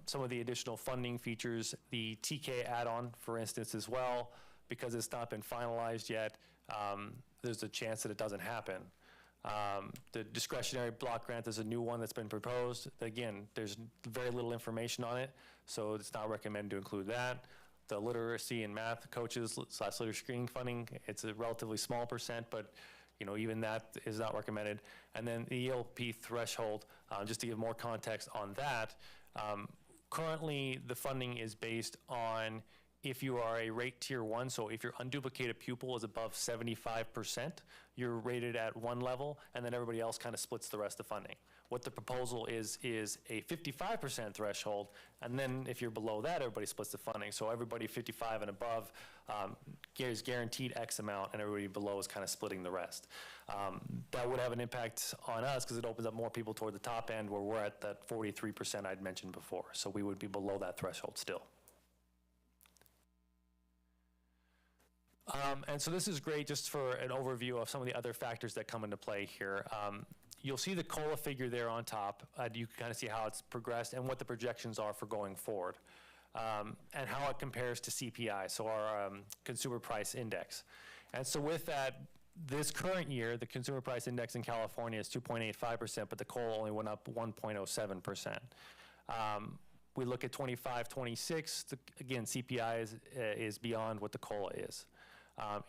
Some of the additional funding features, the TK add-on, for instance, as well, because it's not been finalized yet, there's a chance that it doesn't happen. The discretionary block grant is a new one that's been proposed. Again, there's very little information on it, so it's not recommended to include that. The literacy and math coaches / literacy screening funding, it's a relatively small percent, but even that is not recommended. And then the ELP threshold, just to give more context on that, currently the funding is based on if you are a rate tier 1, so if your unduplicated pupil is above 75%, you're rated at one level, and then everybody else kind of splits the rest of funding. What the proposal is a 55% threshold, and then if you're below that, everybody splits the funding. So everybody 55 and above is guaranteed X amount, and everybody below is kind of splitting the rest. That would have an impact on us because it opens up more people toward the top end where we're at that 43% I'd mentioned before. So we would be below that threshold still. And so this is great just for an overview of some of the other factors that come into play here. You'll see the COLA figure there on top. You can kind of see how it's progressed and what the projections are for going forward, and how it compares to CPI, so our Consumer Price Index. And so with that, this current year, the Consumer Price Index in California is 2.85%, but the COLA only went up 1.07%. We look at 25-26, again, CPI is beyond what the COLA is.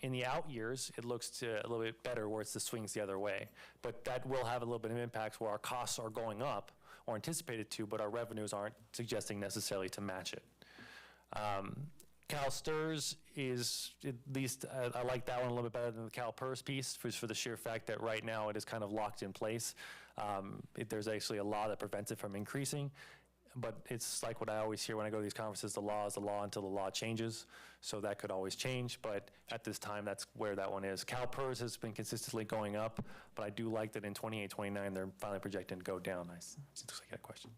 In the out years, it looks a little bit better where it's the swings the other way. But that will have a little bit of impacts where our costs are going up or anticipated to, but our revenues aren't suggesting necessarily to match it. CalSTRS is, at least I like that one a little bit better than the CalPERS piece for the sheer fact that right now it is kind of locked in place. There's actually a law that prevents it from increasing. But it's like what I always hear when I go to these conferences, the law is the law until the law changes. So that could always change, but at this time, that's where that one is. CalPERS has been consistently going up, but I do like that in 28, 29, they're finally projecting to go down. It looks like I got a question.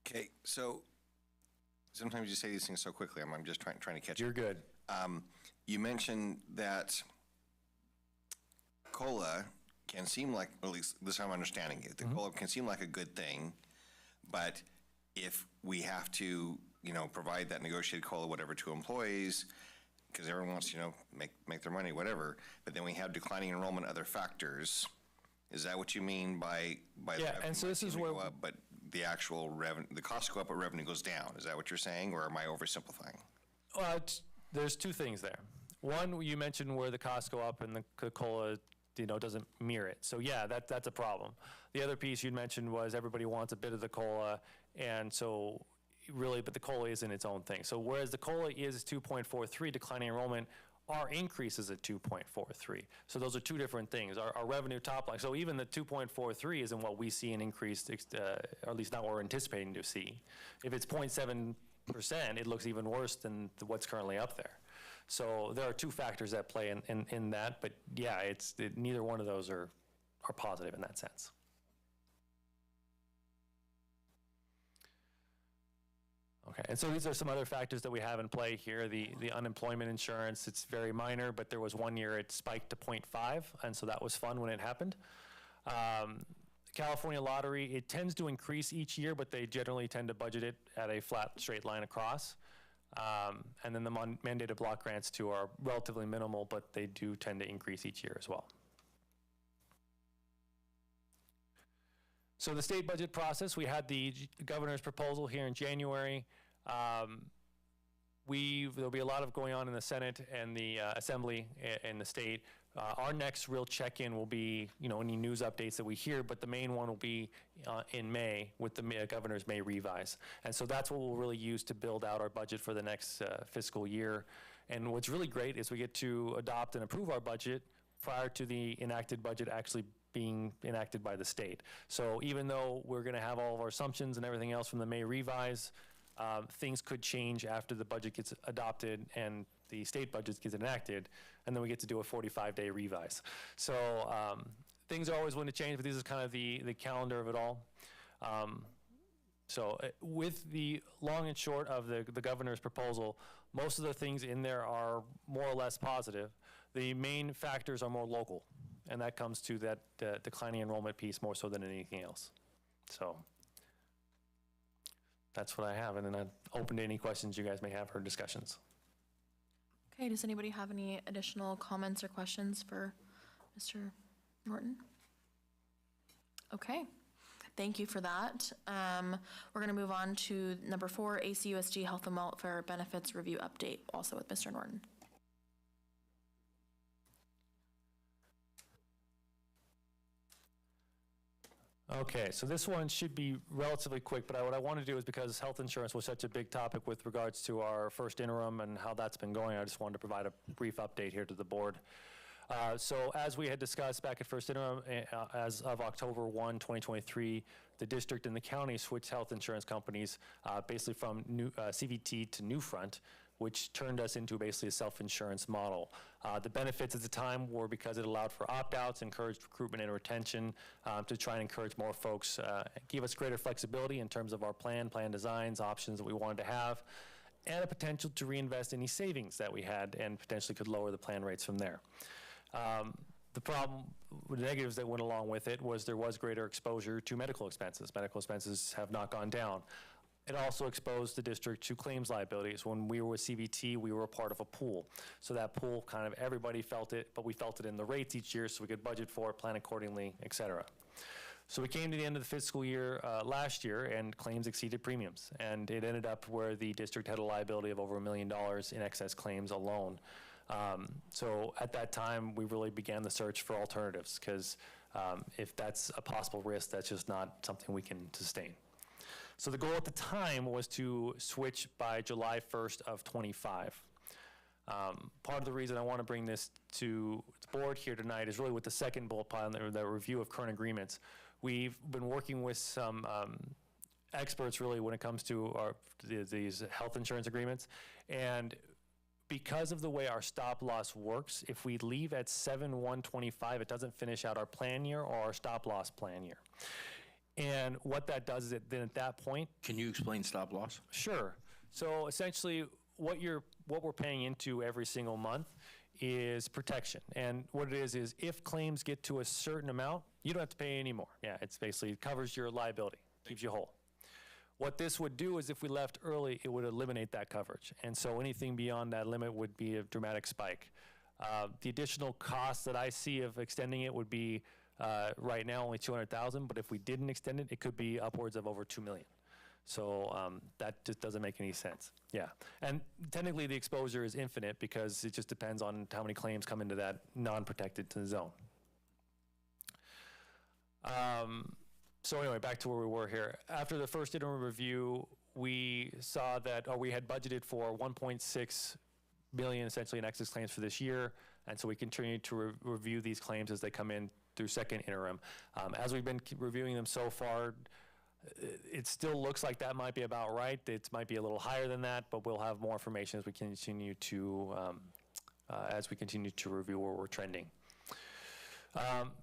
Okay, so sometimes you say these things so quickly, I'm just trying to catch You're good. You mentioned that COLA can seem like, or at least this is how I'm understanding it, the COLA can seem like a good thing, but if we have to, provide that negotiated COLA, whatever, to employees, because everyone wants to, make their money, whatever, but then we have declining enrollment, other factors. Is that what you mean by yeah? And so this is where, but the actual revenue, the costs go up, but revenue goes down. Is that what you're saying, or am I oversimplifying? There's two things there. One, you mentioned where the costs go up and the COLA, doesn't mirror it. So yeah, that's a problem. The other piece you'd mentioned was everybody wants a bit of the COLA, and so really, but the COLA isn't its own thing. So whereas the COLA is 2.43, declining enrollment, our increase is at 2.43. So those are two different things. Our revenue top line, so even the 2.43 isn't what we see an increased, or at least not what we're anticipating to see. If it's 0.7%, it looks even worse than what's currently up there. So there are two factors that play in that, but yeah, neither one of those are positive in that sense. Okay, and so these are some other factors that we have in play here. The unemployment insurance, it's very minor, but there was one year it spiked to 0.5, and so that was fun when it happened. California lottery, it tends to increase each year, but they generally tend to budget it at a flat, straight line across. And then the mandated block grants too are relatively minimal, but they do tend to increase each year as well. So the state budget process, we had the governor's proposal here in January. There'll be a lot of going on in the Senate and the Assembly and the state. Our next real check-in will be, any news updates that we hear, but the main one will be in May with the governor's May revise. And so that's what we'll really use to build out our budget for the next fiscal year. And what's really great is we get to adopt and approve our budget prior to the enacted budget actually being enacted by the state. So even though we're going to have all of our assumptions and everything else from the May revise, things could change after the budget gets adopted and the state budget gets enacted, and then we get to do a 45-day revise. So things are always going to change, but this is kind of the calendar of it all. So with the long and short of the governor's proposal, most of the things in there are more or less positive. The main factors are more local, and that comes to that declining enrollment piece more so than anything else. So that's what I have, and then I'm open to any questions you guys may have or discussions. Okay, does anybody have any additional comments or questions for Mr. Norton? Okay, thank you for that. We're going to move on to number 4, ACUSD Health and Welfare Benefits Review Update, also with Mr. Norton. Okay, so this one should be relatively quick, but what I want to do is, because health insurance was such a big topic with regards to our first interim and how that's been going, I just wanted to provide a brief update here to the board. So as we had discussed back at first interim, as of October 1, 2023, the district and the county switched health insurance companies basically from CVT to Newfront, which turned us into basically a self-insurance model. The benefits at the time were because it allowed for opt-outs, encouraged recruitment and retention to try and encourage more folks, give us greater flexibility in terms of our plan designs, options that we wanted to have, and a potential to reinvest any savings that we had and potentially could lower the plan rates from there. The problem, the negatives that went along with it was there was greater exposure to medical expenses. Medical expenses have not gone down. It also exposed the district to claims liabilities. When we were with CVT, we were a part of a pool. So that pool, kind of everybody felt it, but we felt it in the rates each year so we could budget for it, plan accordingly, et cetera. So we came to the end of the fiscal year last year, and claims exceeded premiums. And it ended up where the district had a liability of over $1 million in excess claims alone. So at that time, we really began the search for alternatives, because if that's a possible risk, that's just not something we can sustain. So the goal at the time was to switch by July 1st of 25. Part of the reason I want to bring this to the board here tonight is really with the second bullet point, the review of current agreements. We've been working with some experts really when it comes to these health insurance agreements. And because of the way our stop loss works, if we leave at 7/1/25, it doesn't finish out our plan year or our stop loss plan year. And what that does is then at that point. Can you explain stop loss? Sure. So essentially what we're paying into every single month is protection. And what it is if claims get to a certain amount, you don't have to pay anymore. Yeah, it's basically it covers your liability, keeps you whole. What this would do is if we left early, it would eliminate that coverage. And so anything beyond that limit would be a dramatic spike. The additional cost that I see of extending it would be right now only $200,000, but if we didn't extend it, it could be upwards of over $2 million. So that just doesn't make any sense. Yeah, and technically the exposure is infinite because it just depends on how many claims come into that non-protected zone. So anyway, back to where we were here. After the first interim review, we saw that we had budgeted for 1.6 million essentially in excess claims for this year, and so we continue to review these claims as they come in through second interim. As we've been reviewing them so far, it still looks like that might be about right. It might be a little higher than that, but we'll have more information as we continue to review where we're trending.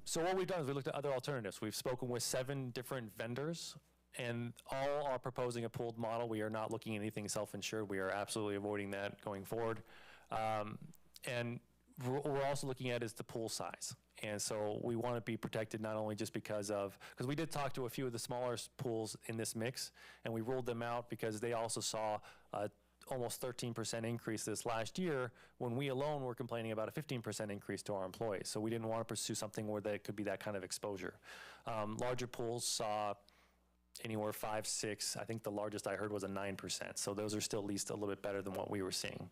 So what we've done is we looked at other alternatives. We've spoken with 7 different vendors, and all are proposing a pooled model. We are not looking at anything self-insured. We are absolutely avoiding that going forward. And what we're also looking at is the pool size. And so we want to be protected not only just because we did talk to a few of the smaller pools in this mix, and we ruled them out because they also saw almost 13% increase this last year, when we alone were complaining about a 15% increase to our employees. So we didn't want to pursue something where there could be that kind of exposure. Larger pools saw anywhere 5, 6. I think the largest I heard was a 9%. So those are still at least a little bit better than what we were seeing.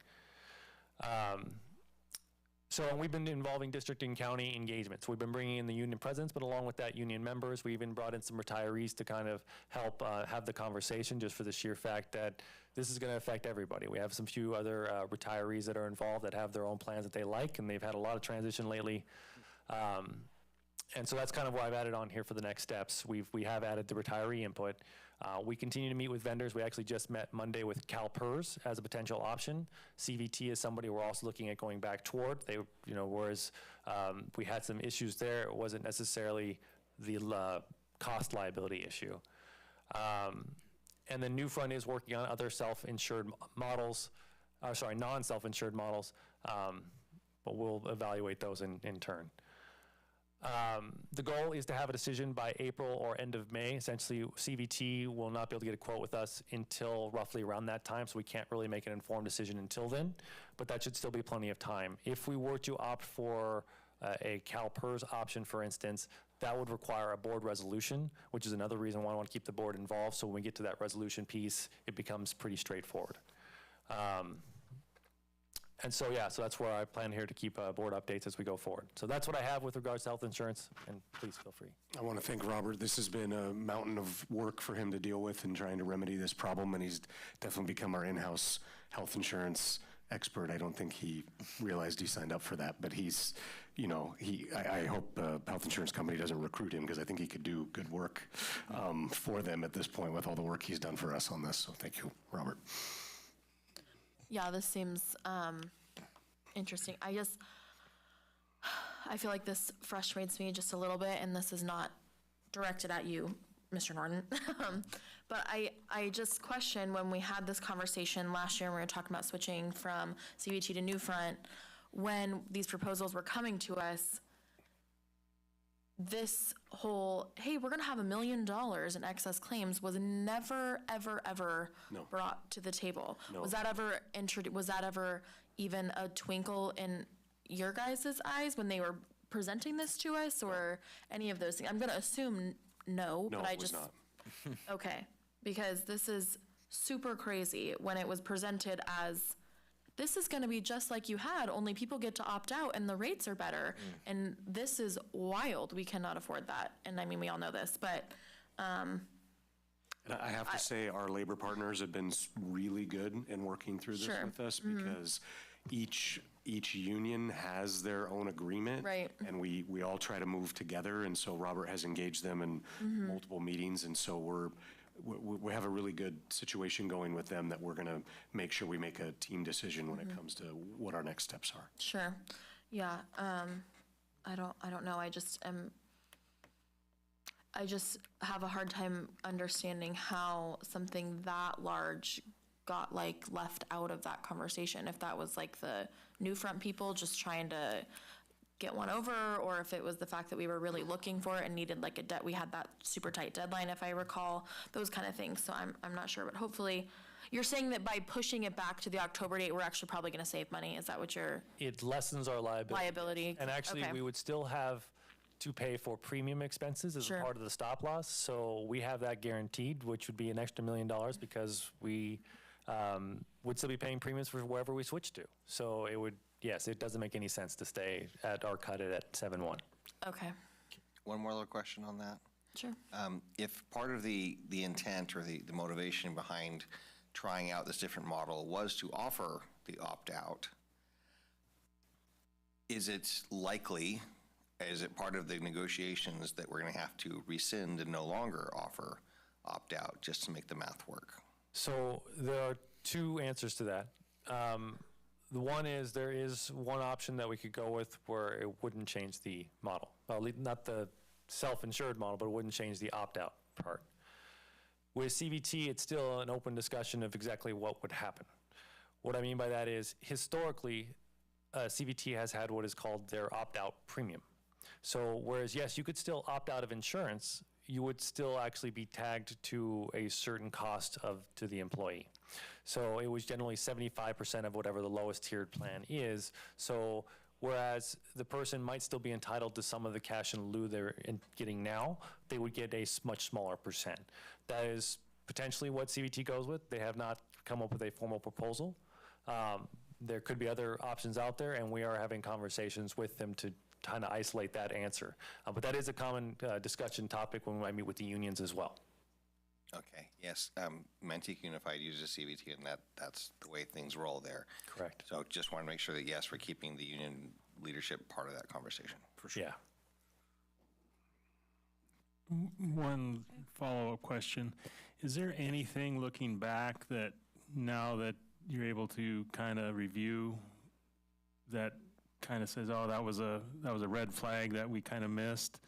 So we've been involving district and county engagements. We've been bringing in the union presidents, but along with that, union members. We even brought in some retirees to kind of help have the conversation, just for the sheer fact that this is going to affect everybody. We have some few other retirees that are involved that have their own plans that they like, and they've had a lot of transition lately. And so that's kind of why I've added on here for the next steps. We have added the retiree input. We continue to meet with vendors. We actually just met Monday with CalPERS as a potential option. CVT is somebody we're also looking at going back toward. They, whereas we had some issues there, it wasn't necessarily the cost liability issue. And then Newfront is working on other self-insured models, non-self-insured models, but we'll evaluate those in turn. The goal is to have a decision by April or end of May. Essentially, CVT will not be able to get a quote with us until roughly around that time, so we can't really make an informed decision until then, but that should still be plenty of time. If we were to opt for a CalPERS option, for instance, that would require a board resolution, which is another reason why I want to keep the board involved, so when we get to that resolution piece, it becomes pretty straightforward. And so, yeah, so that's where I plan here to keep board updates as we go forward. So that's what I have with regards to health insurance, and please feel free. I want to thank Robert. This has been a mountain of work for him to deal with in trying to remedy this problem, and he's definitely become our in-house health insurance expert. I don't think he realized he signed up for that, but he's, I hope the health insurance company doesn't recruit him, because I think he could do good work for them at this point with all the work he's done for us on this. So thank you, Robert. Yeah, this seems interesting. I feel like this frustrates me just a little bit, and this is not directed at you, Mr. Norton. But I just question, when we had this conversation last year and we were talking about switching from CVT to Newfront, when these proposals were coming to us, this whole, hey, we're going to have $1 million in excess claims was never, ever, ever brought to the table. No. Was that ever even a twinkle in your guys' eyes when they were presenting this to us, or any of those things? I'm going to assume no, but I just, not. Okay, because this is super crazy when it was presented as, this is going to be just like you had, only people get to opt out and the rates are better. And this is wild. We cannot afford that. And I mean, we all know this, but. And I have to say, our labor partners have been really good in working through this with us, because each union has their own agreement. Right. And we all try to move together. And so Robert has engaged them in multiple meetings. And so we have a really good situation going with them, that we're going to make sure we make a team decision when it comes to what our next steps are. Sure. Yeah. I don't know. I just have a hard time understanding how something that large got left out of that conversation. If that was the Newfront people just trying to get one over, or if it was the fact that we were really looking for it and needed we had that super tight deadline, if I recall, those kind of things. So I'm not sure, but hopefully you're saying that by pushing it back to the October date, we're actually probably going to save money. Is that what It lessens our liability. And actually, we would still have to pay for premium expenses as a part of the stop loss. So we have that guaranteed, which would be an extra $1 million, because we would still be paying premiums for wherever we switch to. So it would, yes, it doesn't make any sense to stay at or cut it at 7-1. Okay. One more little question on that. Sure. If part of the intent or the motivation behind trying out this different model was to offer the opt-out, is it likely, is it part of the negotiations, that we're going to have to rescind and no longer offer opt-out just to make the math work? So there are two answers to that. The one is, there is one option that we could go with where it wouldn't change the model. Well, not the self-insured model, but it wouldn't change the opt-out part. With CVT, it's still an open discussion of exactly what would happen. What I mean by that is, historically, CVT has had what is called their opt-out premium. So whereas, yes, you could still opt out of insurance, you would still actually be tagged to a certain cost to the employee. So it was generally 75% of whatever the lowest tiered plan is. So whereas the person might still be entitled to some of the cash in lieu they're getting now, they would get a much smaller percent. That is potentially what CVT goes with. They have not come up with a formal proposal. There could be other options out there, and we are having conversations with them to kind of isolate that answer. But that is a common discussion topic when I meet with the unions as well. Okay, yes. Manteca Unified uses CVT, and that's the way things roll there. Correct. So just want to make sure that, yes, we're keeping the union leadership part of that conversation. For sure. Yeah. One follow-up question. Is there anything looking back that now that you're able to kind of review that kind of says, oh, that was a red flag that we kind of missed?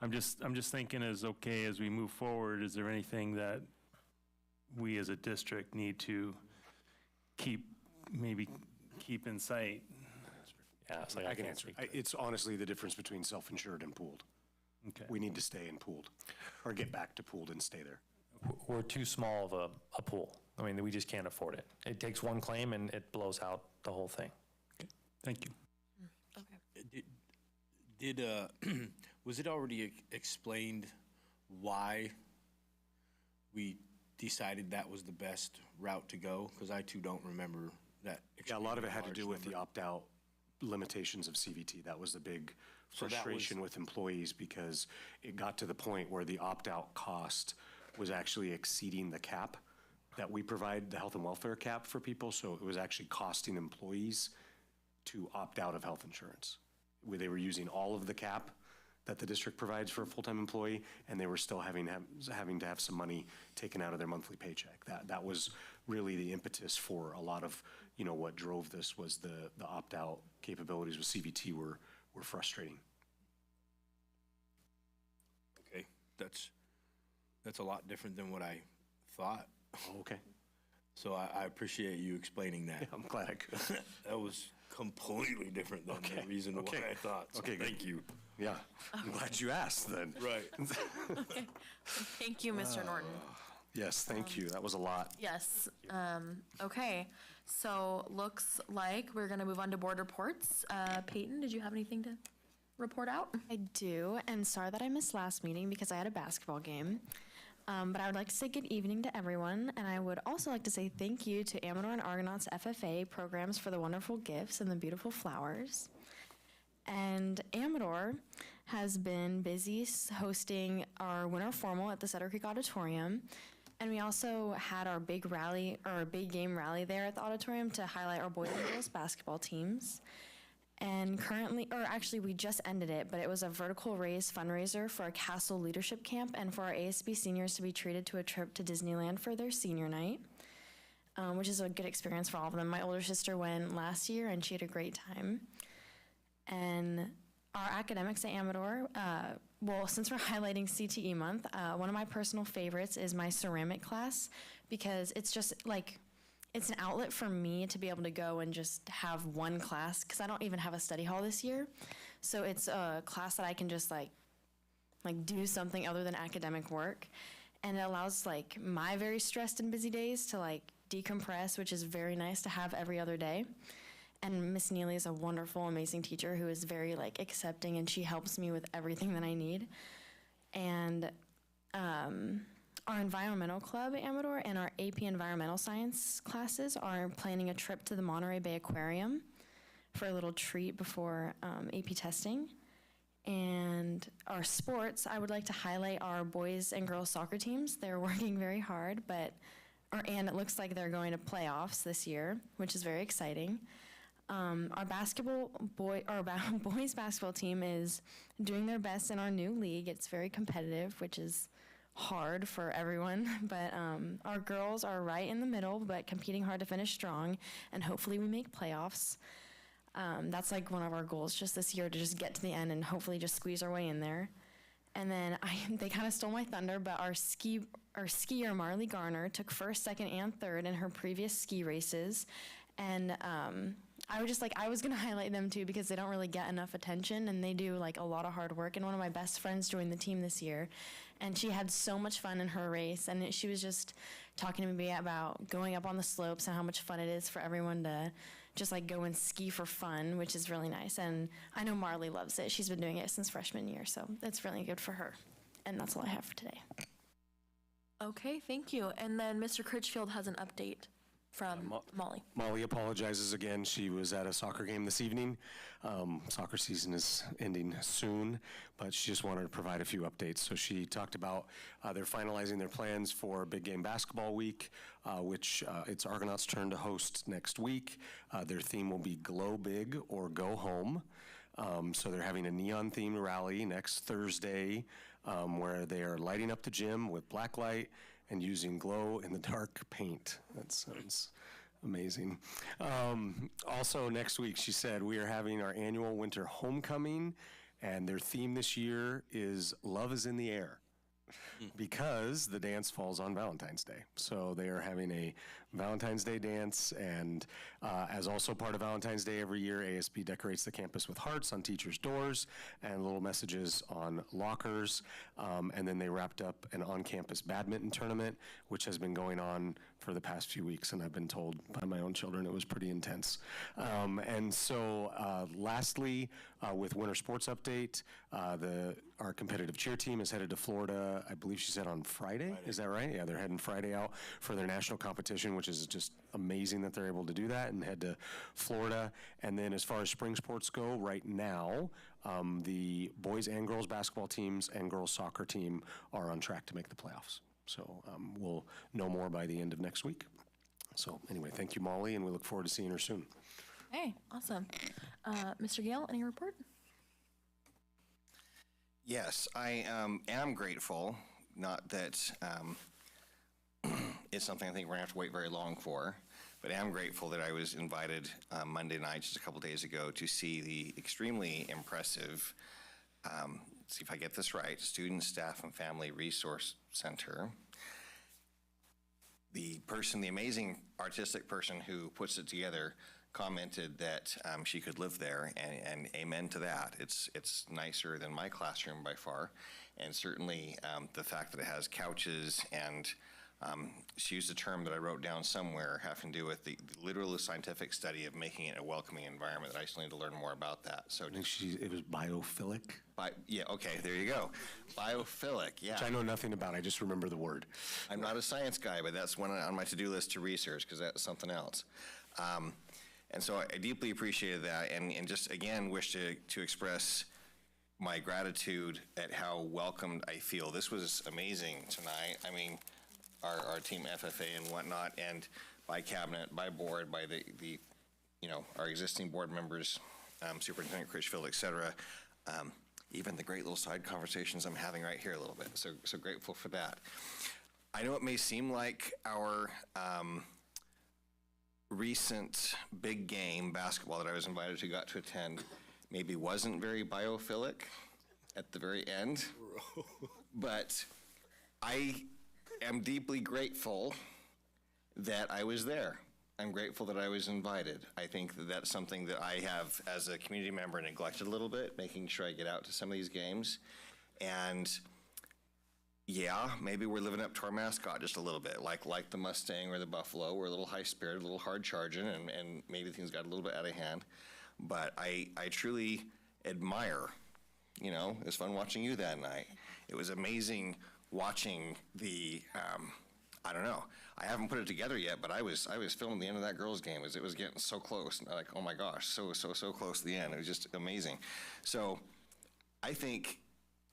I'm just thinking as we move forward, is there anything that we as a district need to keep in sight? Yeah, so I can answer. It's honestly the difference between self-insured and pooled. Okay. We need to stay in pooled, or get back to pooled and stay there. We're too small of a pool. I mean, we just can't afford it. It takes one claim and it blows out the whole thing. Okay. Thank you. Was it already explained why we decided that was the best route to go? Because I too don't remember that. Yeah, a lot of it had to do with the opt-out limitations of CVT. That was the big frustration with employees, because it got to the point where the opt-out cost was actually exceeding the cap that we provide, the health and welfare cap for people. So it was actually costing employees to opt out of health insurance. Where they were using all of the cap that the district provides for a full-time employee, and they were still having to have some money taken out of their monthly paycheck. That was really the impetus for a lot of, what drove this was the opt-out capabilities with CVT were frustrating. Okay, that's a lot different than what I thought. Oh, okay. So I appreciate you explaining that. Yeah, I'm glad I could. That was completely different than the reason why I thought. So Okay, good. thank you. Yeah, I'm glad you asked then. Right. Okay. Thank you, Mr. Norton. Yes, thank you. That was a lot. Yes. Okay. So looks like we're going to move on to board reports. Peyton, did you have anything to report out? I do, and sorry that I missed last meeting because I had a basketball game. But I would like to say good evening to everyone, and I would also like to say thank you to Amador and Argonaut's FFA programs for the wonderful gifts and the beautiful flowers. And Amador has been busy hosting our winter formal at the Cedar Creek Auditorium, and we also had our big rally, or our big game rally there at the auditorium to highlight our boys and girls basketball teams. And actually we just ended it, but it was a vertical raise fundraiser for a Castle Leadership Camp and for our ASB seniors to be treated to a trip to Disneyland for their senior night, which is a good experience for all of them. My older sister went last year and she had a great time. And our academics at Amador, since we're highlighting CTE month, one of my personal favorites is my ceramic class, because it's just it's an outlet for me to be able to go and just have one class, because I don't even have a study hall this year. So it's a class that I can just do something other than academic work. And it allows my very stressed and busy days to decompress, which is very nice to have every other day. And Miss Neely is a wonderful, amazing teacher who is very accepting, and she helps me with everything that I need. And our environmental club at Amador and our AP Environmental Science classes are planning a trip to the Monterey Bay Aquarium for a little treat before AP testing. And our sports, I would like to highlight our boys and girls soccer teams. They're working very hard, and it looks like they're going to playoffs this year, which is very exciting. Our boys basketball team is doing their best in our new league. It's very competitive, which is hard for everyone, but our girls are right in the middle, but competing hard to finish strong, and hopefully we make playoffs. That's one of our goals just this year, to just get to the end and hopefully just squeeze our way in there. And then they kind of stole my thunder, but our skier Marley Garner took first, second, and third in her previous ski races, and I was going to highlight them too because they don't really get enough attention and they do like a lot of hard work. And one of my best friends joined the team this year and she had so much fun in her race. And she was just talking to me about going up on the slopes and how much fun it is for everyone to just like go and ski for fun, which is really nice. And I know Marley loves it. She's been doing it since freshman year, so it's really good for her. And that's all I have for today. Okay, thank you. And then Mr. Critchfield has an update from Molly. Molly apologizes again. She was at a soccer game this evening. Soccer season is ending soon, but she just wanted to provide a few updates. So she talked about they're finalizing their plans for Big Game Basketball Week, which it's Argonauts' turn to host next week. Their theme will be Glow Big or Go Home. So they're having a neon-themed rally next Thursday where they are lighting up the gym with black light and using glow-in-the-dark paint. That sounds amazing. Also, next week, she said, we are having our annual winter homecoming, and their theme this year is Love is in the Air, because the dance falls on Valentine's Day. So they are having a Valentine's Day dance, and as also part of Valentine's Day every year, ASB decorates the campus with hearts on teachers' doors and little messages on lockers. And then they wrapped up an on-campus badminton tournament, which has been going on for the past few weeks, and I've been told by my own children it was pretty intense. And so lastly, with winter sports update, our competitive cheer team is headed to Florida, I believe she said on Friday. Is that right? Yeah, they're heading Friday out for their national competition, which is just amazing that they're able to do that and head to Florida. And then as far as spring sports go, right now, the boys and girls basketball teams and girls soccer team are on track to make the playoffs. So we'll know more by the end of next week. So anyway, thank you, Molly, and we look forward to seeing her soon. Hey, awesome. Mr. Gale, any report? Yes, I am grateful, not that it's something I think we're going to have to wait very long for, but I am grateful that I was invited Monday night, just a couple days ago, to see the extremely impressive, see if I get this right, Student, Staff, and Family Resource Center. The amazing artistic person who puts it together commented that she could live there, and amen to that. It's nicer than my classroom by far, and certainly the fact that it has couches and she used a term that I wrote down somewhere having to do with the literal scientific study of making it a welcoming environment. I still need to learn more about that. So I think it was biophilic. Yeah, okay, there you go. Biophilic, yeah. Which I know nothing about, I just remember the word. I'm not a science guy, but that's one on my to-do list to research, because that's something else. And so I deeply appreciated that, and just again wish to express my gratitude at how welcomed I feel. This was amazing tonight. I mean, our team FFA and whatnot, and by cabinet, by board, by the our existing board members, Superintendent Critchfield, et cetera. Even the great little side conversations I'm having right here a little bit. So grateful for that. I know it may seem like our recent big game basketball that I was invited to, got to attend, maybe wasn't very biophilic at the very end, but I am deeply grateful that I was there. I'm grateful that I was invited. I think that that's something that I have, as a community member, neglected a little bit, making sure I get out to some of these games. And yeah, maybe we're living up to our mascot just a little bit, like the Mustang or the Buffalo. We're a little high-spirited, a little hard-charging, and maybe things got a little bit out of hand. But I truly admire, it was fun watching you that night. It was amazing watching the, I don't know, I haven't put it together yet, but I was filming the end of that girls' game as it was getting so close. And like, oh my gosh, so close to the end. It was just amazing. So I think,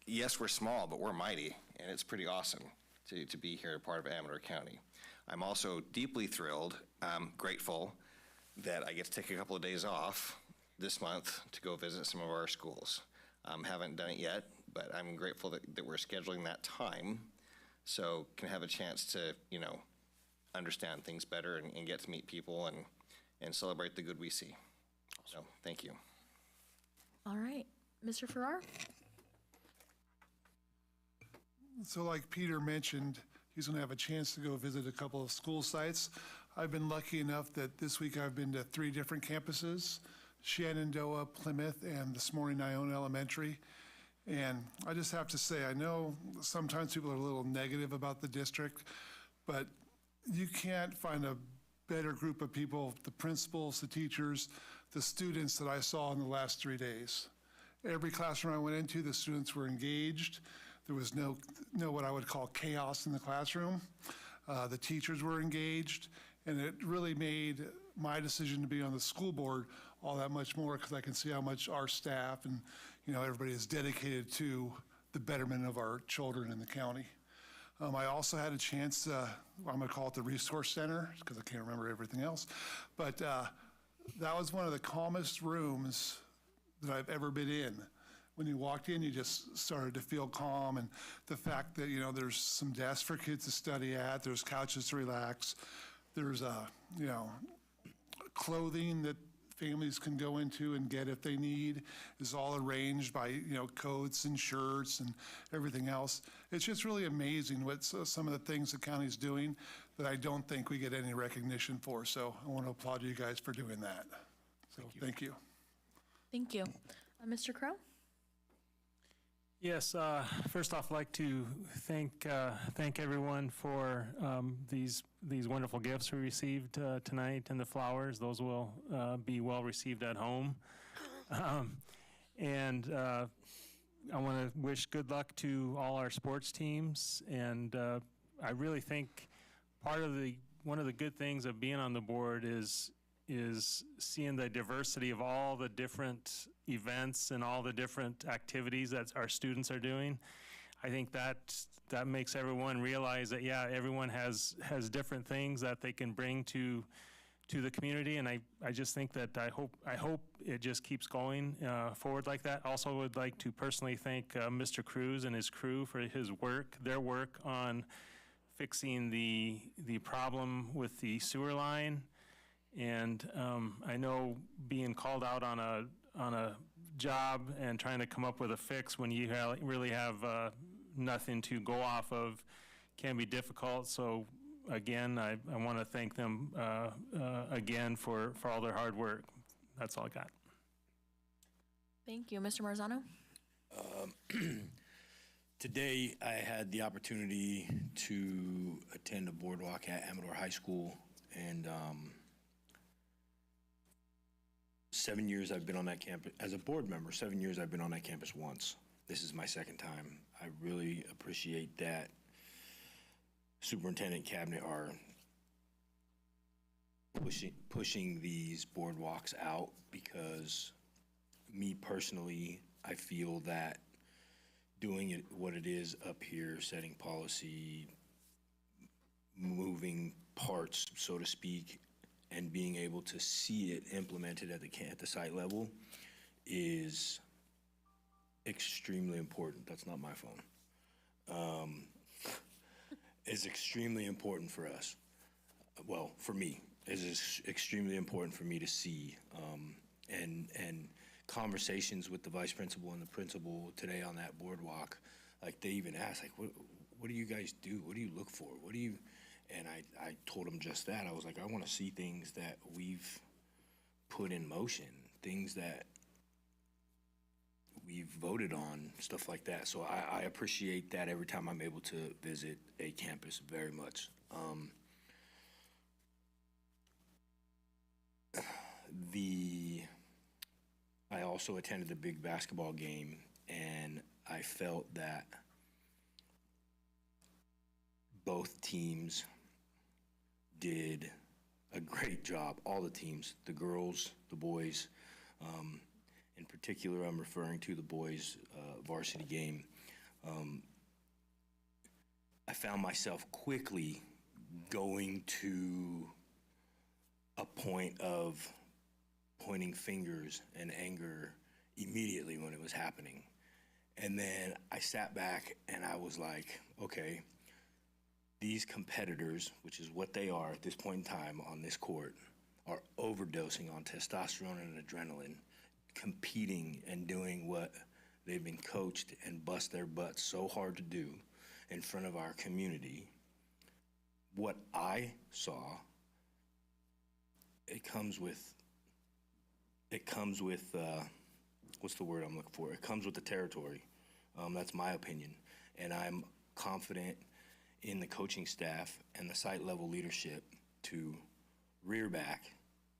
yes, we're small, but we're mighty, and it's pretty awesome to be here, a part of Amador County. I'm also deeply thrilled, grateful that I get to take a couple of days off this month to go visit some of our schools. Haven't done it yet, but I'm grateful that we're scheduling that time so can have a chance to, understand things better and get to meet people and celebrate the good we see. So thank you. All right. Mr. Farrar? So like Peter mentioned, he's going to have a chance to go visit a couple of school sites. I've been lucky enough that this week I've been to 3 different campuses, Shenandoah, Plymouth, and this morning Ione Elementary. And I just have to say, I know sometimes people are a little negative about the district, but you can't find a better group of people, the principals, the teachers, the students that I saw in the last 3 days. Every classroom I went into, the students were engaged. There was no what I would call chaos in the classroom. The teachers were engaged, and it really made my decision to be on the school board all that much more, because I can see how much our staff and everybody is dedicated to the betterment of our children in the county. I also had a chance, I'm going to call it the Resource Center, because I can't remember everything else, but that was one of the calmest rooms that I've ever been in. When you walked in, you just started to feel calm, and the fact that, there's some desks for kids to study at, there's couches to relax, there's, clothing that families can go into and get if they need, is all arranged by, coats and shirts and everything else. It's just really amazing what some of the things the county's doing that I don't think we get any recognition for. So I want to applaud you guys for doing that. So thank you. Thank you. Mr. Crow? Yes, first off, I'd like to thank everyone for these wonderful gifts we received tonight, and the flowers. Those will be well received at home. And I want to wish good luck to all our sports teams. And I really think one of the good things of being on the board is seeing the diversity of all the different events and all the different activities that our students are doing. I think that makes everyone realize that, yeah, everyone has different things that they can bring to the community, and I just think that I hope it just keeps going forward like that. Also would like to personally thank Mr. Cruz and his crew for their work on fixing the problem with the sewer line. And I know being called out on a job and trying to come up with a fix when you really have nothing to go off of can be difficult. So again, I want to thank them again for all their hard work. That's all I got. Thank you. Mr. Marzano? Today, I had the opportunity to attend a boardwalk at Amador High School, and 7 years I've been on that campus. As a board member, 7 years I've been on that campus once. This is my second time. I really appreciate that superintendent cabinet are pushing these boardwalks out, because me personally, I feel that doing it what it is up here, setting policy, moving parts, so to speak, and being able to see it implemented at the site level is extremely important. That's not my phone. Is extremely important for us. Well, for me, is extremely important for me to see. And conversations with the vice principal and the principal today on that boardwalk, like they even asked, like, what do you guys do? What do you look for? What do you? And I told them just that. I was like, I want to see things that we've put in motion, things that we've voted on, stuff like that. So I appreciate that every time I'm able to visit a campus very much. I also attended the big basketball game, and I felt that both teams did a great job. All the teams, the girls, the boys. In particular, I'm referring to the boys' varsity game. I found myself quickly going to a point of pointing fingers and anger immediately when it was happening. And then I sat back and I was like, okay, these competitors, which is what they are at this point in time on this court, are overdosing on testosterone and adrenaline, competing and doing what they've been coached and bust their butts so hard to do in front of our community. What I saw it comes with, what's the word I'm looking for? It comes with the territory. That's my opinion. And I'm confident in the coaching staff and the site level leadership to rear back,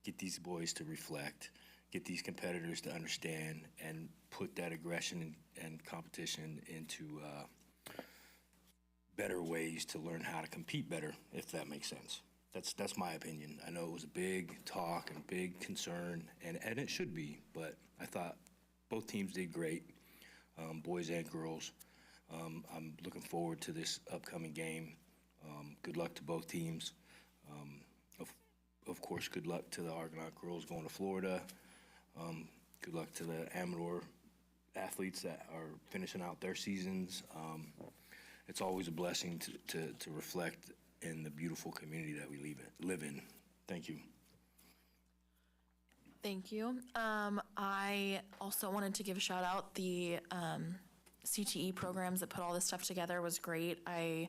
get these boys to reflect, get these competitors to understand, and put that aggression and competition into better ways to learn how to compete better, if that makes sense. That's my opinion. I know it was a big talk and big concern, and it should be, but I thought both teams did great, boys and girls. I'm looking forward to this upcoming game. Good luck to both teams. Of course, good luck to the Argonaut girls going to Florida. Good luck to the Amador athletes that are finishing out their seasons. It's always a blessing to reflect in the beautiful community that we live in. Thank you. Thank you. I also wanted to give a shout out. The CTE programs that put all this stuff together was great. I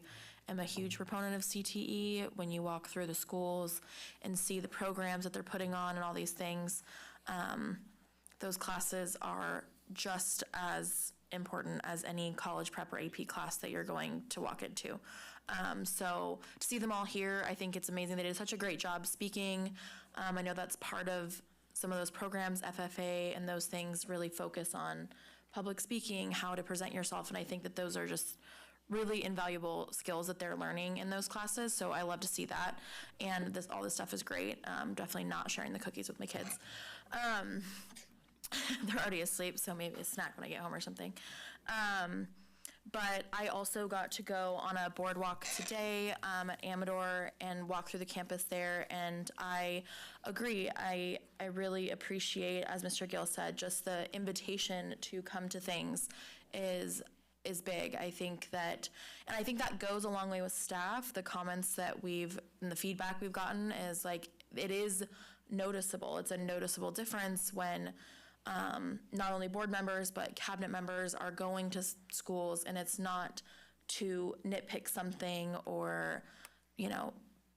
am a huge proponent of CTE. When you walk through the schools and see the programs that they're putting on and all these things, those classes are just as important as any college prep or AP class that you're going to walk into. So to see them all here, I think it's amazing. They did such a great job speaking. I know that's part of some of those programs, FFA and those things really focus on public speaking, how to present yourself, and I think that those are just really invaluable skills that they're learning in those classes, so I love to see that, and all this stuff is great. Definitely not sharing the cookies with my kids. They're already asleep, so maybe a snack when I get home or something. But I also got to go on a boardwalk today at Amador and walk through the campus there, and I agree. I really appreciate, as Mr. Gill said, just the invitation to come to things is big. I think that goes a long way with staff. The comments that and the feedback we've gotten is like, it is noticeable. It's a noticeable difference when not only board members but cabinet members are going to schools, and it's not to nitpick something or,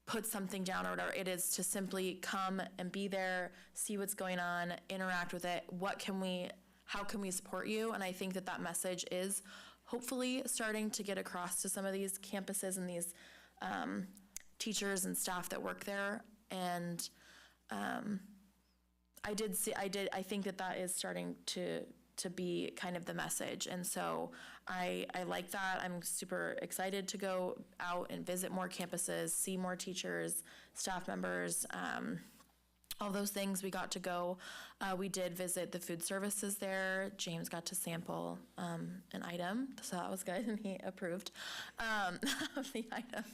put something down or whatever. It is to simply come and be there, see what's going on, interact with it. How can we support you? And I think that message is hopefully starting to get across to some of these campuses and these teachers and staff that work there. And I think that is starting to be kind of the message. And so I like that. I'm super excited to go out and visit more campuses, see more teachers, staff members, all those things. We got to go. We did visit the food services there. James got to sample an item, so that was good, and he approved of the item.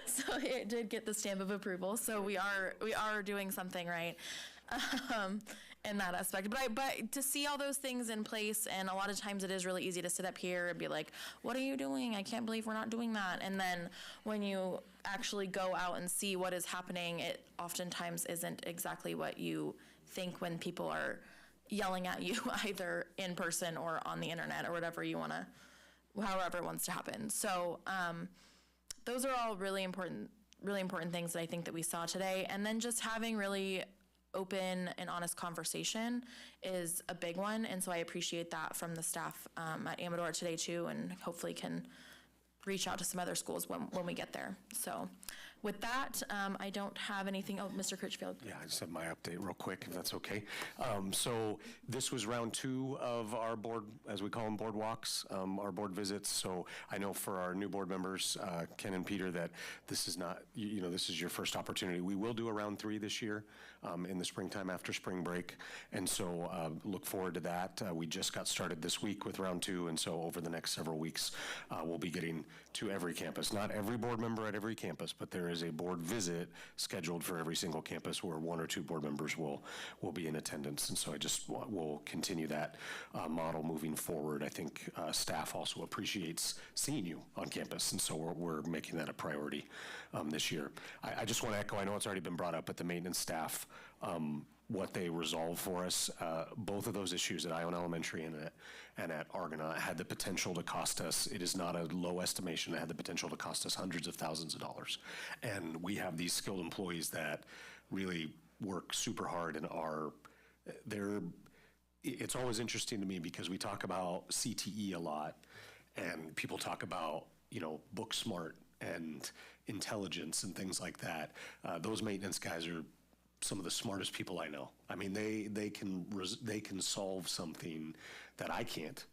so it did get the stamp of approval. So we are doing something right in that aspect. But to see all those things in place, and a lot of times it is really easy to sit up here and be like, "What are you doing? I can't believe we're not doing that." And then when you actually go out and see what is happening, it oftentimes isn't exactly what you think when people are yelling at you either in person or on the internet or whatever however it wants to happen. So those are all really important things that I think that we saw today. And then just having really open and honest conversation is a big one. And so I appreciate that from the staff at Amador today too, and hopefully can reach out to some other schools when we get there. So with that, I don't have anything. Oh, Mr. Critchfield. Yeah, I just have my update real quick, if that's okay. So this was round 2 of our board, as we call them, board walks, our board visits. So I know for our new board members, Ken and Peter, that this is not, this is your first opportunity. We will do a round 3 this year in the springtime after spring break. And so look forward to that. We just got started this week with round 2. And so over the next several weeks, we'll be getting to every campus. Not every board member at every campus, but there is a board visit scheduled for every single campus where 1 or 2 board members will be in attendance. And so I just will continue that model moving forward. I think staff also appreciates seeing you on campus, and so we're making that a priority this year. I just want to echo, I know it's already been brought up, but the maintenance staff what they resolve for us. Both of those issues at Ione Elementary and at Argonaut had the potential to cost us, it is not a low estimation, it had the potential to cost us hundreds of thousands of dollars. And we have these skilled employees that really work super hard and it's always interesting to me because we talk about CTE a lot and people talk about, book smart and intelligence and things like that. Those maintenance guys are some of the smartest people I know. I mean, they can solve something that I can't.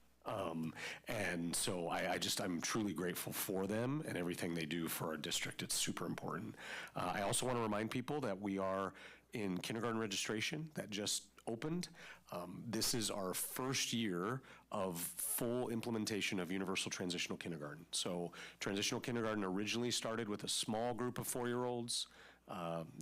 And so I'm truly grateful for them and everything they do for our district. It's super important. I also want to remind people that we are in kindergarten registration that just opened. This is our first year of full implementation of universal transitional kindergarten. So transitional kindergarten originally started with a small group of 4-year-olds.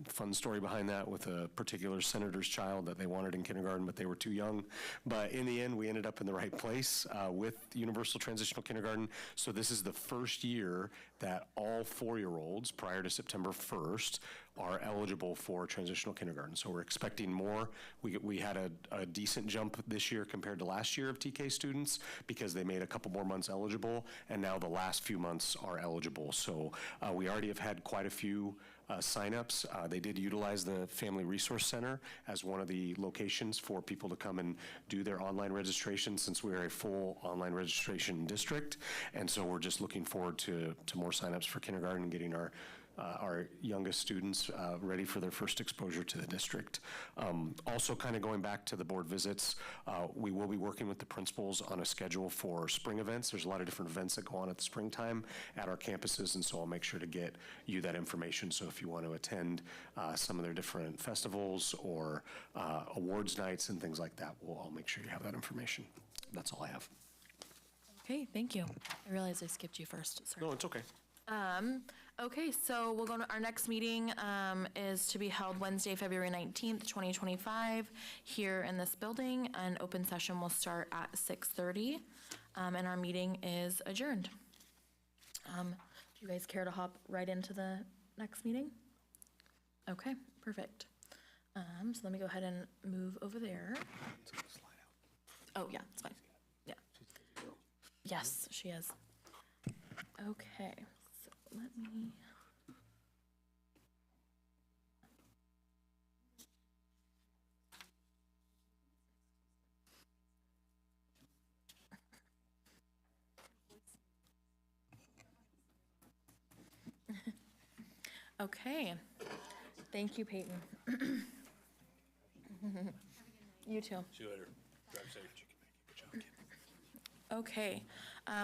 Fun story behind that with a particular senator's child that they wanted in kindergarten, but they were too young. But in the end, we ended up in the right place with universal transitional kindergarten. So this is the first year that all 4-year-olds prior to September 1st are eligible for transitional kindergarten. So we're expecting more. We had a decent jump this year compared to last year of TK students because they made a couple more months eligible, and now the last few months are eligible. So we already have had quite a few signups. They did utilize the Family Resource Center as one of the locations for people to come and do their online registration since we are a full online registration district. And so we're just looking forward to more signups for kindergarten and getting our youngest students ready for their first exposure to the district. Also kind of going back to the board visits, we will be working with the principals on a schedule for spring events. There's a lot of different events that go on at the springtime at our campuses, and so I'll make sure to get you that information. So if you want to attend some of their different festivals or awards nights and things like that, I'll make sure you have that information. That's all I have. Okay, thank you. I realized I skipped you first. Sorry. No, it's okay. Okay, so we'll go to our next meeting is to be held Wednesday, February 19th, 2025, here in this building. An open session will start at 6:30, and our meeting is adjourned. Do you guys care to hop right into the next meeting? Okay, perfect. So let me go ahead and move over there. Oh, yeah, it's fine. Yeah. Yes, she is. Okay. Let me. Okay. Thank you, Peyton. You too. See you later. Drive safe. Good job. Okay,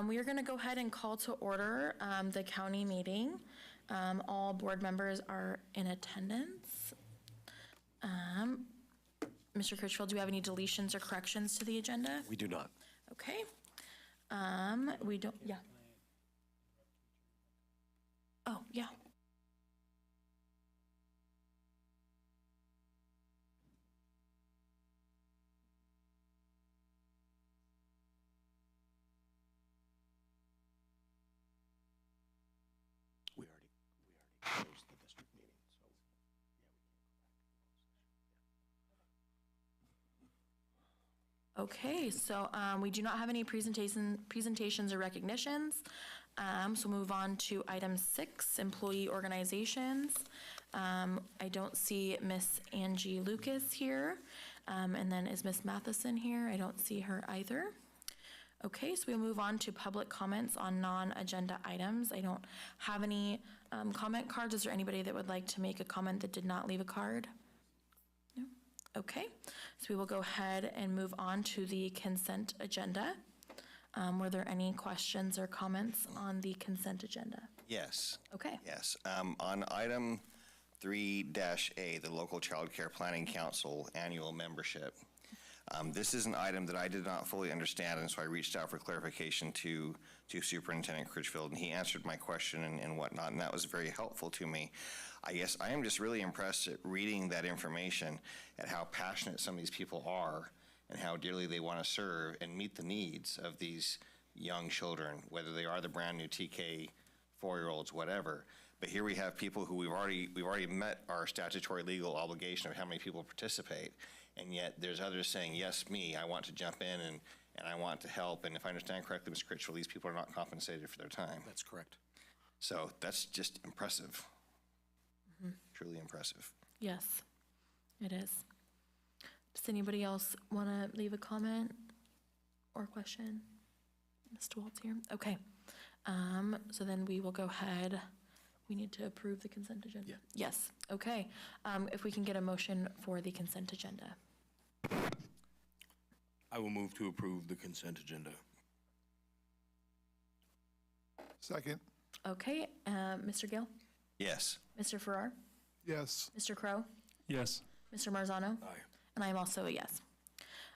we are going to go ahead and call to order the county meeting. All board members are in attendance. Mr. Critchfield, do you have any deletions or corrections to the agenda? We do not. Okay. We don't, yeah. Oh, yeah. Close the district meeting, so yeah, we can't go back. Okay, so we do not have any presentations or recognitions. So move on to item 6, employee organizations. I don't see Miss Angie Lucas here. And then is Miss Matheson here? I don't see her either. Okay, so we'll move on to public comments on non-agenda items. I don't have any comment cards. Is there anybody that would like to make a comment that did not leave a card? No? Okay, so we will go ahead and move on to the consent agenda. Were there any questions or comments on the consent agenda? Yes. Okay. Yes. On item 3-A, the Local Child Care Planning Council annual membership, this is an item that I did not fully understand, and so I reached out for clarification to Superintendent Critchfield, and he answered my question and whatnot, and that was very helpful to me. I guess I am just really impressed at reading that information at how passionate some of these people are and how dearly they want to serve and meet the needs of these young children, whether they are the brand new TK 4-year-olds, whatever. But here we have people who we've already met our statutory legal obligation of how many people participate, and yet there's others saying, yes, me, I want to jump in and I want to help. And if I understand correctly, Mr. Critchfield, these people are not compensated for their time. That's correct. So that's just impressive. Truly impressive. Yes, it is. Does anybody else want to leave a comment or question? Mr. Waltz here? Okay. So then we will go ahead. We need to approve the consent agenda. Yes. Okay. If we can get a motion for the consent agenda. I will move to approve the consent agenda. Second. Okay. Mr. Gill? Yes. Mr. Farrar? Yes. Mr. Crow? Yes. Mr. Marzano? Aye. And I am also a yes.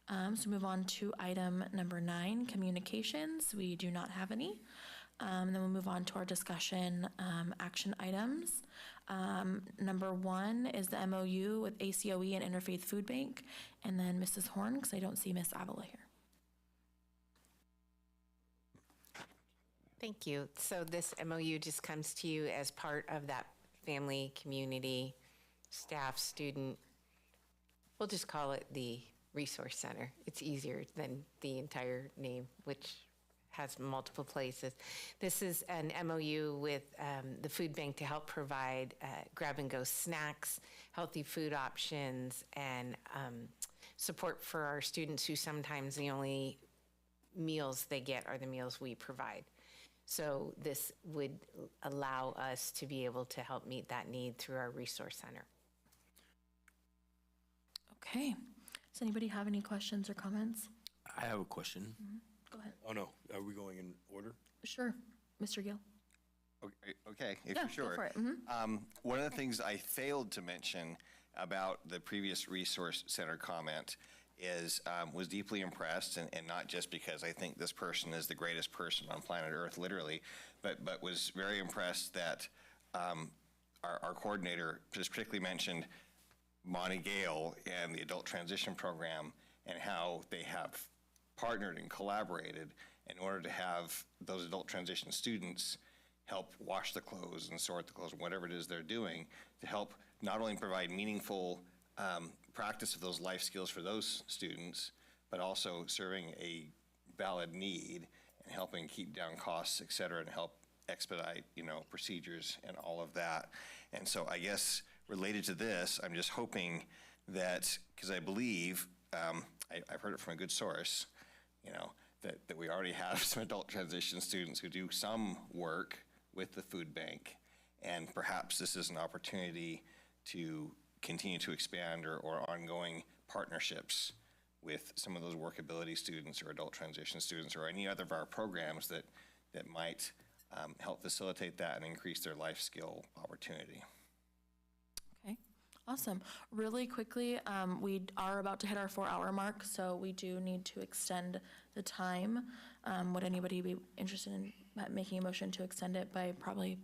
So move on to item number 9, communications. We do not have any. Then we'll move on to our discussion action items. Number 1 is the MOU with ACOE and Interfaith Food Bank. And then Mrs. Horn, because I don't see Miss Avila here. Thank you. So this MOU just comes to you as part of that family, community, staff, student. We'll just call it the Resource Center. It's easier than the entire name, which has multiple places. This is an MOU with the food bank to help provide grab-and-go snacks, healthy food options, and support for our students who sometimes the only meals they get are the meals we provide. So this would allow us to be able to help meet that need through our Resource Center. Okay. Does anybody have any questions or comments? I have a question. Go ahead. Oh, no. Are we going in order? Sure. Mr. Gill? Okay, if Yeah, you're sure. go for it. One of the things I failed to mention about the previous Resource Center comment is, was deeply impressed, and not just because I think this person is the greatest person on planet Earth, literally, but was very impressed that our coordinator just particularly mentioned Monty Gale and the Adult Transition Program and how they have partnered and collaborated in order to have those adult transition students help wash the clothes and sort the clothes, whatever it is they're doing, to help not only provide meaningful practice of those life skills for those students, but also serving a valid need and helping keep down costs, et cetera, and help expedite, procedures and all of that. And so I guess related to this, I'm just hoping that, because I believe, I've heard it from a good source, that we already have some adult transition students who do some work with the food bank, and perhaps this is an opportunity to continue to expand or ongoing partnerships with some of those workability students or adult transition students or any other of our programs that might help facilitate that and increase their life skill opportunity. Okay, awesome. Really quickly, we are about to hit our 4-hour mark, so we do need to extend the time. Would anybody be interested in making a motion to extend it by probably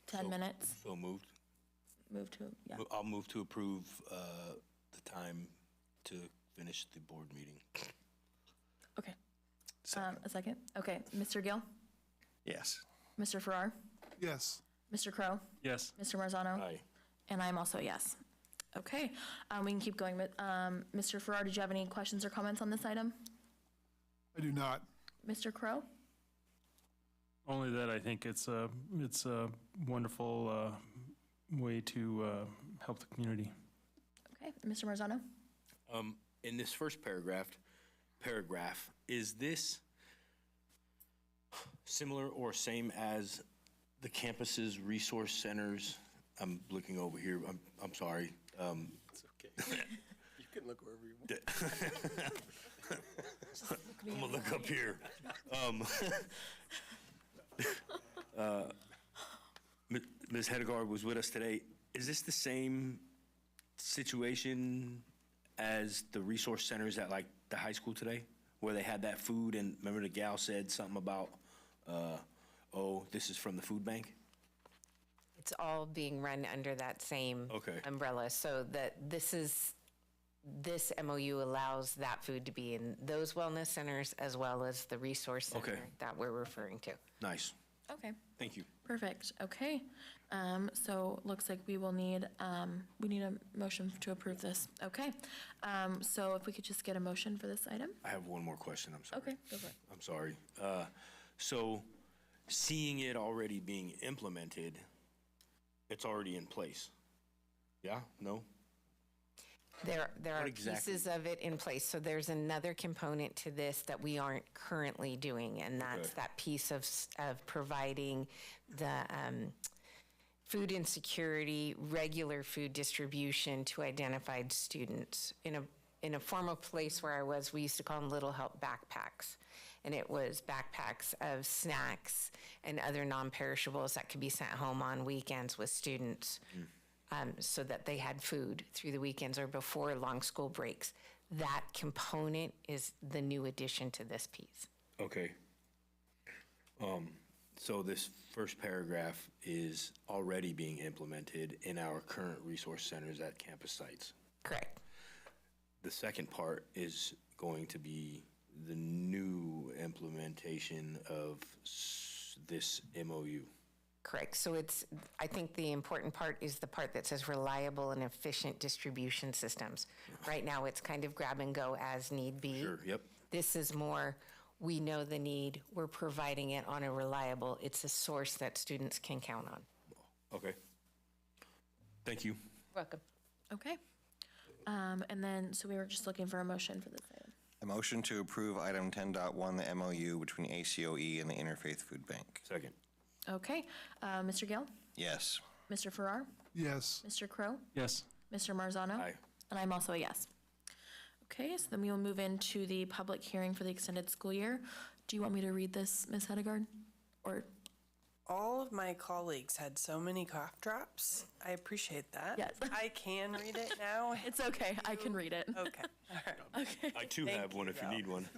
10 minutes? So moved. Move to, yeah. I'll move to approve the time to finish the board meeting. Okay. A second? Okay, Mr. Gill? Yes. Mr. Farrar? Yes. Mr. Crow? Yes. Mr. Marzano? Aye. And I'm also a yes. Okay, we can keep going. Mr. Farrar, did you have any questions or comments on this item? I do not. Mr. Crow? Only that I think it's a wonderful way to help the community. Okay, Mr. Marzano? In this first paragraph, is this similar or same as the campus's resource centers? I'm looking over here. I'm sorry. It's okay. You can look wherever you want. I'm gonna look up here. Ms. Hedegaard was with us today. Is this the same situation as the resource centers at like the high school today, where they had that food and remember the gal said something about, this is from the food bank? It's all being run under that same umbrella, so that this MOU allows that food to be in those wellness centers as well as the resource center that we're referring to. Nice. Okay. Thank you. Perfect. Okay. So looks like we need a motion to approve this. Okay. So if we could just get a motion for this item? I have one more question, I'm sorry. Okay, go for it. I'm sorry. So seeing it already being implemented, it's already in place? Yeah? No? There are What exactly? pieces of it in place. So there's another component to this that we aren't currently doing, and that's Okay. that piece of providing the food insecurity, regular food distribution to identified students. In a former place where I was, we used to call them Little Help backpacks. And it was backpacks of snacks and other non-perishables that could be sent home on weekends with students. So that they had food through the weekends or before long school breaks. That component is the new addition to this piece. Okay. So this first paragraph is already being implemented in our current resource centers at campus sites. Correct. The second part is going to be the new implementation of this MOU. Correct. So I think the important part is the part that says reliable and efficient distribution systems. Right now, it's kind of grab and go as need be. Sure, yep. This is more, we know the need, we're providing it on a reliable, it's a source that students can count on. Okay. Thank you. Welcome. Okay. And then, so we were just looking for a motion for this item. A motion to approve item 10.1, the MOU between ACOE and the Interfaith Food Bank. Second. Okay. Mr. Gill? Yes. Mr. Farrar? Yes. Mr. Crow? Yes. Mr. Marzano? Aye. And I'm also a yes. Okay, so then we will move into the public hearing for the extended school year. Do you want me to read this, Ms. Hedegaard? Or All of my colleagues had so many cough drops. I appreciate that. Yes. I can read it now. it's okay, I can read it. Okay. All right. Okay. I too Thank have one you, if you though. need one.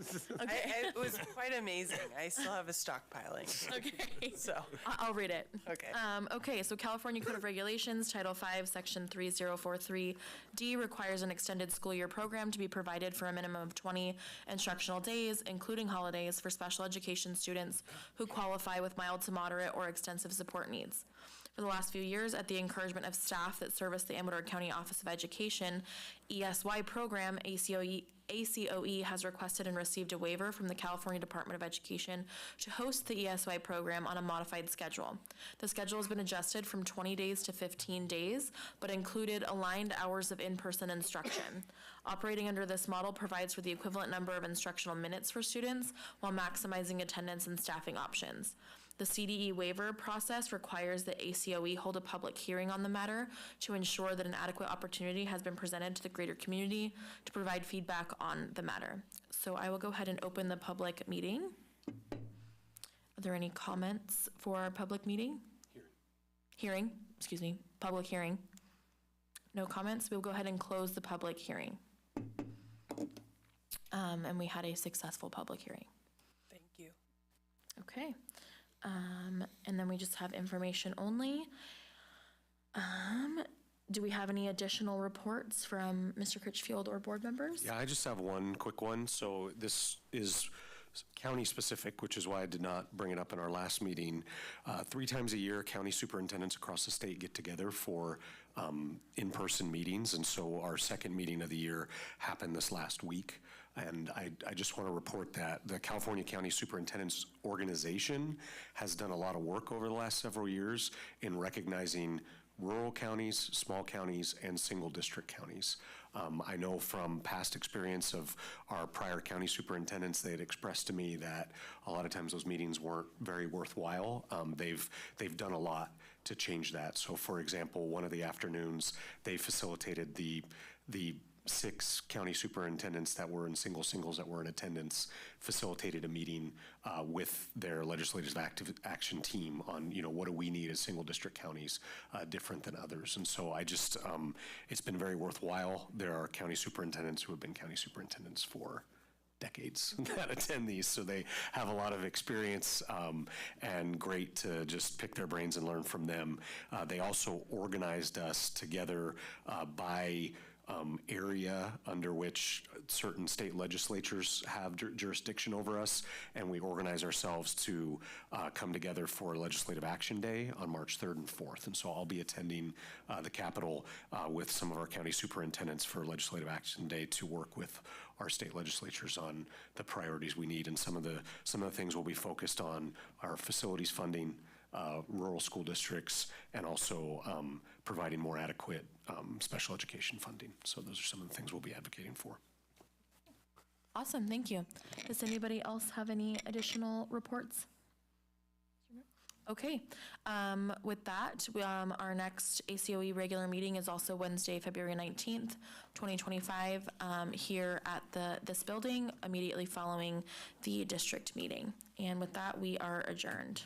It was quite amazing. I still have a stockpiling. Okay. So, I'll read it. okay. Okay, so California Code of Regulations, Title 5, Section 3043D requires an extended school year program to be provided for a minimum of 20 instructional days, including holidays, for special education students who qualify with mild to moderate or extensive support needs. For the last few years, at the encouragement of staff that service the Amador County Office of Education ESY program, ACOE has requested and received a waiver from the California Department of Education to host the ESY program on a modified schedule. The schedule has been adjusted from 20 days to 15 days, but included aligned hours of in-person instruction. Operating under this model provides for the equivalent number of instructional minutes for students while maximizing attendance and staffing options. The CDE waiver process requires that ACOE hold a public hearing on the matter to ensure that an adequate opportunity has been presented to the greater community to provide feedback on the matter. So I will go ahead and open the public meeting. Are there any comments for our public meeting? Public hearing. No comments? We'll go ahead and close the public hearing. And we had a successful public hearing. Thank you. Okay. And then we just have information only. Do we have any additional reports from Mr. Critchfield or board members? Yeah, I just have one quick one. So this is county specific, which is why I did not bring it up in our last meeting. 3 times a year, county superintendents across the state get together for in-person meetings. And so our second meeting of the year happened this last week. And I just want to report that the California County Superintendents Organization has done a lot of work over the last several years in recognizing rural counties, small counties, and single district counties. I know from past experience of our prior county superintendents, they had expressed to me that a lot of times those meetings weren't very worthwhile. They've done a lot to change that. So for example, one of the afternoons, they facilitated the 6 county superintendents that were in singles that were in attendance, facilitated a meeting with their legislative action team on, what do we need as single district counties different than others. And so I just, it's been very worthwhile. There are county superintendents who have been county superintendents for decades that attend these, so they have a lot of experience, and great to just pick their brains and learn from them. They also organized us together by area under which certain state legislatures have jurisdiction over us, and we organize ourselves to come together for Legislative Action Day on March 3rd and 4th. And so I'll be attending the Capitol with some of our county superintendents for Legislative Action Day to work with our state legislatures on the priorities we need. And some of the things will be focused on our facilities funding, rural school districts, and also providing more adequate special education funding. So those are some of the things we'll be advocating for. Awesome, thank you. Does anybody else have any additional reports? Okay, with that, our next ACOE regular meeting is also Wednesday, February 19th, 2025, here at this building, immediately following the district meeting. And with that, we are adjourned.